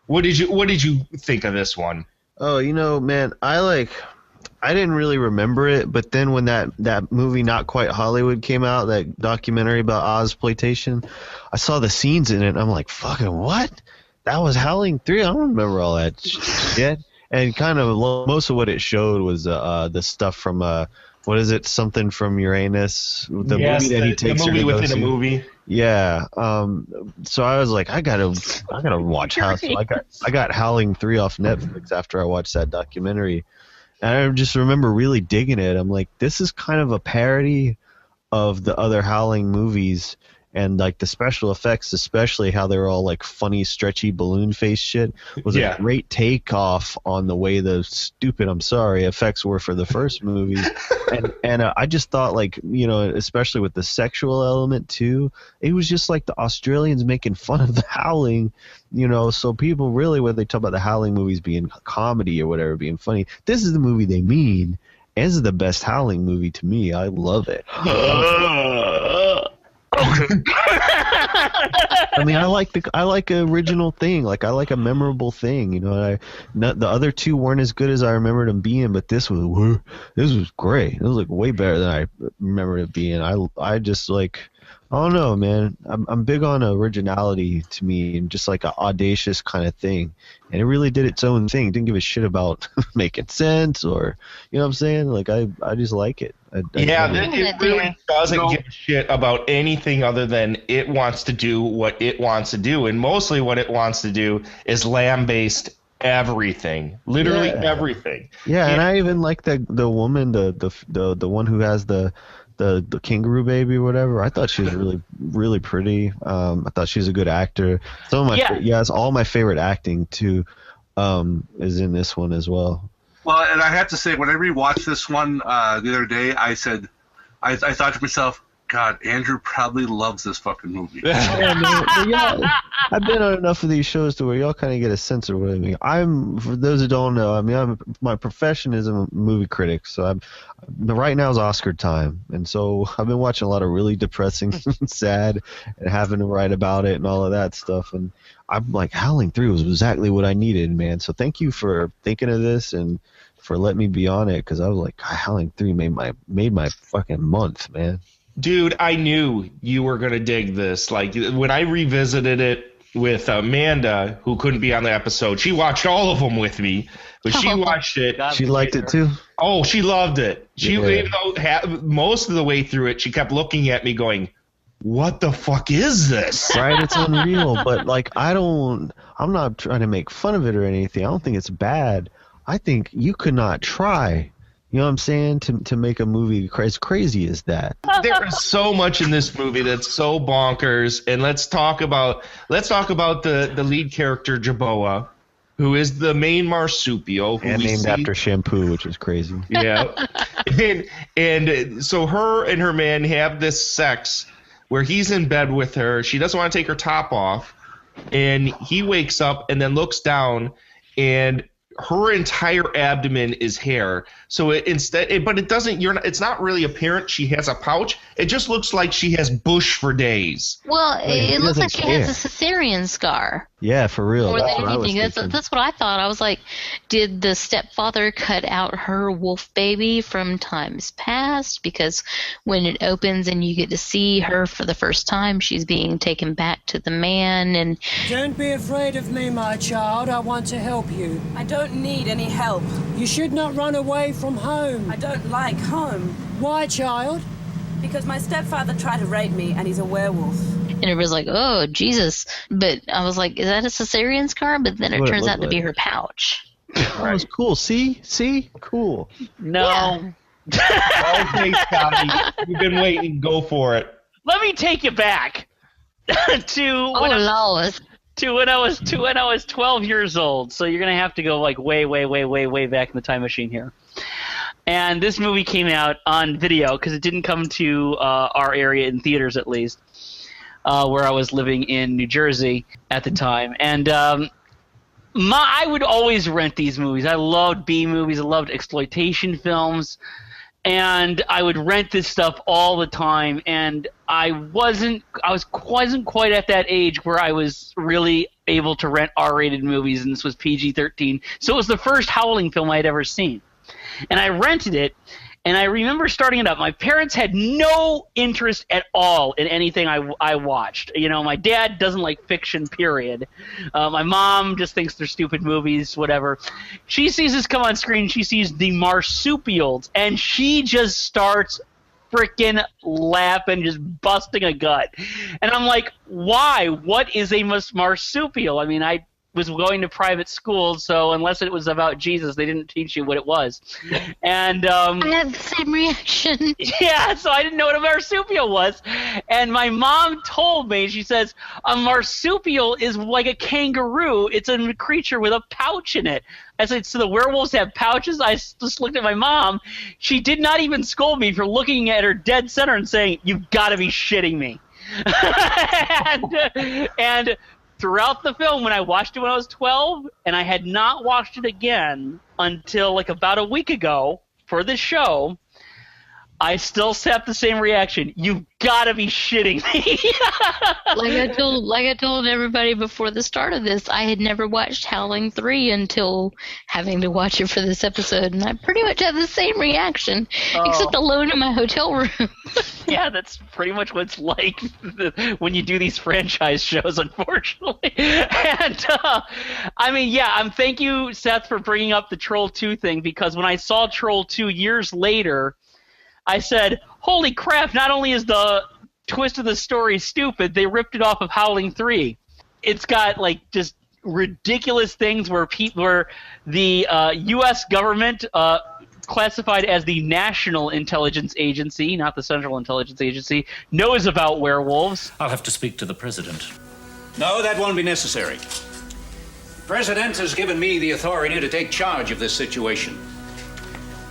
what did you think of this one? Oh, man, I didn't really remember it, but then when that movie Not Quite Hollywood came out, that documentary about Ozploitation, I saw the scenes in it, and I'm like, fucking what? That was Howling 3? I don't remember all that shit. And kind of most of what it showed was the stuff from, what is it, something from Uranus? The movie that he takes the movie her to go within see. a movie. Yeah. So I was like, I gotta watch Howling. So I got Howling 3 off Netflix after I watched that documentary. And I just remember really digging it. I'm like, this is kind of a parody of the other Howling movies, and like the special effects, especially how they're all like funny, stretchy balloon face shit, was a great takeoff on the way the stupid, I'm sorry, effects were for the first movie. and I just thought, like, especially with the sexual element too, it was just like the Australians making fun of the Howling. So people really, when they talk about the Howling movies being comedy or whatever, being funny, this is the movie they mean. And this is the best Howling movie to me. I love it. I mean, I like an original thing. Like, I like a memorable thing. The other two weren't as good as I remembered them being, but this was great. It was like way better than I remembered it being. I just like, I don't know, man. I'm big on originality to me, and just like an audacious kind of thing. And it really did its own thing. Didn't give a shit about making sense or, you know what I'm saying? Like, I just like it. It really doesn't give a shit about anything other than it wants to do what it wants to do. And mostly what it wants to do is lambaste everything. Literally everything. Yeah, and I even like the woman, the one who has the kangaroo baby or whatever. I thought she was really, really pretty. I thought she was a good actor. Some of my all my favorite acting too is in this one as well. Well, and I have to say, when I rewatched this one the other day, I said, I thought to myself, God, Andrew probably loves this fucking movie. I've been on enough of these shows to where y'all kind of get a sense of what I mean. For those who don't know, my profession is a movie critic, so right now is Oscar time, and so I've been watching a lot of really depressing, sad, and having to write about it and all of that stuff, and I'm like, Howling 3 was exactly what I needed, man. So thank you for thinking of this and for letting me be on it, because I was like, God, Howling 3 made my fucking month, man. Dude, I knew you were going to dig this. Like, when I revisited it with Amanda, who couldn't be on the episode, she watched all of them with me, but she watched it. She liked it too? Oh, she loved it. Even though most of the way through it, she kept looking at me going, what the fuck is this? Right? It's unreal. But, like, I'm not trying to make fun of it or anything. I don't think it's bad. I think you could not try. You know what I'm saying? To make a movie as crazy as that. There is so much in this movie that's so bonkers. And let's talk about the lead character, Jaboa, who is the main marsupial. And named after shampoo, which is crazy. Yeah. and so her and her man have this sex where he's in bed with her. She doesn't want to take her top off. And he wakes up and then looks down, and her entire abdomen is hair. So but it doesn't. It's not really apparent she has a pouch. It just looks like she has bush for days. Well, it looks like she has a cesarean scar. Yeah, for real. More than anything. That's what I thought. I was like, did the stepfather cut out her wolf baby from times past? Because when it opens and you get to see her for the first time, she's being taken back to the man. And don't be afraid of me, my child. I want to help you. I don't need any help. You should not run away from home. I don't like home. Why, child? Because my stepfather tried to rape me, and he's a werewolf. And it was like, oh, Jesus. But I was like, is that a cesarean scar? But then it turns out to be her pouch. That was cool. See? Cool. No. Yeah. Okay, Scotty. You've been waiting. Go for it. Let me take you back to when I was 12 years old. So you're gonna have to go like way back in the time machine here. And this movie came out on video because it didn't come to our area in theaters, at least, where I was living in New Jersey at the time. And I would always rent these movies. I loved B movies. I loved exploitation films. And I would rent this stuff all the time. And I wasn't quite at that age where I was really able to rent R-rated movies, and this was PG-13. So it was the first Howling film I had ever seen. And I rented it, and I remember starting it up. My parents had no interest at all in anything I watched. You know, my dad doesn't like fiction, period. My mom just thinks they're stupid movies, whatever. She sees this come on screen. She sees the marsupials, and she just starts freaking laughing, just busting a gut. And I'm like, why? What is a marsupial? I mean, I was going to private school, so unless it was about Jesus, they didn't teach you what it was. And I had the same reaction. Yeah, so I didn't know what a marsupial was. And my mom told me, she says, a marsupial is like a kangaroo. It's a creature with a pouch in it. I said, so the werewolves have pouches? I just looked at my mom. She did not even scold me for looking at her dead center and saying, you've got to be shitting me. and throughout the film, when I watched it when I was 12, and I had not watched it again until like about a week ago for this show, I still have the same reaction. You've got to be shitting me. like I told everybody before the start of this, I had never watched Howling 3 until having to watch it for this episode, and I pretty much had the same reaction, except alone in my hotel room. Yeah, that's pretty much what it's like when you do these franchise shows, unfortunately. And, I mean, yeah, thank you, Seth, for bringing up the Troll 2 thing, because when I saw Troll 2 years later, I said, holy crap, not only is the twist of the story stupid, they ripped it off of Howling 3. It's got, like, just ridiculous things where the U.S. government, classified as the National Intelligence Agency, not the Central Intelligence Agency, knows about werewolves. I'll have to speak to the president. No, that won't be necessary. The president has given me the authority to take charge of this situation.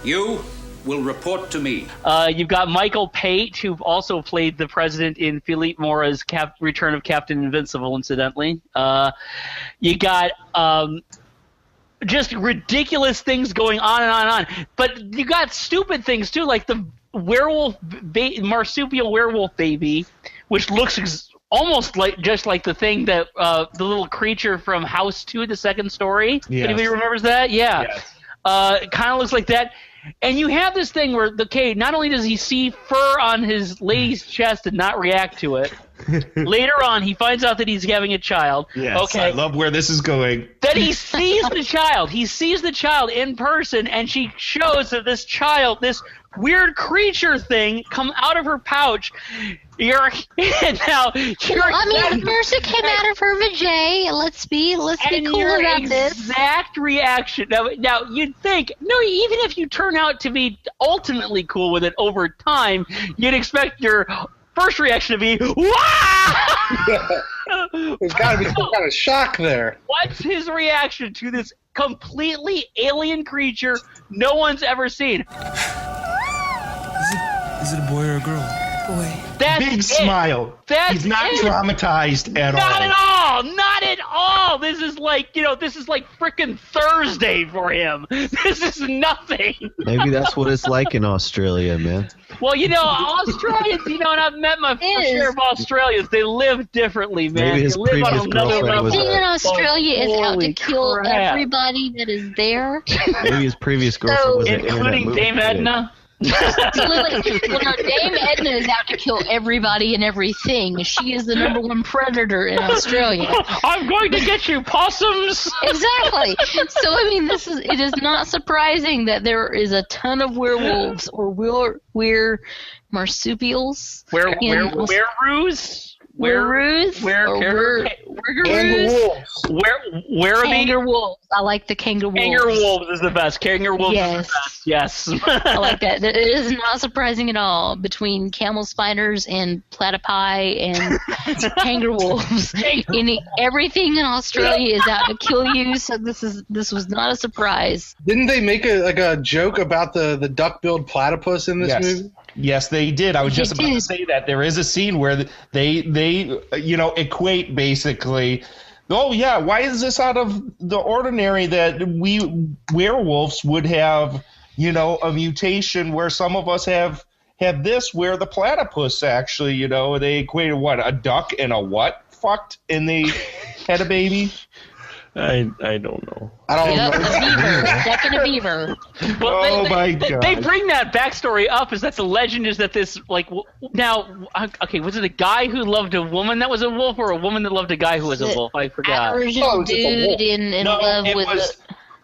You will report to me. You've got Michael Pate, who also played the president in Philippe Mora's Return of Captain Invincible, incidentally. You got just ridiculous things going on and on and on. But you got stupid things, too, like the marsupial werewolf baby, which looks almost like just like the thing that the little creature from House 2, the second story. Yes. Anybody remembers that? Yeah. Yes. It kind of looks like that. And you have this thing where, not only does he see fur on his lady's chest and not react to it, later on he finds out that he's having a child. Yes, okay. I love where this is going. Then he sees the child. He sees the child in person, and she shows that this child, this weird creature thing, come out of her pouch. First it came out of her vajay. Let's be cool about this. Exact reaction. Now you'd think, no, even if you turn out to be ultimately cool with it over time, you'd expect your first reaction to be, "Wow!" There's got to be some kind of shock there. What's his reaction to this completely alien creature no one's ever seen? Is it a boy or a girl? Boy. That's Big it. smile. He's not traumatized at all. Not at all. Not at all. This is like frickin' Thursday for him. This is nothing. Maybe that's what it's like in Australia, man. Well, Australians, and I've met my share of Australians. They live differently, man. Maybe his they live on another level. Everything in Australia is out to kill everybody that is there. Maybe his previous girlfriend was including Dame Edna. Dame Edna is out to kill everybody and everything. She is the #1 predator in Australia. I'm going to get you, possums. Exactly. So it is not surprising that there is a ton of werewolves or marsupials. Wereroos? Kangerwolves. Kangerwolves. I like the Kangerwolves. Kangerwolves is the best. Kangerwolves is the best. Yes. I like that. It is not surprising at all between camel spiders and platypi and kangerwolves. Everything in Australia is out to kill you, so this was not a surprise. Didn't they make a joke about the duck-billed platypus in this movie? Yes, they did. I was just about to say that there is a scene where they equate basically. Oh yeah, why is this out of the ordinary that we werewolves would have, a mutation where some of us have this, where the platypus actually, they equated what, a duck and a what fucked, and they had a baby. I don't know. I don't know. A beaver. Duck and a beaver. Well, my God. They bring that backstory up is that the legend is that this, now, okay, was it a guy who loved a woman that was a wolf or a woman that loved a guy who was a wolf? I forgot. Aboriginal dude in love with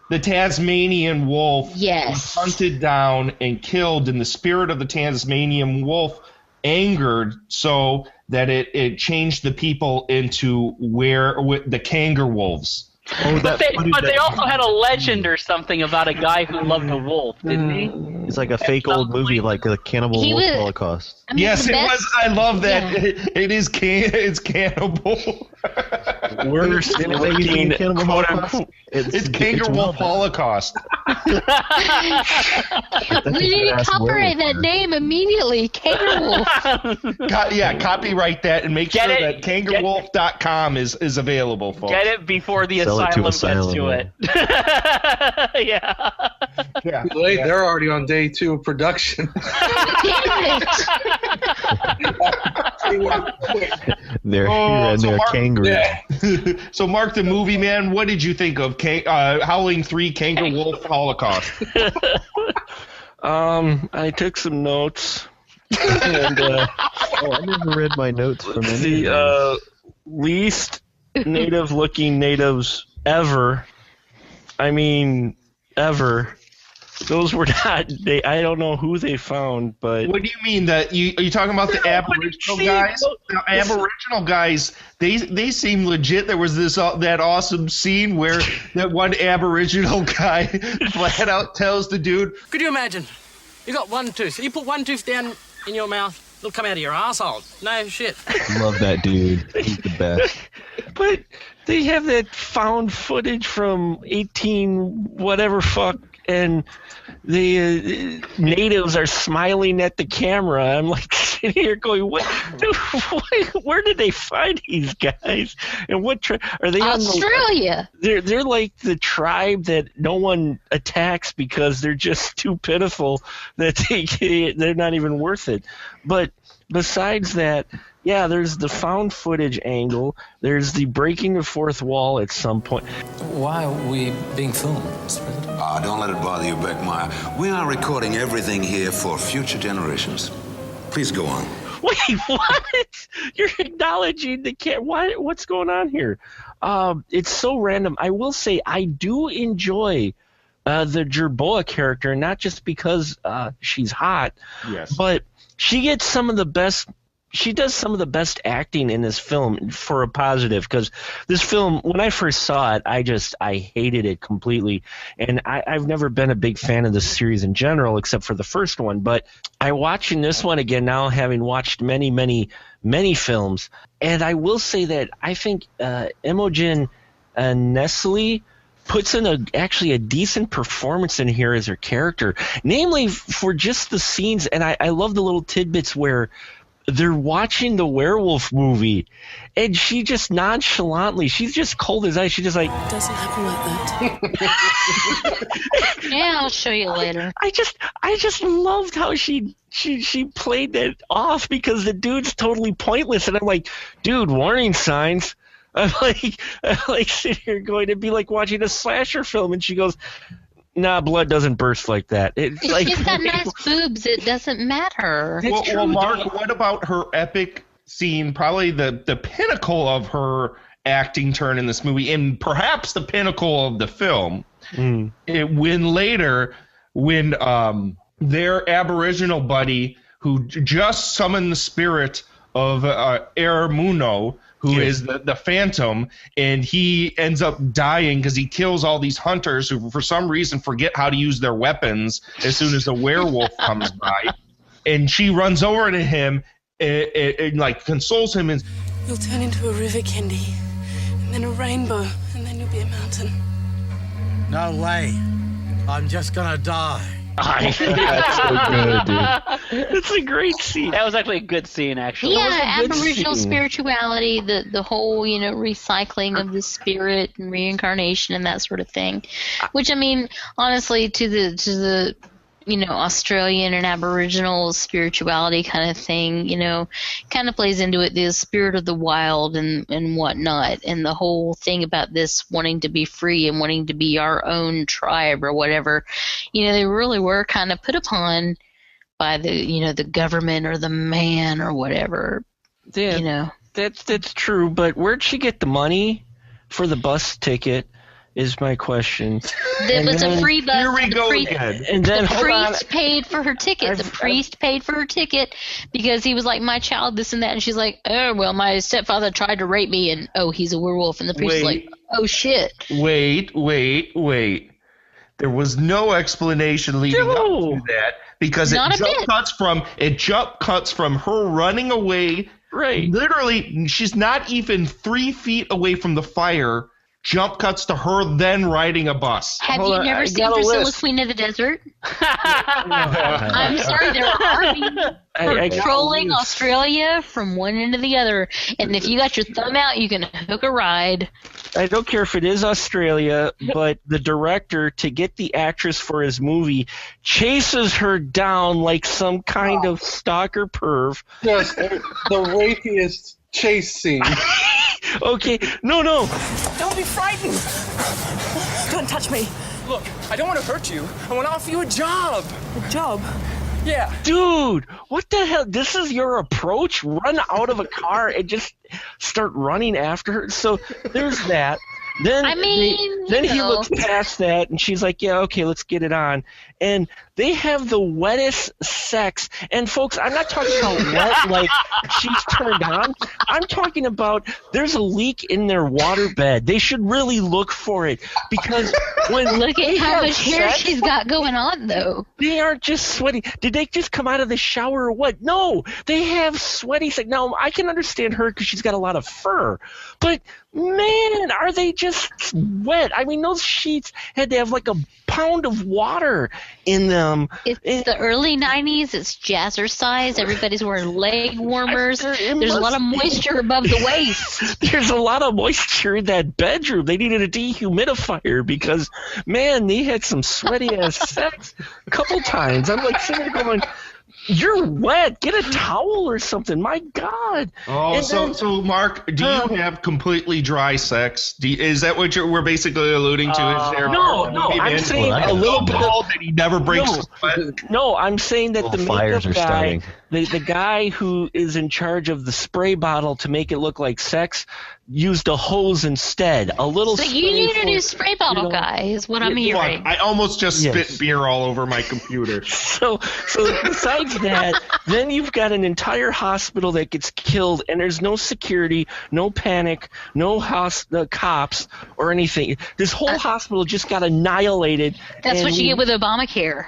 the Tasmanian wolf. Yes. Was hunted down and killed, and the spirit of the Tasmanian wolf angered so that it changed the people into the Kangerwolves. But they also had a legend or something about a guy who loved a wolf, didn't he? It's like a fake old movie, like a Cannibal Wolf Holocaust. Yes, it was. I love that. Yeah. It's cannibal. We're thinking quote unquote. It's Kangerwolf Holocaust. We need to copyright that name immediately. Kangerwolf. Copyright that and make sure that kangerwolf.com is available, folks. Get it before the asylum gets to it. Yeah. Late, they're already on day 2 of production. They're kangaroos. Yeah. So, Mark the Movie Man, what did you think of Howling 3 Kangerwolf Holocaust? I took some notes. And, I never read my notes from any the least native-looking natives ever. I mean, ever. Those were not. I don't know who they found, but. What do you mean that are you talking about the Aboriginal guys? The Aboriginal guys, they seem legit. There was that awesome scene where that one Aboriginal guy flat out tells the dude. Could you imagine? You got one tooth. You put one tooth down in your mouth, it'll come out of your asshole. No shit. Love that dude. He's the best. But they have that found footage from 18 whatever fuck. And the natives are smiling at the camera. I'm like sitting here going, where did they find these guys? And what are they? Australia. They're like the tribe that no one attacks because they're just too pitiful that they're not even worth it. But besides that, yeah, there's the found footage angle. There's the breaking the fourth wall at some point. Why are we being filmed, Mr. President? Don't let it bother you, Beckmeyer. We are recording everything here for future generations. Please go on. Wait, what? You're acknowledging the what's going on here? It's so random. I will say I do enjoy the Jerboa character, not just because she's hot, yes, but she gets some of the best. She does some of the best acting in this film for a positive, because this film, when I first saw it, I hated it completely. And I've never been a big fan of this series in general, except for the first one. But I watching this one again now, having watched many, many, many films. And I will say that I think Imogen Nestle puts in actually a decent performance in here as her character, namely for just the scenes. And I love the little tidbits where they're watching the werewolf movie, and she just nonchalantly, she's just cold as ice. She's just like, doesn't happen like that. Yeah, I'll show you later. I just loved how she played that off, because the dude's totally pointless, and I'm like, dude, warning signs. I'm like sitting here going to be like watching a slasher film, and she goes, nah, blood doesn't burst like that. It's like, she's got nice boobs. It doesn't matter. Well, Mark, what about her epic scene? Probably the pinnacle of her acting turn in this movie, and perhaps the pinnacle of the film. When their Aboriginal buddy, who just summoned the spirit of Muno, who is the Phantom, and he ends up dying because he kills all these hunters who, for some reason, forget how to use their weapons as soon as a werewolf comes by. And she runs over to him and like consoles him and You'll turn into a river, Kendi, and then a rainbow, and then you'll be a mountain. No way. I'm just gonna die. That's so good, dude. It's a great scene. That was actually a good scene, actually. Yeah, Aboriginal spirituality, the whole, recycling of the spirit and reincarnation and that sort of thing. Which, I mean, honestly, to the Australian and Aboriginal spirituality kind of thing, kind of plays into it, the spirit of the wild and whatnot, and the whole thing about this wanting to be free and wanting to be our own tribe or whatever. They really were kind of put upon by the government or the man or whatever. Yeah, that's true, but where'd she get the money for the bus ticket? Is my question. It's a free bus. Here we go again. And then the priest paid for her ticket. The priest paid for her ticket because he was like, my child, this and that. And she's like, oh, well, my stepfather tried to rape me, and, oh, he's a werewolf. And the priest is like, oh, shit. Wait. There was no explanation leading up to that because it jump cuts from her running away. Right. Literally, she's not even 3 feet away from the fire. Jump cuts to her then riding a bus. Have you never seen Priscilla, Queen of the Desert? I'm sorry, there are patrolling Australia from one end to the other. And if you got your thumb out, you can hook a ride. I don't care if it is Australia, but the director, to get the actress for his movie, chases her down like some kind of stalker perv. Yes, the rapiest chase scene. Okay, no. Don't be frightened. Don't touch me. Look, I don't want to hurt you. I want to offer you a job. A job? Yeah. Dude, what the hell? This is your approach? Run out of a car and just start running after her? So there's that. Then he looks past that, and she's like, yeah, okay, let's get it on. And they have the wettest sex. And, folks, I'm not talking about wet like she's turned on. I'm talking about there's a leak in their waterbed. They should really look for it. Because when look at how much hair she's got going on, though. They aren't just sweaty. Did they just come out of the shower or what? No, they have sweaty sex. Now, I can understand her because she's got a lot of fur. But, man, are they just wet? I mean, those sheets had to have like a pound of water in them. It's the early 90s. It's jazzercise. Everybody's wearing leg warmers. There's a lot of moisture above the waist. There's a lot of moisture in that bedroom. They needed a dehumidifier because, man, they had some sweaty-ass sex a couple times. I'm like sitting there going, you're wet. Get a towel or something. My God. Oh, so Mark, do you have completely dry sex? Is that what we're basically alluding to? No. I'm saying a little bit that he never breaks sweat. No, I'm saying that the makeup guy, the guy who is in charge of the spray bottle to make it look like sex, used a hose instead. A little. So you need a new spray bottle guy, is what I'm hearing. I almost just spit beer all over my computer. So besides that, then you've got an entire hospital that gets killed, and there's no security, no panic, no cops or anything. This whole hospital just got annihilated. That's what you get with Obamacare.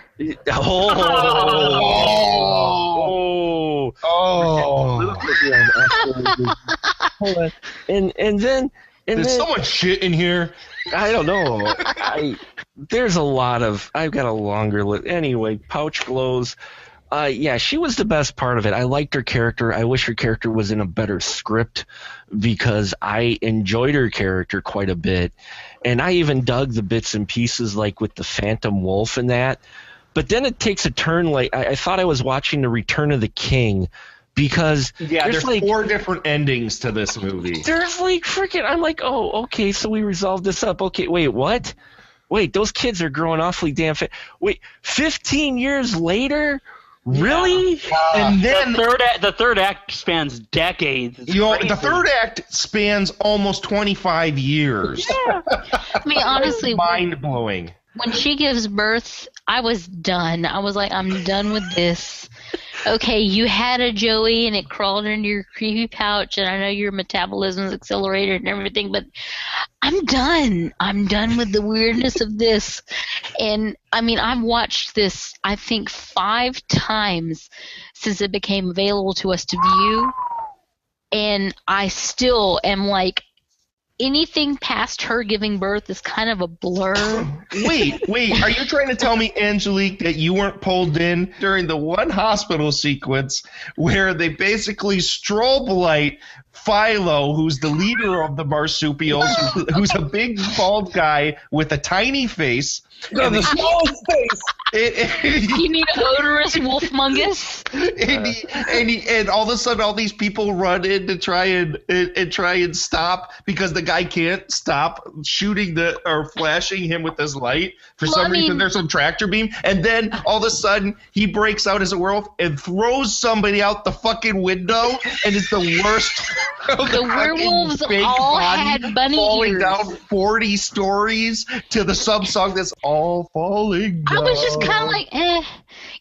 And then someone shit in here? I don't know. There's a lot of. I've got a longer list. Anyway, pouch glows. Yeah, she was the best part of it. I liked her character. I wish her character was in a better script because I enjoyed her character quite a bit. And I even dug the bits and pieces like with the Phantom Wolf and that. But then it takes a turn like I thought I was watching The Return of the King because there's like 4 different endings to this movie. There's like freaking I'm like, oh, okay, so we resolved this up. Okay, wait, what? Wait, those kids are growing awfully damn fast. Wait, 15 years later? Really? And then the third act spans decades. The third act spans almost 25 years. Yeah. I mean, honestly, mind-blowing. When she gives birth, I was done. I was like, I'm done with this. okay, you had a Joey and it crawled into your creepy pouch, and I know your metabolism's accelerated and everything, but I'm done. I'm done with the weirdness of this. And, I mean, I've watched this, I think, 5 times since it became available to us to view, and I still am like, anything past her giving birth is kind of a blur. Wait, are you trying to tell me, Angelique, that you weren't pulled in during the one hospital sequence where they basically strobe light Philo, who's the leader of the marsupials, who's a big bald guy with a tiny face. No, the smallest face. You mean odorous wolfmungus? And all of a sudden, all these people run in to try and stop because the guy can't stop shooting or flashing him with his light. For some reason, there's some tractor beam, and then all of a sudden he breaks out as a werewolf and throws somebody out the fucking window, and it's the worst. The werewolves all had bunny falling ears. down 40 stories to the sub song that's all falling down. I was just kind of like,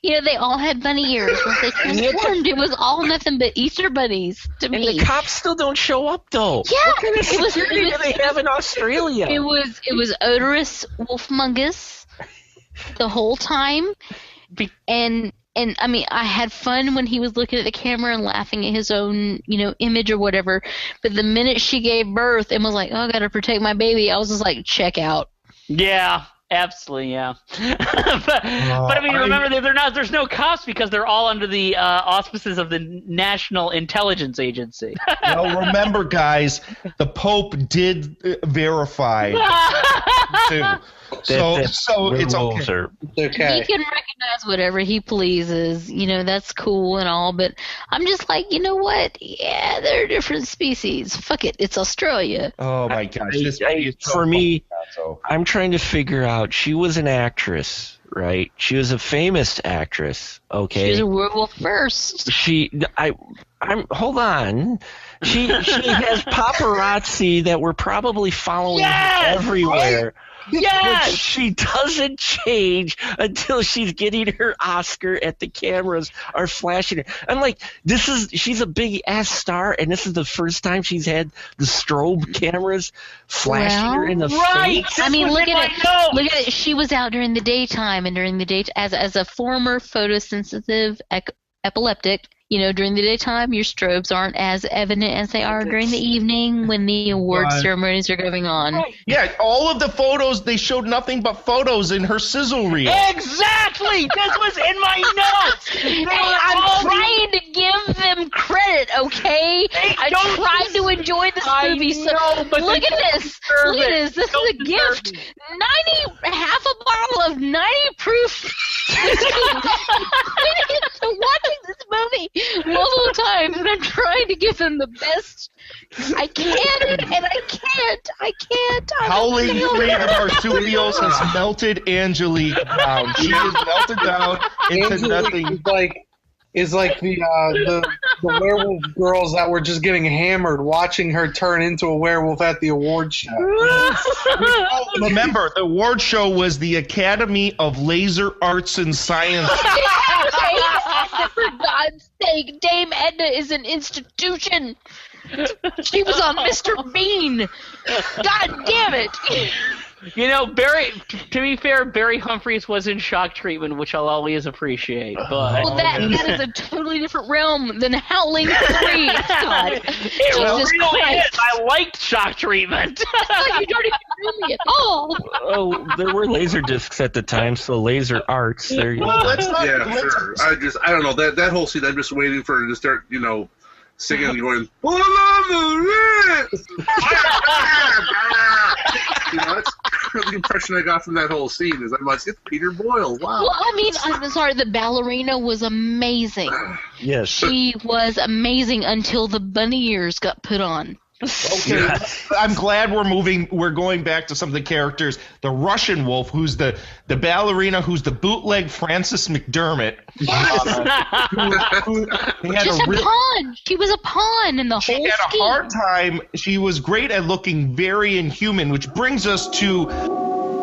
You know, they all had bunny ears. Once they transformed, it was all nothing but Easter bunnies to me. And the cops still don't show up, though. Yeah, what kind of security do they have in Australia? It was odorous wolfmungus the whole time, and I mean, I had fun when he was looking at the camera and laughing at his own, image or whatever. But the minute she gave birth and was like, "Oh, I gotta protect my baby," I was just like, "Check out." Yeah. Absolutely, yeah. but I mean, remember, there's no cops because they're all under the auspices of the National Intelligence Agency. Well, remember, guys, the Pope did verify too. So it's okay. He can recognize whatever he pleases. That's cool and all, but I'm just like, you know what? Yeah, they're different species. Fuck it, it's Australia. Oh my gosh! For me, I'm trying to figure out. She was an actress, right? She was a famous actress. Okay, she was a werewolf first. Hold on. She has paparazzi that were probably following her everywhere. Right? Yes! But she doesn't change until she's getting her Oscar at the cameras are flashing her. I'm like, she's a big ass star, and this is the first time she's had the strobe cameras flashing her in the face. I mean, look at it. Look at it. She was out during the daytime, and during the day, as a former photosensitive epileptic. During the daytime, your strobes aren't as evident as they are during the evening when the award ceremonies are going on. Yeah, all of the photos, they showed nothing but photos in her sizzle reel. Exactly! This was in my notes! Hey, I'm trying to give them credit, okay? I tried to enjoy this movie, so look at this. Look at this. This is a gift. Half a bottle of 90 proof. Watching this movie multiple times, and I'm trying to give them the best I can, and I can't. Howling three of our marsupials has melted Angelique down. She is melted down into nothing. Is like the werewolf girls that were just getting hammered watching her turn into a werewolf at the award show. Remember, the award show was the Academy of Laser Arts and Science. For God's sake, Dame Edna is an institution. She was on Mr. Bean. God damn it. To be fair, Barry Humphries was in Shock Treatment, which I'll always appreciate. But that is a totally different realm than Howling 3. God. It really is. I liked Shock Treatment. You don't even know me at all. Oh, there were laser discs at the time, so laser arts. There you go. Sure. I don't know that whole scene. I'm just waiting for her to start, singing and going, that's the impression I got from that whole scene. Is I'm like, it's Peter Boyle. Wow. Well, I mean, I'm sorry, the ballerina was amazing. Yes. She was amazing until the bunny ears got put on. Okay, I'm glad we're going back to some of the characters. The Russian wolf, who's the ballerina, who's the bootleg Frances McDermott. Pawn. She was a pawn in the whole scheme. She had a hard time. She was great at looking very inhuman, which brings us to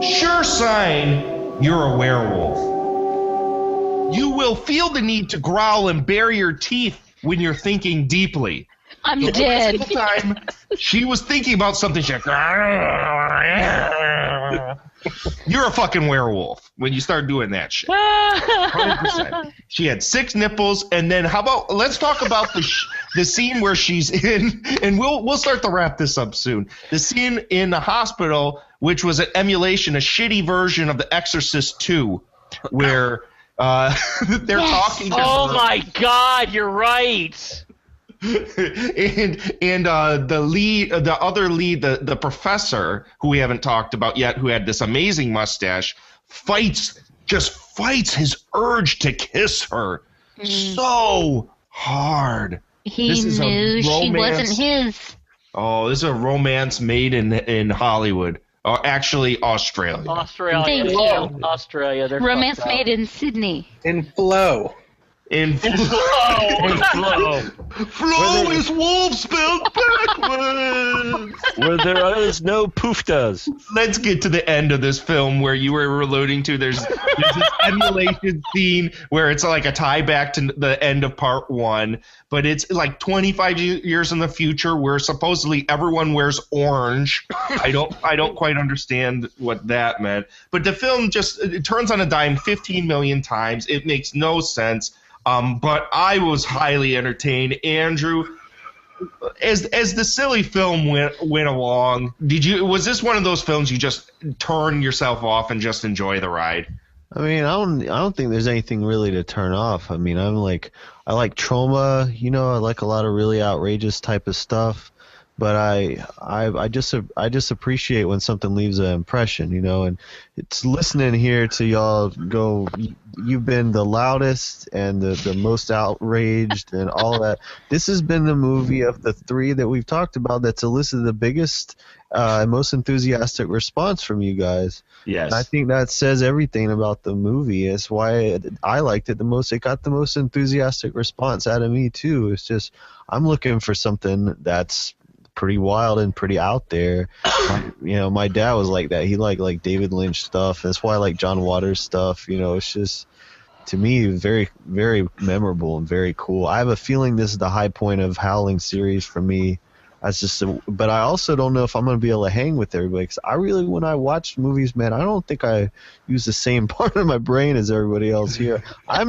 sure sign you're a werewolf. You will feel the need to growl and bare your teeth when you're thinking deeply. I'm dead. Every single time she was thinking about something, she's like, you're a fucking werewolf when you start doing that shit. 100%. She had 6 nipples, and then how about let's talk about the scene where she's in, and we'll start to wrap this up soon. The scene in the hospital, which was an emulation, a shitty version of The Exorcist 2, where they're talking to her. Oh my God, you're right. and the other lead, the professor who we haven't talked about yet, who had this amazing mustache, fights his urge to kiss her so hard. He knew she wasn't his. Oh, this is a romance made in Hollywood. Or actually Australia. Thank you. Australia. They're romance made in Sydney. In Flow. In Flow. Flow is wolf spelled backwards. Where there is no poof does. Let's get to the end of this film where you were alluding to. There's this emulation scene where it's like a tie back to the end of part 1, but it's like 25 years in the future where supposedly everyone wears orange. I don't quite understand what that meant. But the film it turns on a dime 15 million times. It makes no sense. But I was highly entertained. Andrew, as the silly film went along, was this one of those films you just turn yourself off and just enjoy the ride? I mean, I don't think there's anything really to turn off. I mean, I like trauma, I like a lot of really outrageous type of stuff. But I just appreciate when something leaves an impression, and it's listening here to y'all go. You've been the loudest and the most outraged and all that. This has been the movie of the 3 that we've talked about that's elicited the biggest and most enthusiastic response from you guys. Yes, and I think that says everything about the movie. It's why I liked it the most. It got the most enthusiastic response out of me too. It's just I'm looking for something that's pretty wild and pretty out there. My dad was like that. He liked like David Lynch stuff. That's why I like John Waters stuff. It's just, to me, very, very memorable and very cool. I have a feeling this is the high point of Howling series for me. But I also don't know if I'm going to be able to hang with everybody, because when I watch movies, man, I don't think I use the same part of my brain as everybody else here. I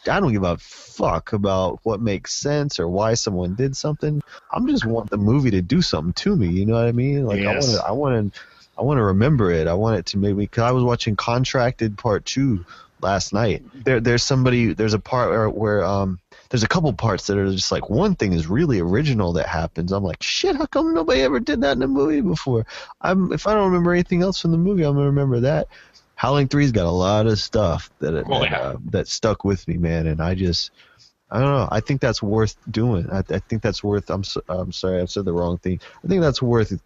don't give a fuck about what makes sense or why someone did something. I'm just want the movie to do something to me. You know what I mean? Like, yes. I want to remember it. I want it to make me, because I was watching Contracted Part 2 last night. There's a part where there's a couple parts that are just like, one thing is really original that happens. I'm like, shit, how come nobody ever did that in a movie before? If I don't remember anything else from the movie, I'm gonna remember that. Howling 3's got a lot of stuff that stuck with me, man, and I don't know. I think that's worth doing. I think that's worth. I'm sorry, I said the wrong thing. I think that's worth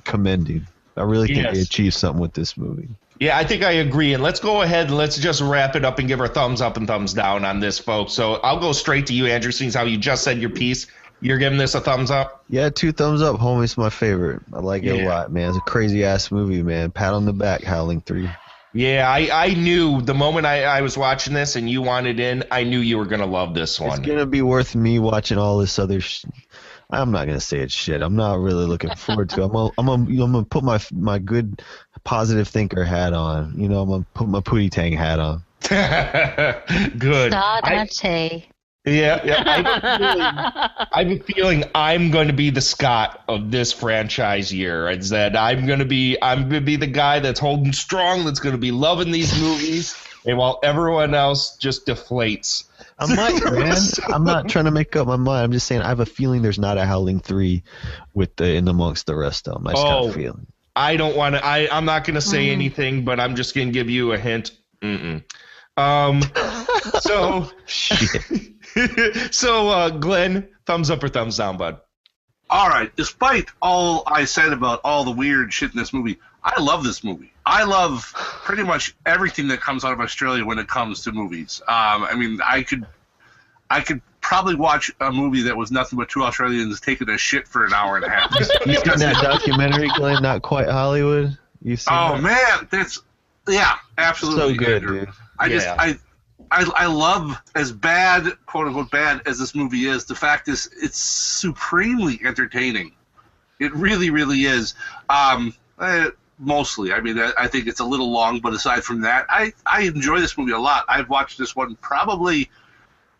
commending. I really think they achieved something with this movie. Yeah, I think I agree. And let's go ahead and let's just wrap it up and give our thumbs up and thumbs down on this, folks. So I'll go straight to you, Andrew, since how you just said your piece. You're giving this a thumbs up? Yeah, 2 thumbs up, homie. It's my favorite. I like it a lot, man. It's a crazy-ass movie, man. Pat on the back, Howling 3. Yeah, I knew the moment I was watching this and you wanted in, I knew you were going to love this one. It's going to be worth me watching all this other I'm not gonna say it's shit. I'm not really looking forward to it. I'm gonna put my good positive thinker hat on. I'm gonna put my Pootie Tang hat on. Good. Yeah. I have a feeling I'm going to be the Scott of this franchise year. It's that I'm gonna be the guy that's holding strong, that's gonna be loving these movies, and while everyone else just deflates. I might, man. I'm not trying to make up my mind. I'm just saying I have a feeling there's not a Howling 3 in amongst the rest of them. I just got a feeling. I don't want to. I'm not going to say anything, but I'm just going to give you a hint. So, Glenn, thumbs up or thumbs down, bud? All right. Despite all I said about all the weird shit in this movie, I love this movie. I love pretty much everything that comes out of Australia when it comes to movies. I mean, I could probably watch a movie that was nothing but 2 Australians taking a shit for an hour and a half. You seen that documentary, Glenn? Not Quite Hollywood? You seen that? Man, that's absolutely so good, dude. I love, as bad, quote unquote bad as this movie is, the fact is it's supremely entertaining. It really, really is. Mostly. I mean, I think it's a little long, but aside from that, I enjoy this movie a lot. I've watched this one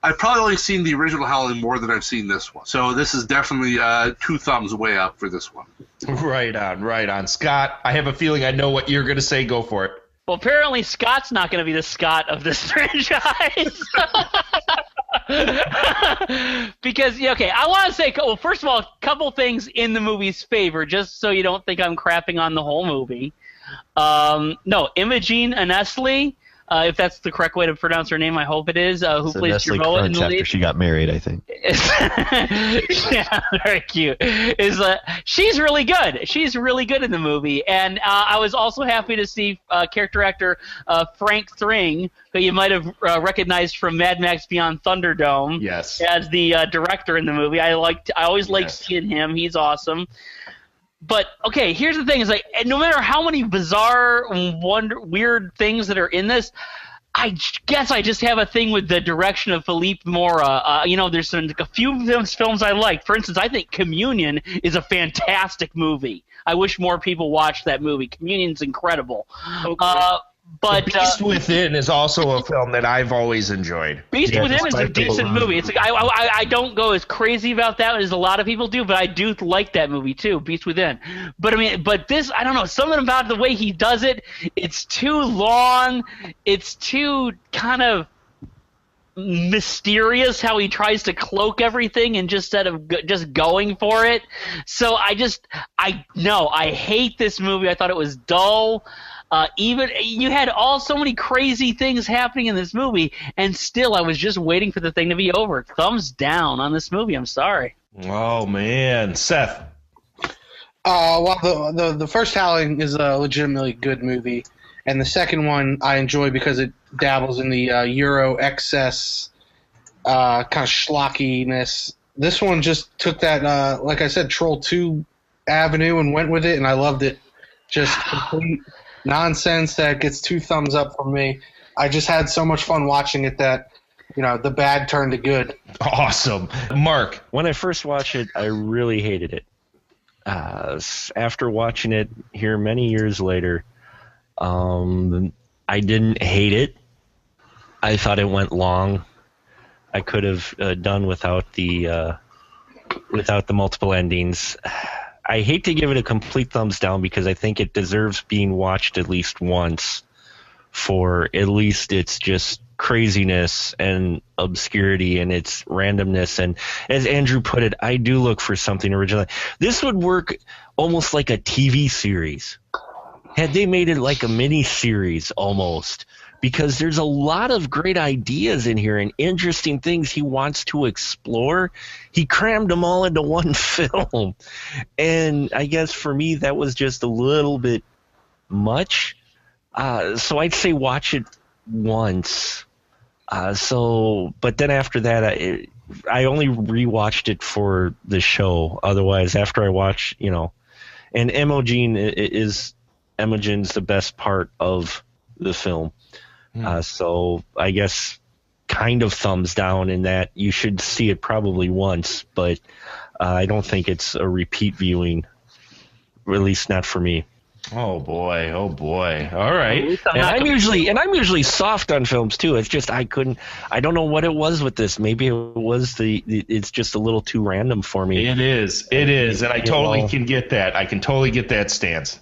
I've probably only seen the original Howling more than I've seen this one. So this is definitely 2 thumbs way up for this one. Right on. Scott, I have a feeling I know what you're going to say. Go for it. Well, apparently Scott's not going to be the Scott of this franchise. Because, okay, I want to say, well, first of all, a couple things in the movie's favor, just so you don't think I'm crapping on the whole movie. No, Imogene Anestley, if that's the correct way to pronounce her name, I hope it is, who plays Jerboa in the lead. After she got married, I think. Yeah, very cute. She's really good. She's really good in the movie. And I was also happy to see character actor Frank Thring, who you might have recognized from Mad Max Beyond Thunderdome, yes, as the director in the movie. I always liked seeing him. He's awesome. But, okay, here's the thing. Is like, no matter how many bizarre, weird things that are in this, I guess I just have a thing with the direction of Philippe Mora. There's a few films I like. For instance, I think Communion is a fantastic movie. I wish more people watched that movie. Communion's incredible. Okay. But Beast Within is also a film that I've always enjoyed. Beast Within is a decent movie. It's like, I don't go as crazy about that as a lot of people do, but I do like that movie too, Beast Within. But this, I don't know, something about the way he does it, it's too long, it's too kind of mysterious how he tries to cloak everything and instead of just going for it. So I hate this movie. I thought it was dull. Even you had so many crazy things happening in this movie, and still I was just waiting for the thing to be over. Thumbs down on this movie. I'm sorry. Oh man, Seth. Well, the first Howling is a legitimately good movie, and the second one I enjoy because it dabbles in the Euro excess kind of schlockiness. This one just took that, like I said, Troll 2 avenue and went with it, and I loved it. Just complete nonsense that gets 2 thumbs up from me. I just had so much fun watching it that, the bad turned to good. Awesome. Mark. When I first watched it, I really hated it. After watching it here many years later, I didn't hate it. I thought it went long. I could have done without the multiple endings. I hate to give it a complete thumbs down because I think it deserves being watched at least once for at least its just craziness and obscurity and its randomness. And as Andrew put it, I do look for something original. This would work almost like a TV series. Had they made it like a mini series almost, because there's a lot of great ideas in here and interesting things he wants to explore. He crammed them all into one film. And I guess for me, that was just a little bit much. So I'd say watch it once. But then after that, I only rewatched it for the show. Otherwise, after I watch, and Imogene's the best part of the film. So I guess kind of thumbs down in that you should see it probably once, but I don't think it's a repeat viewing, or at least not for me. Oh boy. All right. And I'm usually soft on films too. It's just I don't know what it was with this. Maybe it was it's just a little too random for me. It is. And I totally can get that. I can totally get that stance.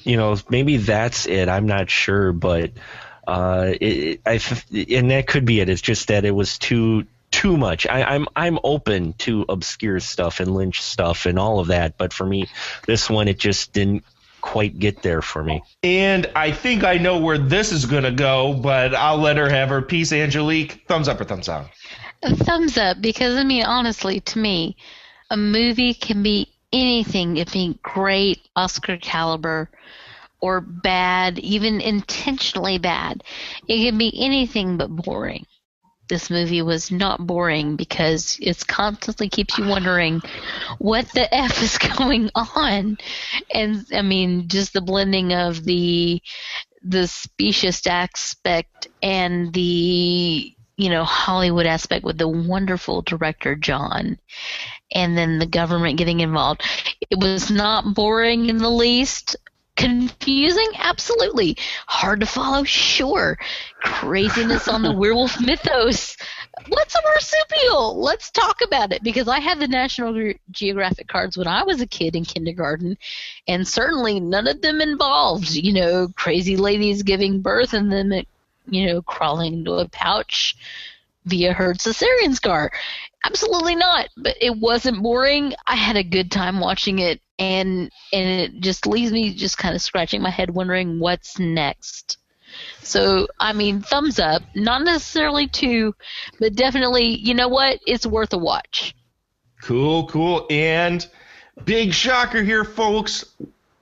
Maybe that's it. I'm not sure, but and that could be it. It's just that it was too much. I'm open to obscure stuff and Lynch stuff and all of that, but for me, this one it just didn't quite get there for me. And I think I know where this is going to go, but I'll let her have her piece. Angelique, thumbs up or thumbs down? A thumbs up, because honestly, to me, a movie can be anything. It being great, Oscar caliber, or bad, even intentionally bad. It can be anything but boring. This movie was not boring because it constantly keeps you wondering what the F is going on. And just the blending of the the specious aspect and the Hollywood aspect with the wonderful director John, and then the government getting involved. It was not boring in the least. Confusing? Absolutely. Hard to follow? Sure. Craziness on the werewolf mythos. What's a marsupial? Let's talk about it, because I had the National Geographic cards when I was a kid in kindergarten, and certainly none of them involved, crazy ladies giving birth and then, crawling into a pouch via her cesarean scar. Absolutely not. But it wasn't boring. I had a good time watching it, and it just leaves me just kind of scratching my head wondering what's next. So, thumbs up. Not necessarily 2, but definitely, you know what? It's worth a watch. Cool. And big shocker here, folks.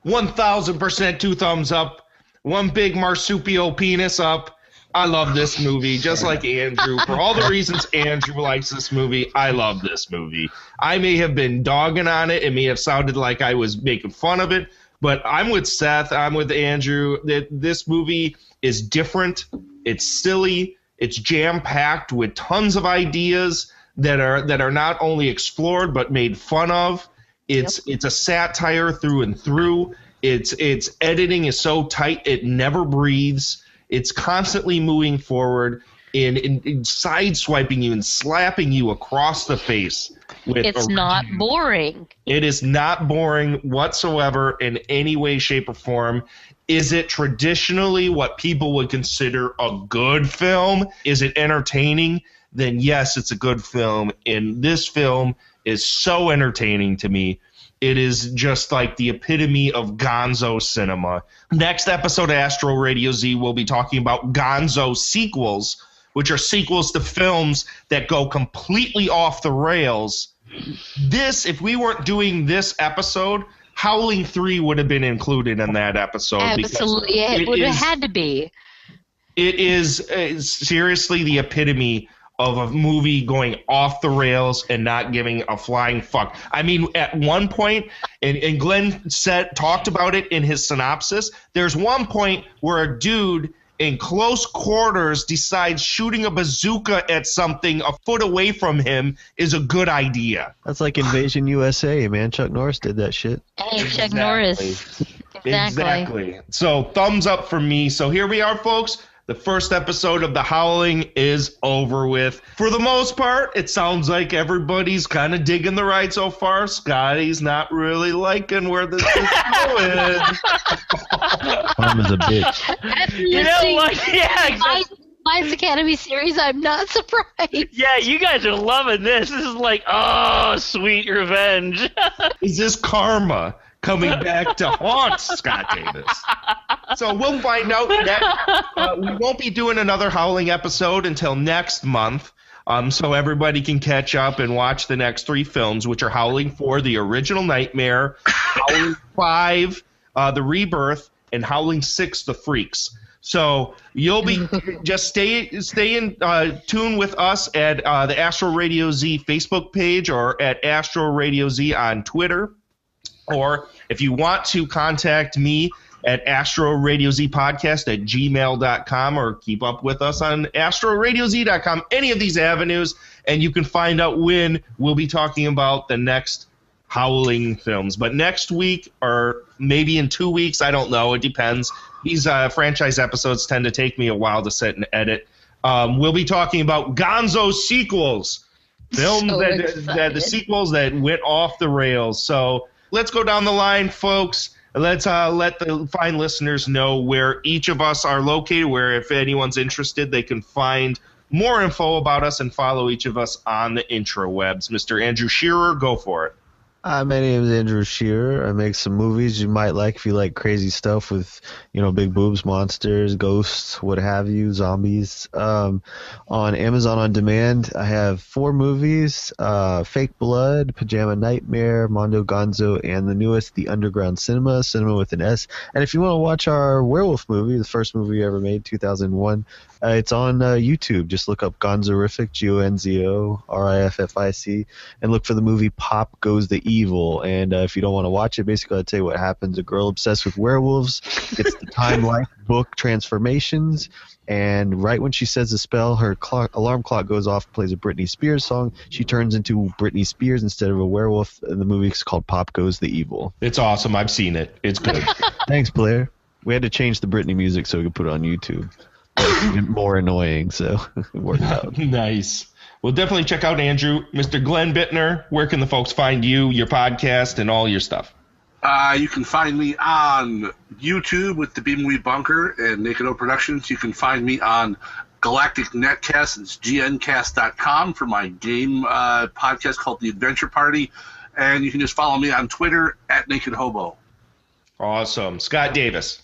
1,000% 2 thumbs up. 1 big marsupial penis up. I love this movie, just like Andrew. For all the reasons Andrew likes this movie, I love this movie. I may have been dogging on it. It may have sounded like I was making fun of it, but I'm with Seth. I'm with Andrew. This movie is different. It's silly. It's jam-packed with tons of ideas that are not only explored but made fun of. It's a satire through and through. Its editing is so tight it never breathes. It's constantly moving forward in sideswiping you and slapping you across the face. It's not boring. It is not boring whatsoever in any way, shape, or form. Is it traditionally what people would consider a good film? Is it entertaining? Then yes, it's a good film. And this film is so entertaining to me. It is just like the epitome of gonzo cinema. Next episode of Astro Radio Z, we'll be talking about gonzo sequels, which are sequels to films that go completely off the rails. If we weren't doing this episode, Howling 3 would have been included in that episode. Absolutely. It would have had to be. It is seriously the epitome of a movie going off the rails and not giving a flying fuck. At one point, and Glenn talked about it in his synopsis, there's one point where a dude in close quarters decides shooting a bazooka at something a foot away from him is a good idea. That's like Invasion USA, man. Chuck Norris did that shit. Hey, Chuck Norris. Exactly. So thumbs up for me. So here we are, folks. The first episode of The Howling is over with. For the most part, it sounds like everybody's kind of digging the ride so far. Scotty's not really liking where this is going. Mom is a bitch. You know what? Yeah, exactly. Vice Academy series, I'm not surprised. Yeah, you guys are loving this. This is like, oh, sweet revenge. Is this karma coming back to haunt Scott Davis? So we'll find out next. We won't be doing another Howling episode until next month, so everybody can catch up and watch the next 3 films, which are Howling 4, The Original Nightmare, Howling 5, The Rebirth, and Howling 6, The Freaks. So you'll be just stay in tune with us at the Astro Radio Z Facebook page or at Astro Radio Z on Twitter. Or if you want to contact me at astroradiozpodcast@gmail.com or keep up with us on astroradiozpodcast.com, any of these avenues, and you can find out when we'll be talking about the next Howling films. But next week, or maybe in 2 weeks, I don't know, it depends. These franchise episodes tend to take me a while to sit and edit. We'll be talking about gonzo sequels, films that the sequels that went off the rails. So let's go down the line, folks. Let's let the fine listeners know where each of us are located, where if anyone's interested, they can find more info about us and follow each of us on the intrawebs. Mr. Andrew Shearer, go for it. My name is Andrew Shearer. I make some movies you might like if you like crazy stuff with, big boobs, monsters, ghosts, what have you, zombies. On Amazon On Demand, I have 4 movies, Fake Blood, Pajama Nightmare, Mondo Gonzo, and the newest, The Underground Cinema with an S. And if you want to watch our werewolf movie, the first movie we ever made, 2001, it's on YouTube. Just look up Gonzorific, Gonzoriffic, and look for the movie Pop Goes the Evil. And if you don't want to watch it, basically I'll tell you what happens. A girl obsessed with werewolves gets the Time Life book transformations, and right when she says the spell, her alarm clock goes off, plays a Britney Spears song. She turns into Britney Spears instead of a werewolf. And the movie is called Pop Goes the Evil. It's awesome. I've seen it. It's good. Thanks, Blair. We had to change the Britney music so we could put it on YouTube. It's more annoying, so it worked out. Nice. Well, definitely check out Andrew. Mr. Glenn Buettner, where can the folks find you, your podcast, and all your stuff? You can find me on YouTube with the B-Movie Bunker and Naked O Productions. You can find me on Galactic Netcast. It's gncast.com for my game podcast called The Adventure Party. And you can just follow me on Twitter at Naked Hobo. Awesome. Scott Davis.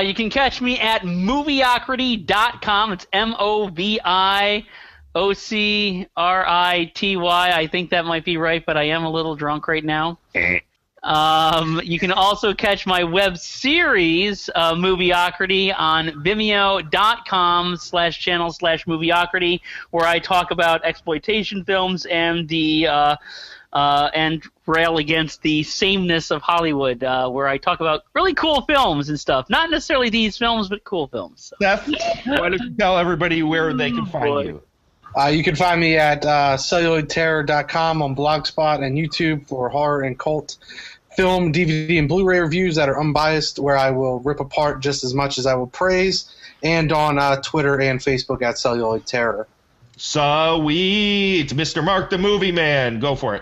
You can catch me at movieocrity.com. It's MOVIOCRITY. I think that might be right, but I am a little drunk right now. You can also catch my web series, Movieocrity, on Vimeo.com/channel/Movieocrity, where I talk about exploitation films and and rail against the sameness of Hollywood, where I talk about really cool films and stuff. Not necessarily these films, but cool films. So. Seth, why don't you tell everybody where they can find you? You can find me at celluloidterror.com on Blogspot and YouTube for horror and cult film, DVD, and Blu-ray reviews that are unbiased, where I will rip apart just as much as I will praise, and on Twitter and Facebook at Celluloid Terror. Sweet. Mr. Mark the Movie Man. Go for it.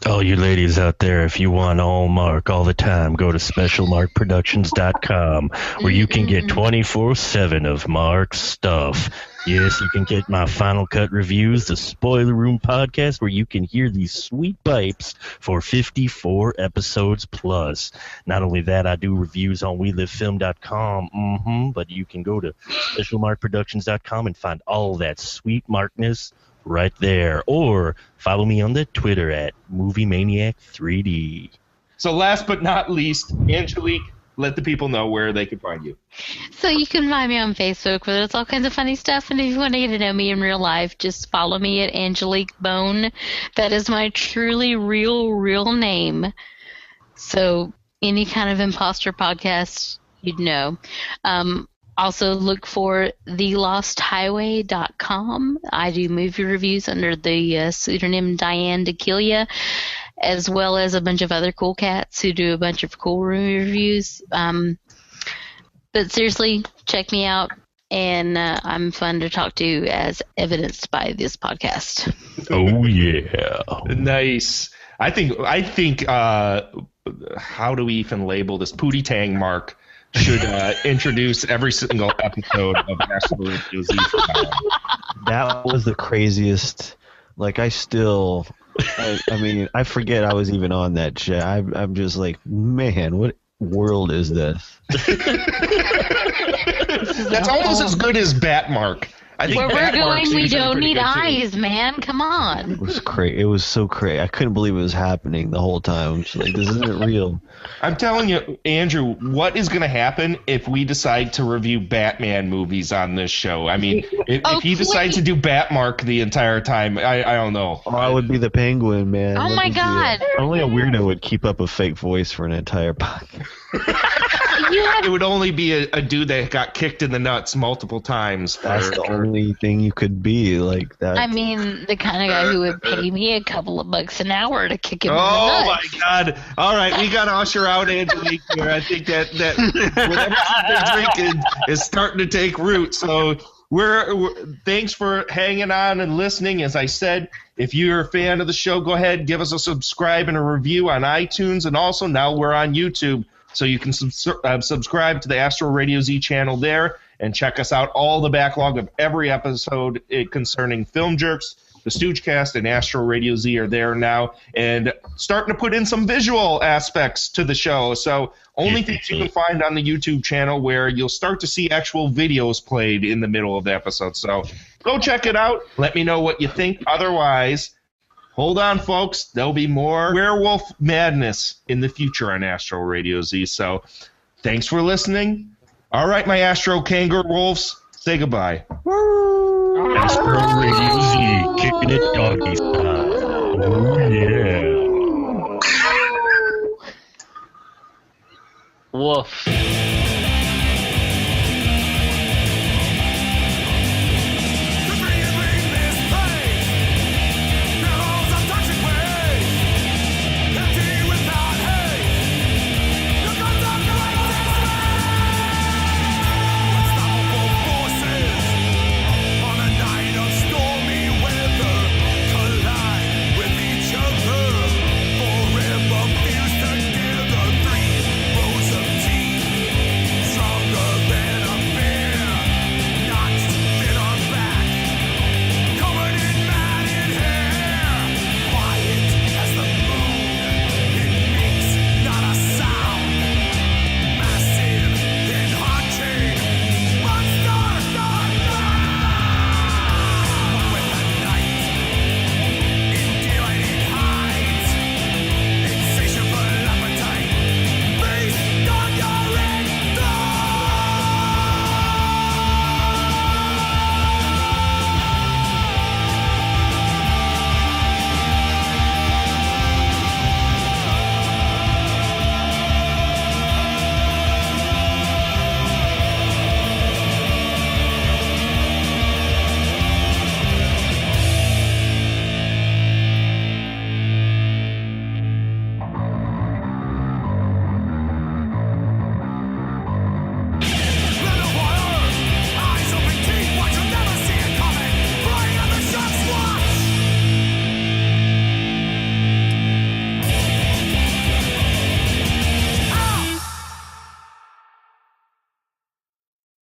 All you ladies out there, if you want all Mark all the time, go to specialmarkproductions.com, where you can get 24/7 of Mark's stuff. Yes, you can get my Final Cut reviews, the Spoiler Room podcast, where you can hear these sweet pipes for 54 episodes plus. Not only that, I do reviews on WeLiveFilm.com, but you can go to specialmarkproductions.com and find all that sweet Markness right there. Or follow me on the Twitter at MovieManiac3D. So last but not least, Angelique, let the people know where they can find you. So you can find me on Facebook, where there's all kinds of funny stuff. And if you want to get to know me in real life, just follow me at Angelique Bone. That is my truly real name. So any kind of imposter podcast, you'd know. Also look for thelosthighway.com. I do movie reviews under the pseudonym Diane DeKillia, as well as a bunch of other cool cats who do a bunch of cool movie reviews. But seriously, check me out, and I'm fun to talk to, as evidenced by this podcast. Oh, yeah. Nice. I think how do we even label this? Pootie Tang Mark should introduce every single episode of Astro Radio Z. That was the craziest. Like, I mean, I forget I was even on that shit. I'm just like, man, what world is this? That's almost as good as Batmark. I think where we're going, we don't need eyes, too. man. Come on. It was crazy. It was so crazy. I couldn't believe it was happening the whole time. I'm just like, this isn't real. I'm telling you, Andrew, what is going to happen if we decide to review Batman movies on this show? I mean, if he decides to do Batmark the entire time, I don't know. Oh, I would be the Penguin, man. Oh, my God. Only a weirdo would keep up a fake voice for an entire podcast. It would only be a dude that got kicked in the nuts multiple times. That's the only thing you could be like that. I mean, the kind of guy who would pay me a couple of bucks an hour to kick him in the nuts. nuts. Oh, my God. All right, we got to usher out Angelique here. I think that whatever she's drinking is starting to take root. So we're thanks for hanging on and listening. As I said, if you're a fan of the show, go ahead, give us a subscribe and a review on iTunes. And also now we're on YouTube. So you can subscribe to the Astro Radio Z channel there and check us out. All the backlog of every episode concerning Film Jerks, the Stoogecast, and Astro Radio Z are there now, and starting to put in some visual aspects to the show. So only things you can find on the YouTube channel, where you'll start to see actual videos played in the middle of the episode. So go check it out. Let me know what you think. Otherwise, hold on, folks. There'll be more werewolf madness in the future on Astro Radio Z. So thanks for listening. All right, my Astro Kangerwolves, say goodbye. Astro Radio Z, kicking it doggy style. Oh, yeah. Woof.